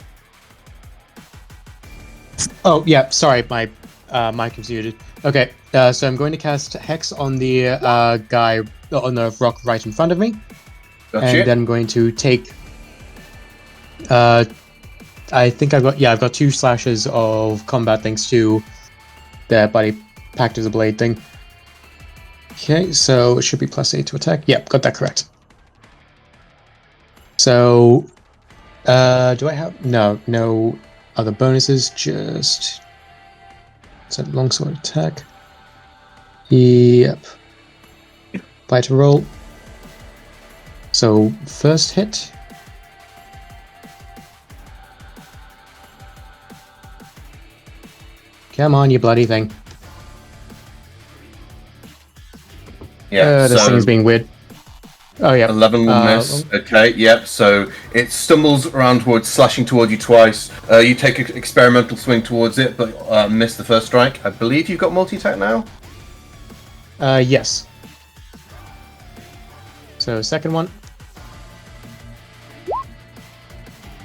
Oh, yeah, sorry, my mic was muted. Okay, so I'm going to cast Hex on the guy, on the rock right in front of me. Gotcha. And then I'm going to take... I think I've got 2 slashes of combat thanks to the body packed as a blade thing. Okay, so it should be +8 to attack. Yep, got that correct. So, do I have... No other bonuses, just... It's a longsword attack. Yep. Bite roll. So, first hit. Come on, you bloody thing. Yeah, This so thing's being weird. Oh, yeah. 11 will miss. Okay, yep. So it stumbles around towards, slashing toward you twice. You take an experimental swing towards it, but miss the first strike. I believe you've got multi-attack now? Yes. So, second one.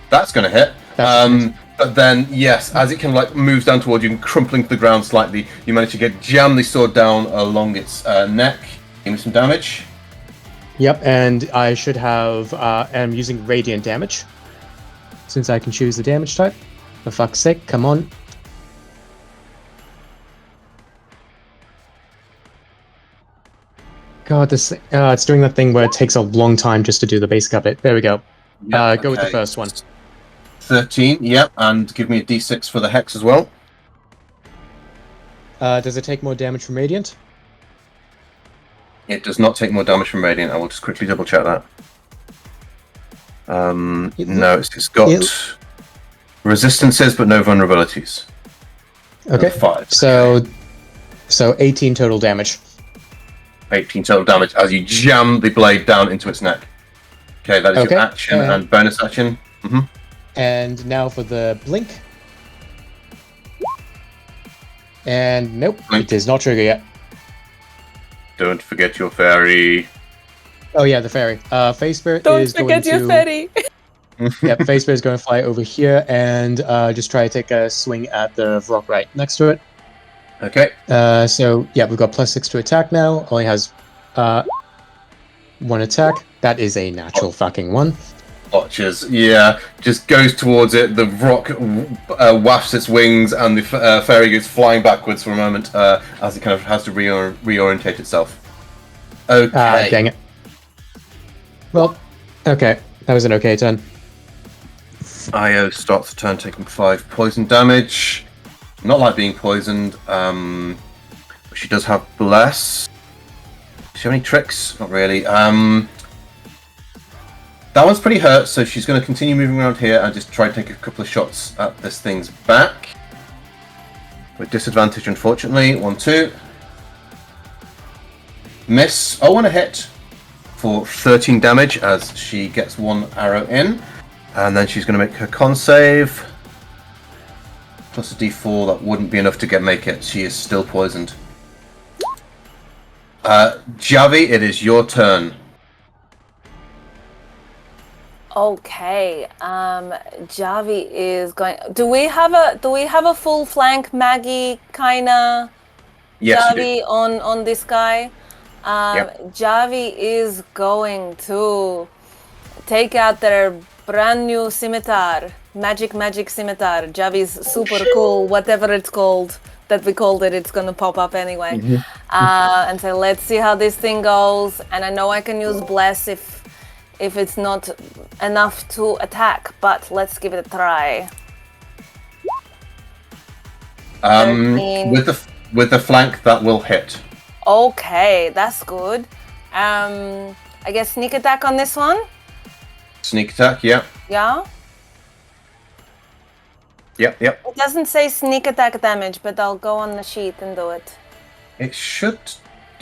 That's going to hit. That's But then, yes, as it kind of like moves down towards you and crumpling to the ground slightly, you manage to jam the sword down along its neck. Give me some damage. Yep, and I should have... I'm using radiant damage. Since I can choose the damage type. For fuck's sake, come on. God, this it's doing that thing where it takes a long time just to do the basic of it. There we go. Yep, Go with the okay. first one. 13, yep, and give me a d6 for the hex as well. Does it take more damage from radiant? It does not take more damage from radiant. I will just quickly double check that. No, it's got resistances but no vulnerabilities. Okay. 5. So 18 total damage. 18 total damage as you jam the blade down into its neck. Okay, that is your action and bonus action. And now for the blink. And nope, Blink. it does not trigger yet. Don't forget your fairy. Oh yeah, the fairy. Face Spirit Don't is forget going your to... fairy. Yep, Face Spirit is going to fly over here and just try to take a swing at the rock right next to it. Okay. So yeah, we've got +6 to attack now. Only has 1 attack. That is a natural fucking 1. Watches, yeah, just goes towards it. The rock wafts its wings, and the fairy goes flying backwards for a moment as it kind of has to reorientate itself. Okay. Dang it. Well, okay, that was an okay turn. Io starts the turn taking 5 poison damage. Not like being poisoned. But she does have bless. Does she have any tricks? Not really. That one's pretty hurt, so she's going to continue moving around here and just try to take a couple of shots at this thing's back. With disadvantage, unfortunately. 1, 2. Miss. Oh, and a hit for 13 damage as she gets 1 arrow in. And then she's going to make her con save. Plus a d4, that wouldn't be enough to make it. She is still poisoned. Javi, it is your turn. Okay, Javi is going. Do we have a full flank Maggie kinda Yes, you do. Javi on this guy? Yep. Javi is going to take out their brand new scimitar, magic scimitar. Javi's super cool, whatever it's called that we called it. It's gonna pop up anyway. And say, let's see how this thing goes. And I know I can use bless if it's not enough to attack, but let's give it a try. 13. With the flank, that will hit. Okay, that's good. I guess sneak attack on this one? Sneak attack, yeah. Yeah? Yep. It doesn't say sneak attack damage, but I'll go on the sheet and do it. It should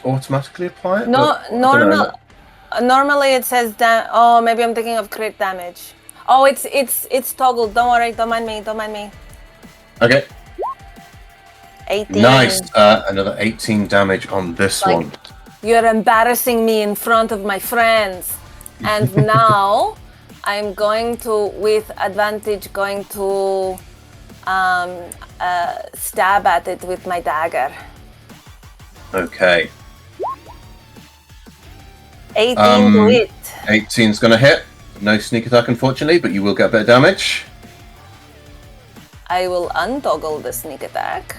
automatically apply it. No, but I don't know. normally it says oh, maybe I'm thinking of crit damage. Oh, it's toggled. Don't worry, don't mind me. Okay. 18. Nice. Another 18 damage on this one. You're embarrassing me in front of my friends. And now I'm going to, with advantage, stab at it with my dagger. Okay. 18 to hit. 18's gonna hit. No sneak attack, unfortunately, but you will get a bit of damage. I will untoggle the sneak attack.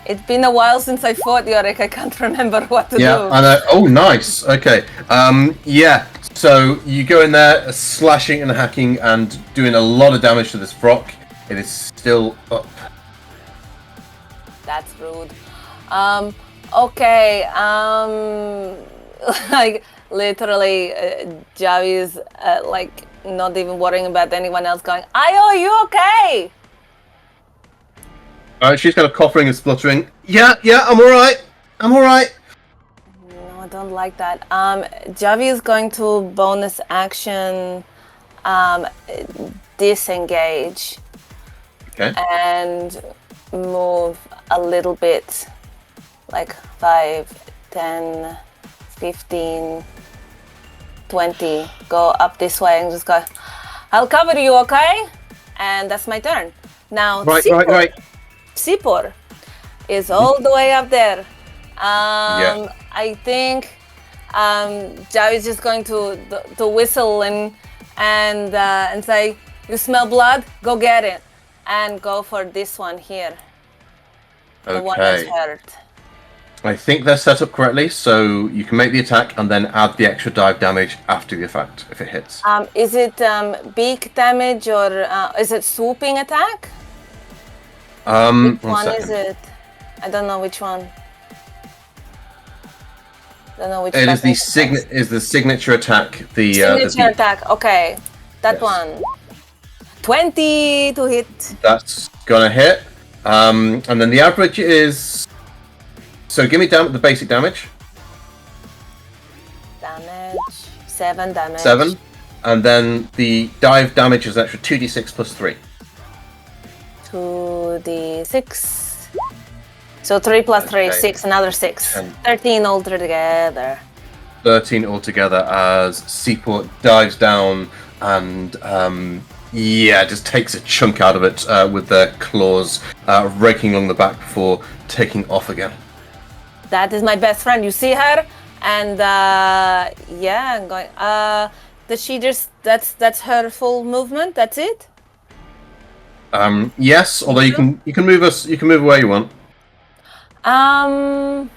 It's been a while since I fought Yorick. I can't remember what to do. Yeah, I know. Oh, nice. Okay. Yeah. So you go in there, slashing and hacking and doing a lot of damage to this rock. It is still up. That's rude. Okay. Like literally, Javi is like not even worrying about anyone else. Going, "Ayo, you okay?" She's kind of coughing and spluttering. Yeah, I'm alright. No, I don't like that. Javi is going to bonus action, disengage. Okay. And move a little bit, like 5, 10, 15, 20. Go up this way and just go, I'll cover you, okay? And that's my turn. Now, Right. Sipor is all the way up there. Yeah. I think Javi is just going to whistle and say, "You smell blood? Go get it," and go for this one here. The one that's hurt. I think they're set up correctly, so you can make the attack and then add the extra dive damage after the effect if it hits. Is it beak damage or is it swooping attack? Which one is it? I don't know which one. Don't know which. It is the signature attack. The signature the attack. Okay, that Yes. one. 20 to hit. That's gonna hit. And then the average is. So give me the basic damage. Damage. 7 damage. 7. And then the dive damage is an extra 2d6 plus 3. 2d6. So 3 plus 3, Okay. 6, another 6. 10. 13 altogether. 13 altogether as Seaport dives down and just takes a chunk out of it with their claws, raking along the back before taking off again. That is my best friend. You see her? And I'm going. Does she just? That's her full movement. That's it. Yes, although you can move us. You can move where you want. I'll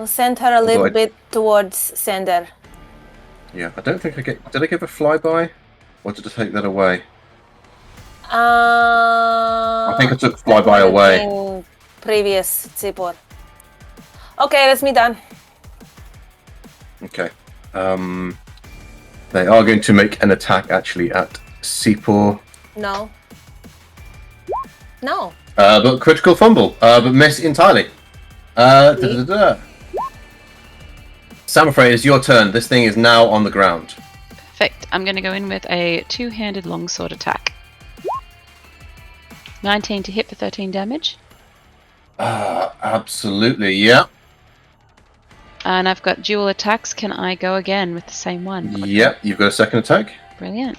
send her a little bit towards Sender. Yeah, I don't think I get. Did I give a flyby, or did I take that away? I think I took flyby away. Previous Sipor. Okay, that's me done. Okay. They are going to make an attack actually at Seapor. No. No. But critical fumble. But miss entirely. Samafray, it's your turn. This thing is now on the ground. Perfect. I'm going to go in with a two-handed longsword attack. 19 to hit for 13 damage. Absolutely, yeah. And I've got dual attacks. Can I go again with the same one? Yep, you've got a second attack. Brilliant.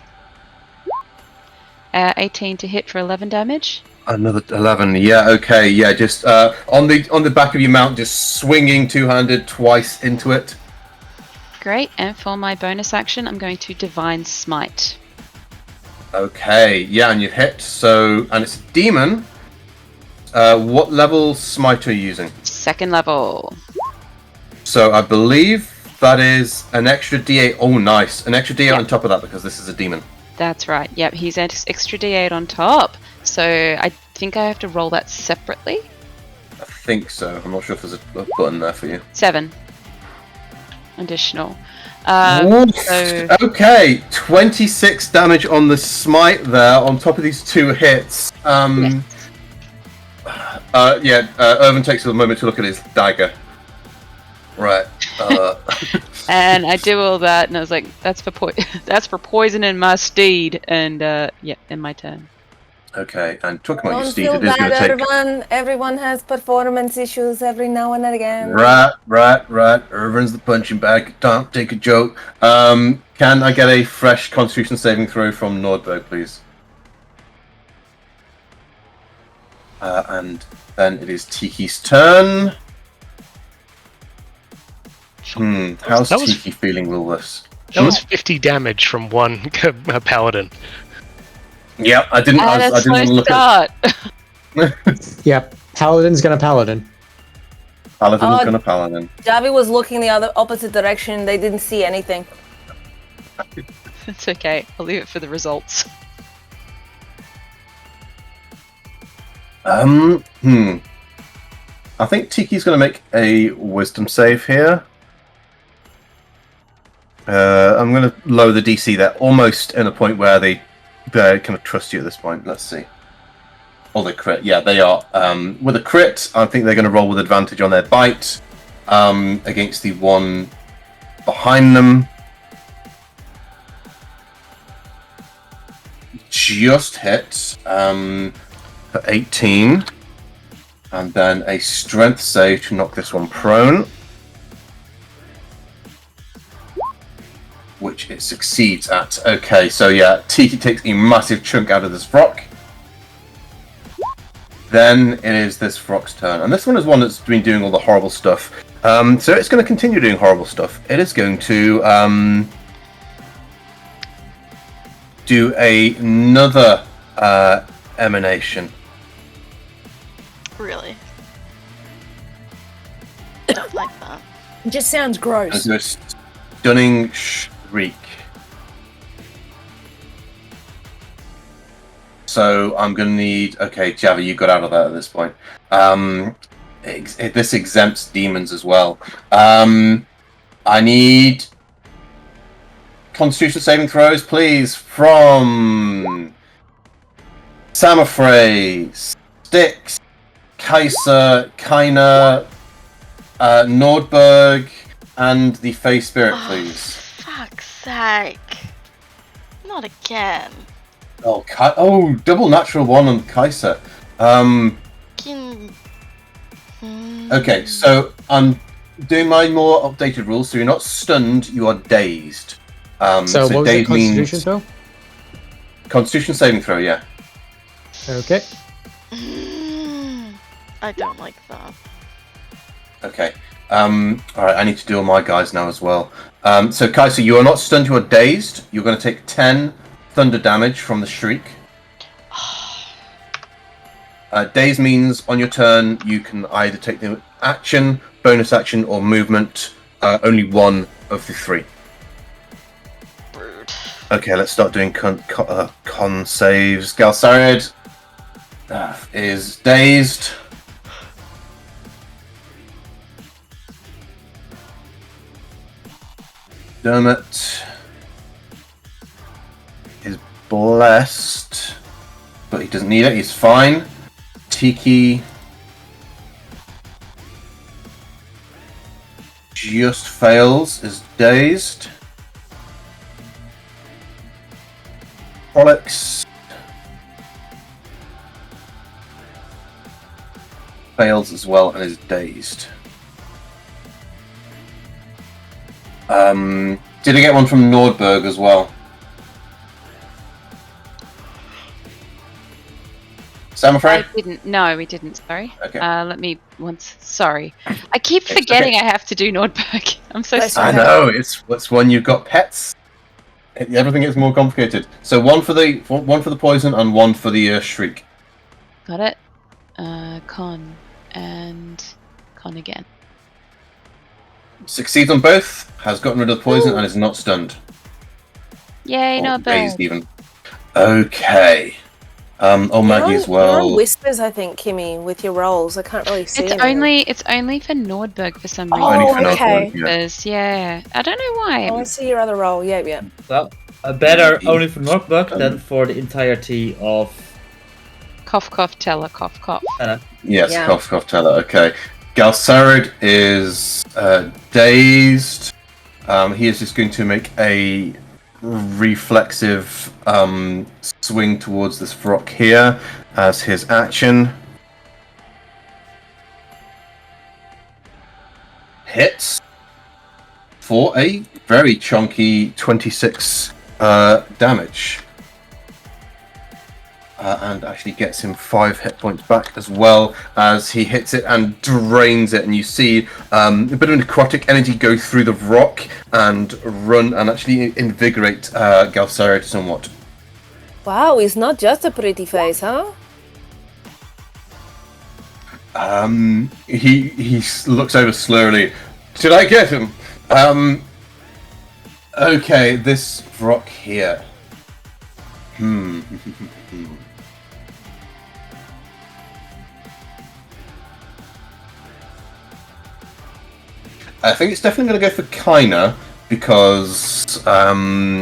18 to hit for 11 damage. Another 11. Yeah, okay, yeah. Just on the back of your mount, just swinging two-handed twice into it. Great. And for my bonus action, I'm going to Divine Smite. Okay, yeah, and you've hit. So, and it's a demon. What level smite are you using? Second level. So I believe that is an extra D8. Oh, nice. An extra D8 Yep. on top of that because this is a demon. That's right. Yep, he's extra D8 on top. So I think I have to roll that separately. I think so. I'm not sure if there's a button there for you. 7. Additional. Oof. So Okay, 26 damage on the smite there on top of these two hits. Irvin takes a moment to look at his dagger. Right. and I do all that, and I was like, "That's for poisoning my steed." And in my turn. Okay, and talking about your Don't steed, feel it is going bad, to take. everyone has performance issues every now and again. Right. Irvin's the punching bag. Don't take a joke. Can I get a fresh Constitution saving throw from Nordberg, please? And then it is Tiki's turn. How's That was- Tiki feeling with this? That was 50 damage from one paladin. Yeah, I didn't. I That's didn't want to look start. at. Yep. Paladin's gonna paladin. Paladin's gonna paladin. Javi was looking the opposite direction. They didn't see anything. It's okay. I'll leave it for the results. I think Tiki's gonna make a wisdom save here. I'm gonna lower the DC. They're almost in a point where they kind of trust you at this point. Let's see. Oh, the crit. Yeah, they are. With a crit, I think they're going to roll with advantage on their bite against the one behind them. Just hit for 18. And then a strength save to knock this one prone. Which it succeeds at. Okay, so yeah, Tiki takes a massive chunk out of this rock. Then it is this frog's turn. And this one is one that's been doing all the horrible stuff. So it's going to continue doing horrible stuff. It is going to do another emanation. Really? Don't like that. It just sounds And gross. do a stunning shriek. So I'm going to need... Okay, Javi, you got out of that at this point. This exempts demons as well. I need Constitution saving throws, please, from Samafrey, Styx, Kaiser, Kaina, Nordberg, and the Fey Spirit, please. Fuck's sake. Not again. Oh, double natural one on Kaiser. Can... Okay, so I'm doing my more updated rules. So you're not stunned, you are dazed. So what was dazed the Constitution means throw? Constitution saving throw, yeah. Okay. I don't like that. Okay. Alright, I need to deal with my guys now as well. So Kaiser, you are not stunned, you are dazed. You're going to take 10 thunder damage from the shriek. Daze means on your turn you can either take the action, bonus action, or movement. Only one of the three. Rude. Okay, let's start doing con saves. Galsarid is dazed. Dermot is blessed, but he doesn't need it. He's fine. Tiki just fails, is dazed. Prolix fails as well and is dazed. Did I get one from Nordberg as well? Sam, I afraid? didn't. No, we didn't. Sorry. Okay. Let me once. Sorry. I keep forgetting I have to do Nordberg. I'm so That's sorry. I know, it's when you've got pets. Everything gets more complicated. So one for the poison and one for the shriek. Got it. Con and con again. Succeeds on both, has gotten rid of the poison, and is not stunned. Yay, Or not dazed bad. even. Okay. Maggie as You're on well. whispers, I think, Kimmy, with your rolls. I can't really see anything. It's only for Nordberg for some Oh, reason. Only for okay. Nordberg, Yeah. I don't know why. Oh, I see your other roll. Yeah, yeah. Well, better only for Nordberg than for the entirety of. Cough, cough, tella, cough, cough. Yes, Yeah. cough, tella. Okay. Galsarid is dazed. He is just going to make a reflexive swing towards this rock here as his action. Hits for a very chunky 26 damage. And actually gets him 5 hit points back as well as he hits it and drains it. And you see a bit of necrotic energy go through the rock and run and actually invigorate Galsarid somewhat. Wow, he's not just a pretty face, huh? He looks over slowly. Did I get him? Okay, this rock here. I think it's definitely going to go for Kaina because I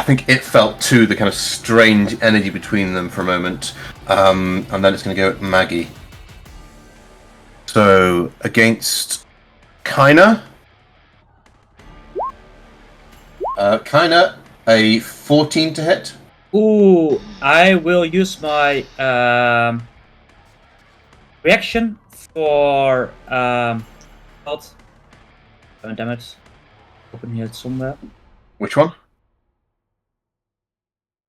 think it felt too the kind of strange energy between them for a moment, and then it's going to go at Maggie. So against Kaina, a 14 to hit. Ooh, I will use my reaction for what? Damn it. Open here somewhere. Which one?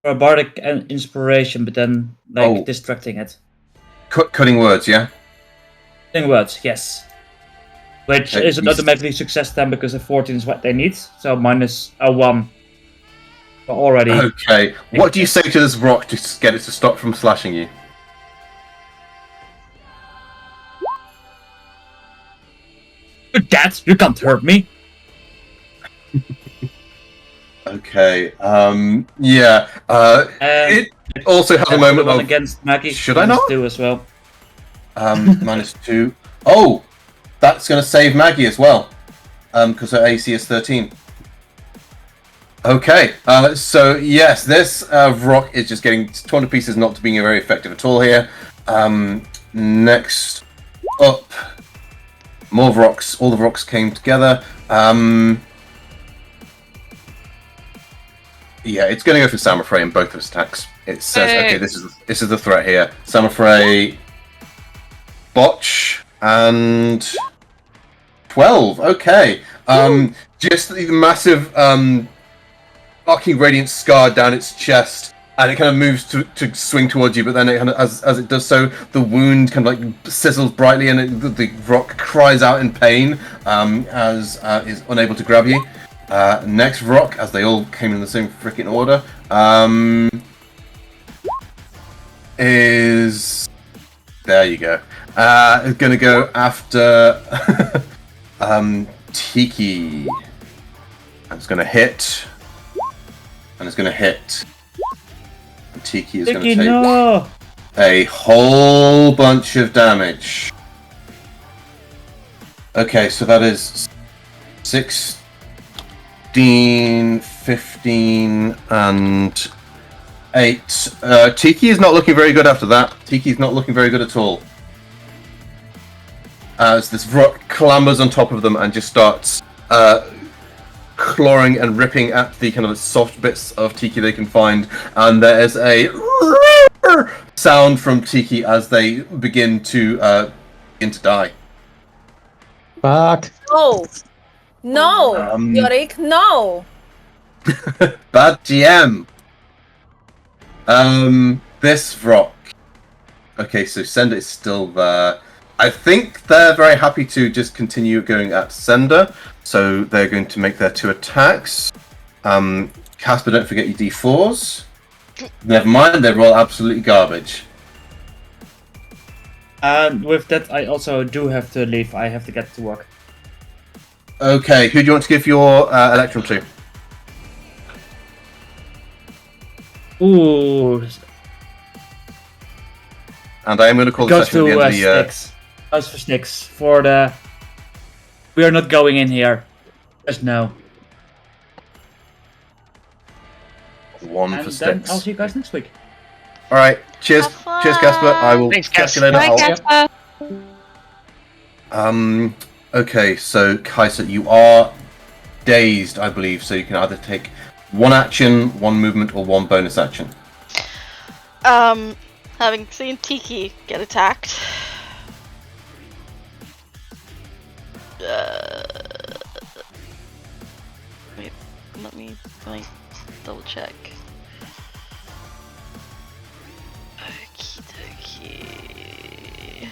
For a bardic and inspiration, but then distracting it. Cutting words, yeah. In words, yes. Which is an you- automatically success then because a 14 is what they need. So minus a 1. Already. Okay. What do you say to this rock to get it to stop from slashing you? You're dead. You can't hurt me. Okay. Yeah. It also has a And moment the one of against Maggie. should I not? -2 as well. -2. Oh, that's going to save Maggie as well, because her AC is 13. Okay, so yes, this rock is just getting torn to pieces, not being very effective at all here. Next up, more rocks. All the rocks came together. Yeah, it's going to go for Samurai in both of its attacks. It says, okay, this is the threat here. Samurai, botch, and 12. Okay, just the massive arcing radiant scar down its chest, and it kind of moves to swing towards you. But then, it kind of, as it does so, the wound kind of like sizzles brightly, and the rock cries out in pain as is unable to grab you. Next rock, as they all came in the same freaking order, is there you go. Is going to go after Tiki. And it's going to hit. And it's going to hit. And Tiki is going to take a whole bunch of damage. Okay, so that is 16, 15, and 8. Tiki is not looking very good after that. Tiki is not looking very good at all. As this rock clambers on top of them and just starts clawing and ripping at the kind of soft bits of Tiki they can find, and there is a sound from Tiki as they begin to die. Fuck. No, Yorick, no. Bad GM. This rock. Okay, so Sender is still there. I think they're very happy to just continue going at Sender, so they're going to make their 2 attacks. Casper, don't forget your D4s. Never mind, they're all absolutely garbage. And with that, I also do have to leave. I have to get to work. Okay, who do you want to give your Electrum to? Ooh. And I am going to call the Goes session at to the end of the... Sticks. Goes for Sticks. For the... We are not going in here. Just no. 1 And for then Sticks. I'll see you guys next week. Alright, cheers. Have fun. Cheers, Casper. I will Thanks, catch you Cas. later. Bye, I'll- Casper. Okay, so Kaiser, you are dazed, I believe, so you can either take 1 action, 1 movement, or 1 bonus action. Having seen Tiki get attacked. Wait, let me double check. Okie dokie.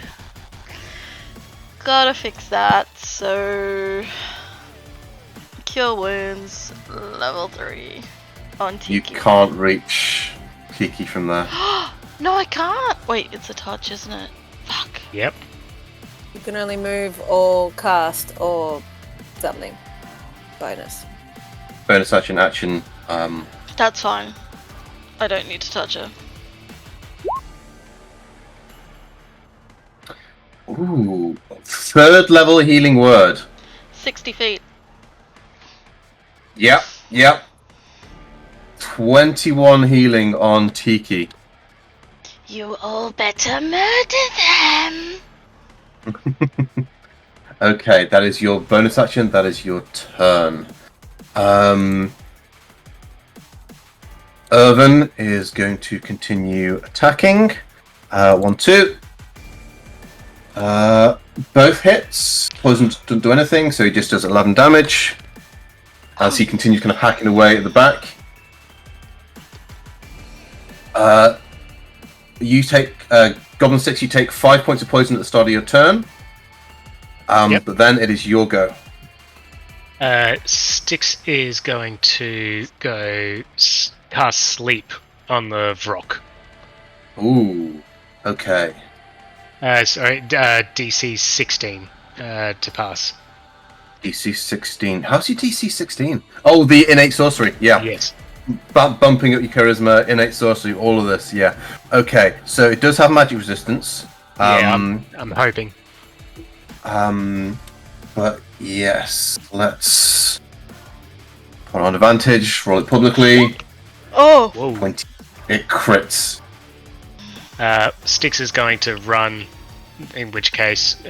Gotta fix that, so... Cure wounds, level 3 on Tiki. You can't reach Kiki from there. No, I can't! Wait, it's a touch, isn't it? Fuck. Yep. You can only move or cast or something. Bonus. Bonus action, action. That's fine. I don't need to touch her. Ooh. 3rd level healing word. 60 feet. Yep. 21 healing on Tiki. You all better murder them! Okay, that is your bonus action, that is your turn. Irvin is going to continue attacking. 1, 2. Both hits. Poison doesn't do anything, so he just does 11 damage. As he continues kind of hacking away at the back. You take Goblin 6, you take 5 points of poison at the start of your turn. Yep. But then it is your go. Styx is going to go cast Sleep on the Vrock. Ooh. Okay. Sorry, DC 16 to pass. DC 16. How's your DC 16? Oh, the innate sorcery. Yeah. Yes. Bumping up your charisma, innate sorcery, all of this. Yeah. Okay. So it does have magic resistance. Yeah, I'm hoping. But yes, let's put on advantage. Roll it publicly. Oh! Whoa. 20. It crits. Styx is going to run, in which case,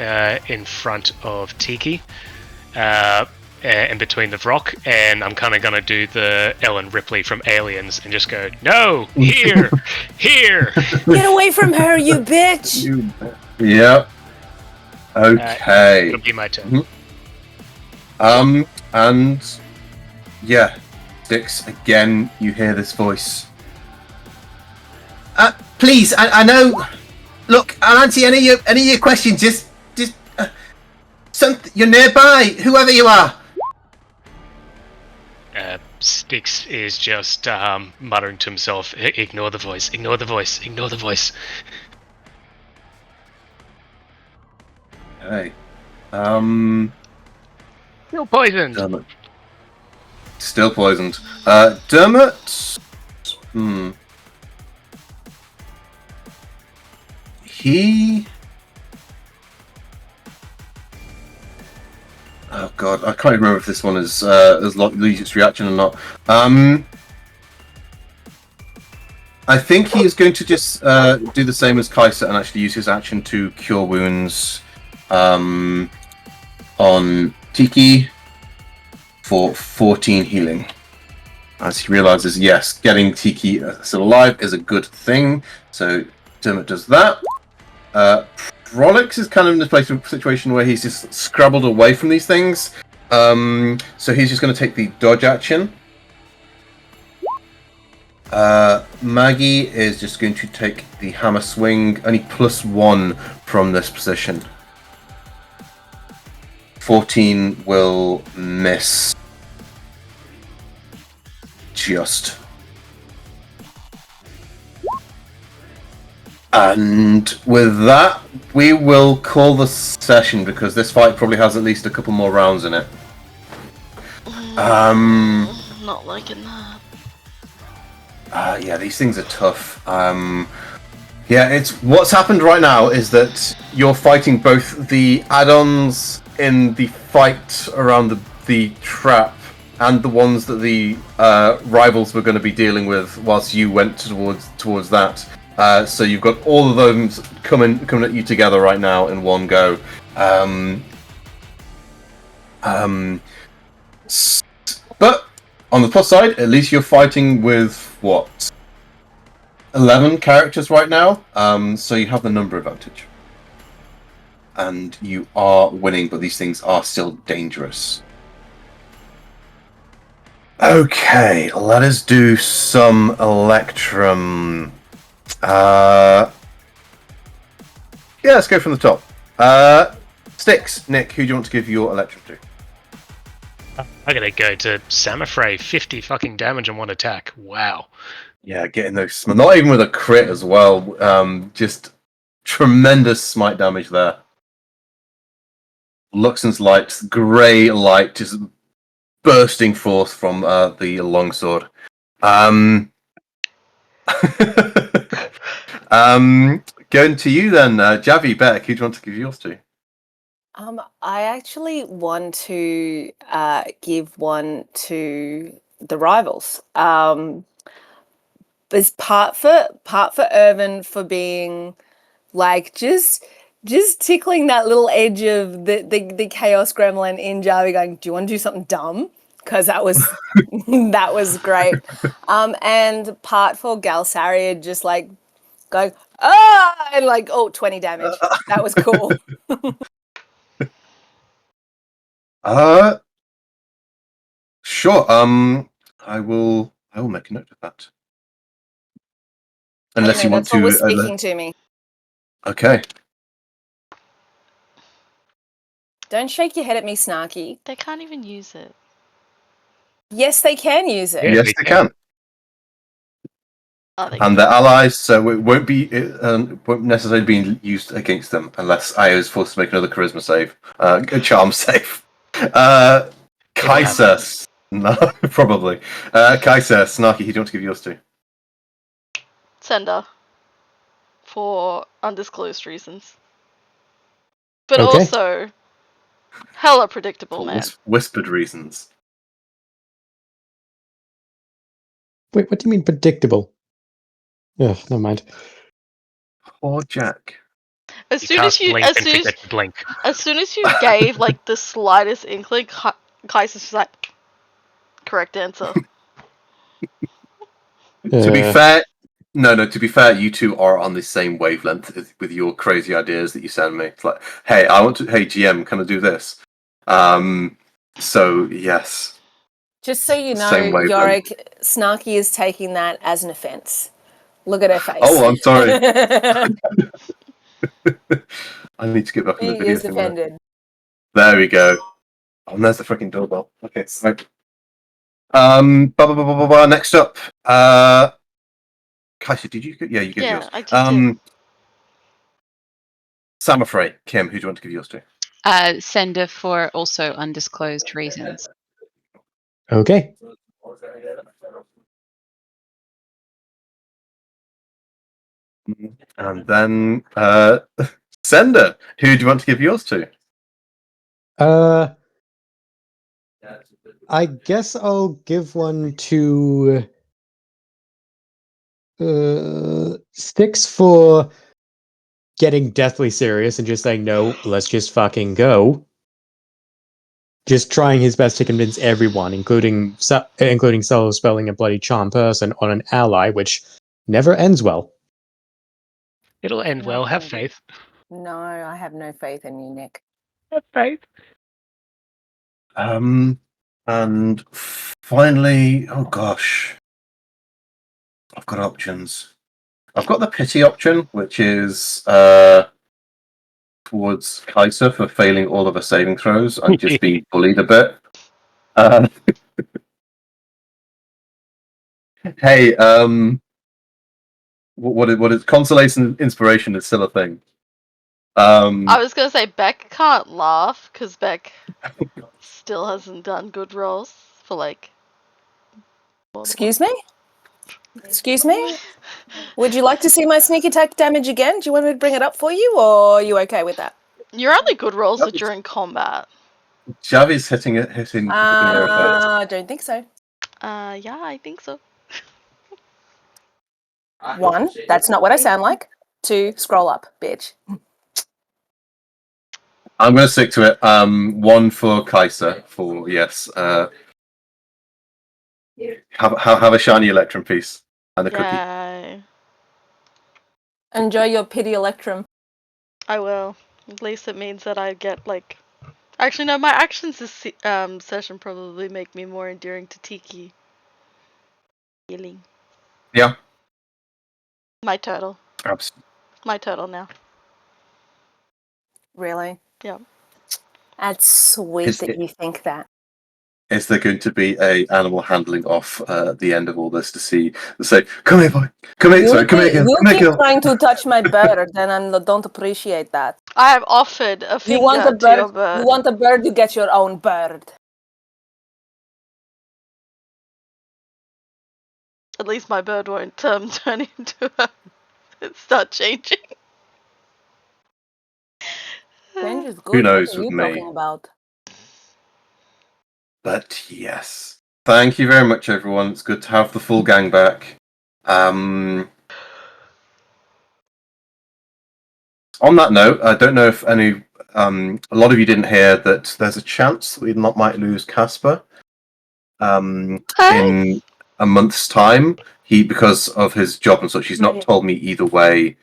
in front of Tiki, in between the rock, and I'm kind of going to do the Ellen Ripley from Aliens and just go, no, here, here. Get away from her, you bitch! Yep. Okay. It'll be my turn. And yeah, Styx, again, you hear this voice. Please, I know. Look, I'll answer any of your questions. Just, you're nearby, whoever you are. Styx is just muttering to himself, ignore the voice, ignore the voice, ignore the voice. Okay. Still poisoned. Dermot. Still poisoned. Dermot. He. Oh god, I can't remember if this one is Legion's reaction or not. I think he is going to just do the same as Kaiser and actually use his action to cure wounds on Tiki for 14 healing. As he realizes, yes, getting Tiki still alive is a good thing. So Dermot does that. Prolix is kind of in a situation where he's just scrabbled away from these things. So he's just going to take the dodge action. Maggie is just going to take the hammer swing, only +1 from this position. 14 will miss. Just. And with that, we will call the session because this fight probably has at least a couple more rounds in it. Not liking that. Yeah, these things are tough. Yeah, it's what's happened right now is that you're fighting both the add-ons in the fight around the trap and the ones that the rivals were going to be dealing with whilst you went towards that. So you've got all of those coming at you together right now in one go. But on the plus side, at least you're fighting with what 11 characters right now. So you have the number advantage, and you are winning. But these things are still dangerous. Okay, let us do some Electrum. Yeah, let's go from the top. Styx, Nick, who do you want to give your Electrum to? I'm gonna go to Samafray, 50 fucking damage on one attack. Wow. Yeah, getting those, not even with a crit as well. Just tremendous smite damage there. Luxon's light, grey light, just bursting forth from the longsword. Going to you then, Javi, Beck, who do you want to give yours to? I actually want to give one to the rivals. There's part for Irvin for being like just tickling that little edge of the chaos gremlin in Javi, going, "Do you want to do something dumb?" Because that was that was great. And part for Galsaria, just like going, "Ah!" and like, oh, 20 damage. That was cool. Sure. I will make a note of that. Unless you want that's what to. was speaking to me. Okay. Don't shake your head at me, Snarky. They can't even use it. Yes, they can use it. Yeah, Yes, they they can. can. Oh, they And they're allies, so it won't necessarily be used against them unless Io is forced to make another charisma save, a charm save. Kaiser. No, probably. Kaiser, Snarky, who do you want to give yours to? Sender. For undisclosed reasons. But Okay. also, hella predictable, For man. whispered reasons. Wait, what do you mean predictable? Ugh, never mind. Poor Jack. As You soon as cast you, blink and forget to blink. as soon as you gave like the slightest inkling, Kaiser's just like, correct answer. To be Uh, fair, no. To be fair, you two are on the same wavelength with your crazy ideas that you send me. It's like, hey, hey, GM, can I do this? So yes, Just so you know, Same wavelength. Yorick, Snarky is taking that as an offence. Look at her face. Oh, I'm sorry. I need to get back on the She video is thing. There. offended. There we go. Oh, and there's the freaking doorbell. Okay, right. Next up, Kaisia, did you? Yeah, you gave yours. I did. Samafrey, Kim, who do you want to give yours to? Sender for also undisclosed reasons. okay. And then Sender, who do you want to give yours to? I guess I'll give one to Sticks for getting deathly serious and just saying, no, let's just fucking go. Just trying his best to convince everyone, including solo spelling a bloody charm person on an ally, which never ends well. It'll end well. Have faith. No, I have no faith in you, Nick. Have faith. And finally, oh gosh, I've got options. I've got the pity option, which is towards Kaiser for failing all of her saving throws and just being bullied a bit. Hey, what is consolation and inspiration is still a thing. I was gonna say Beck can't laugh because Beck still hasn't done good rolls for like. Excuse me? Excuse me? Would you like to see my sneak attack damage again? Do you want me to bring it up for you, or are you okay with that? Your only good rolls are during combat. Javi's hitting her effect. I don't think so. Yeah, I think so. 1, that's not what I sound like. 2, scroll up, bitch. I'm going to stick to it. 1 for Kaiser for yes. Have a shiny Electrum piece and a cookie. Yay. Enjoy your pity electrum. I will. At least it means that I get like. Actually, no. My actions this session probably make me more enduring to Tiki. Healing. Yeah. My turtle. Absolutely. My turtle now. Really? Yeah. That's sweet that you think that. Is there going to be a animal handling off at the end of all this to say, come here, boy, come here, sorry, come here, girl, You come here, keep girl. trying to touch my bird, and I don't appreciate that. I have offered a finger You want a to bird? your bird. You want a bird? You get your own bird. At least my bird won't turn into a. Start changing. Change is good. Who knows What are with you me? talking about? But yes. Thank you very much, everyone. It's good to have the full gang back. On that note, I don't know if a lot of you didn't hear that there's a chance that we might lose Casper in a month's time. Because of his job and such, he's not told me either way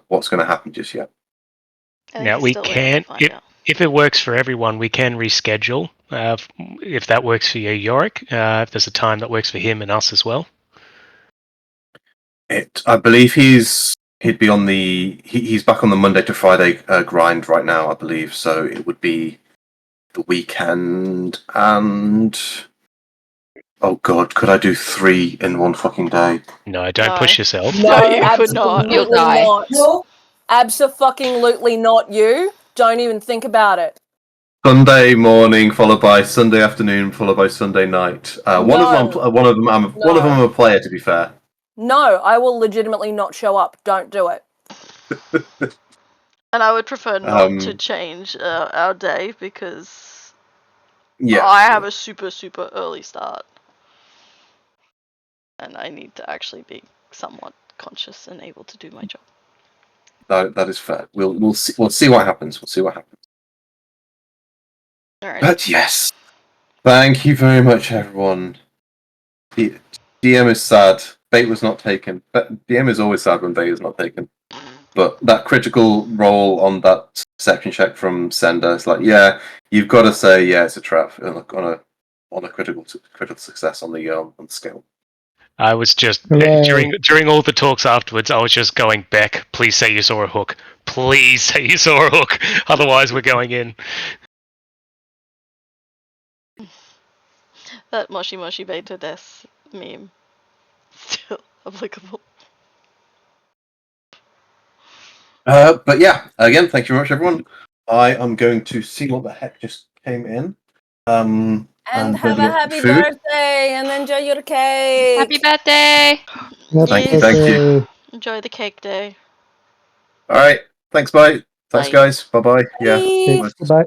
what's going to happen just yet. Now we can, if it works for everyone, we can reschedule. If that works for you, Yorick, if there's a time that works for him and us as well. I believe he'd be on he's back on the Monday to Friday grind right now, I believe. So it would be the weekend and oh god, could I do 3 in one fucking day? No, don't push yourself. No, you could not. You'll die. Absolutely not you. Don't even think about it. Sunday morning followed by Sunday afternoon followed by Sunday night. One of them I'm a player, to be fair. No, I will legitimately not show up. Don't do it. And I would prefer not to change our day because Yeah, I have a super early start, and I need to actually be somewhat conscious and able to do my job. that is fair. We'll see what happens. We'll see what happens. Alright. But yes, thank you very much, everyone. The DM is sad. Bait was not taken. But DM is always sad when bait is not taken. But that critical roll on that perception check from Sender is like, yeah, you've got to say, yeah, it's a trap on a critical success on the scale. I was just Hooray. during all the talks afterwards. I was just going, Beck, please say you saw a hook. Please say you saw a hook. Otherwise, we're going in. That Moshi Moshi Beta Des meme still applicable. But yeah, again, thank you very much, everyone. I am going to see what the heck just came in. And have a happy food. birthday and enjoy your cake. Happy birthday! Thank you. Enjoy the cake day. All right, thanks, bye. Thanks, Bye. guys. Bye-bye. Yeah. Bye. Goodbye.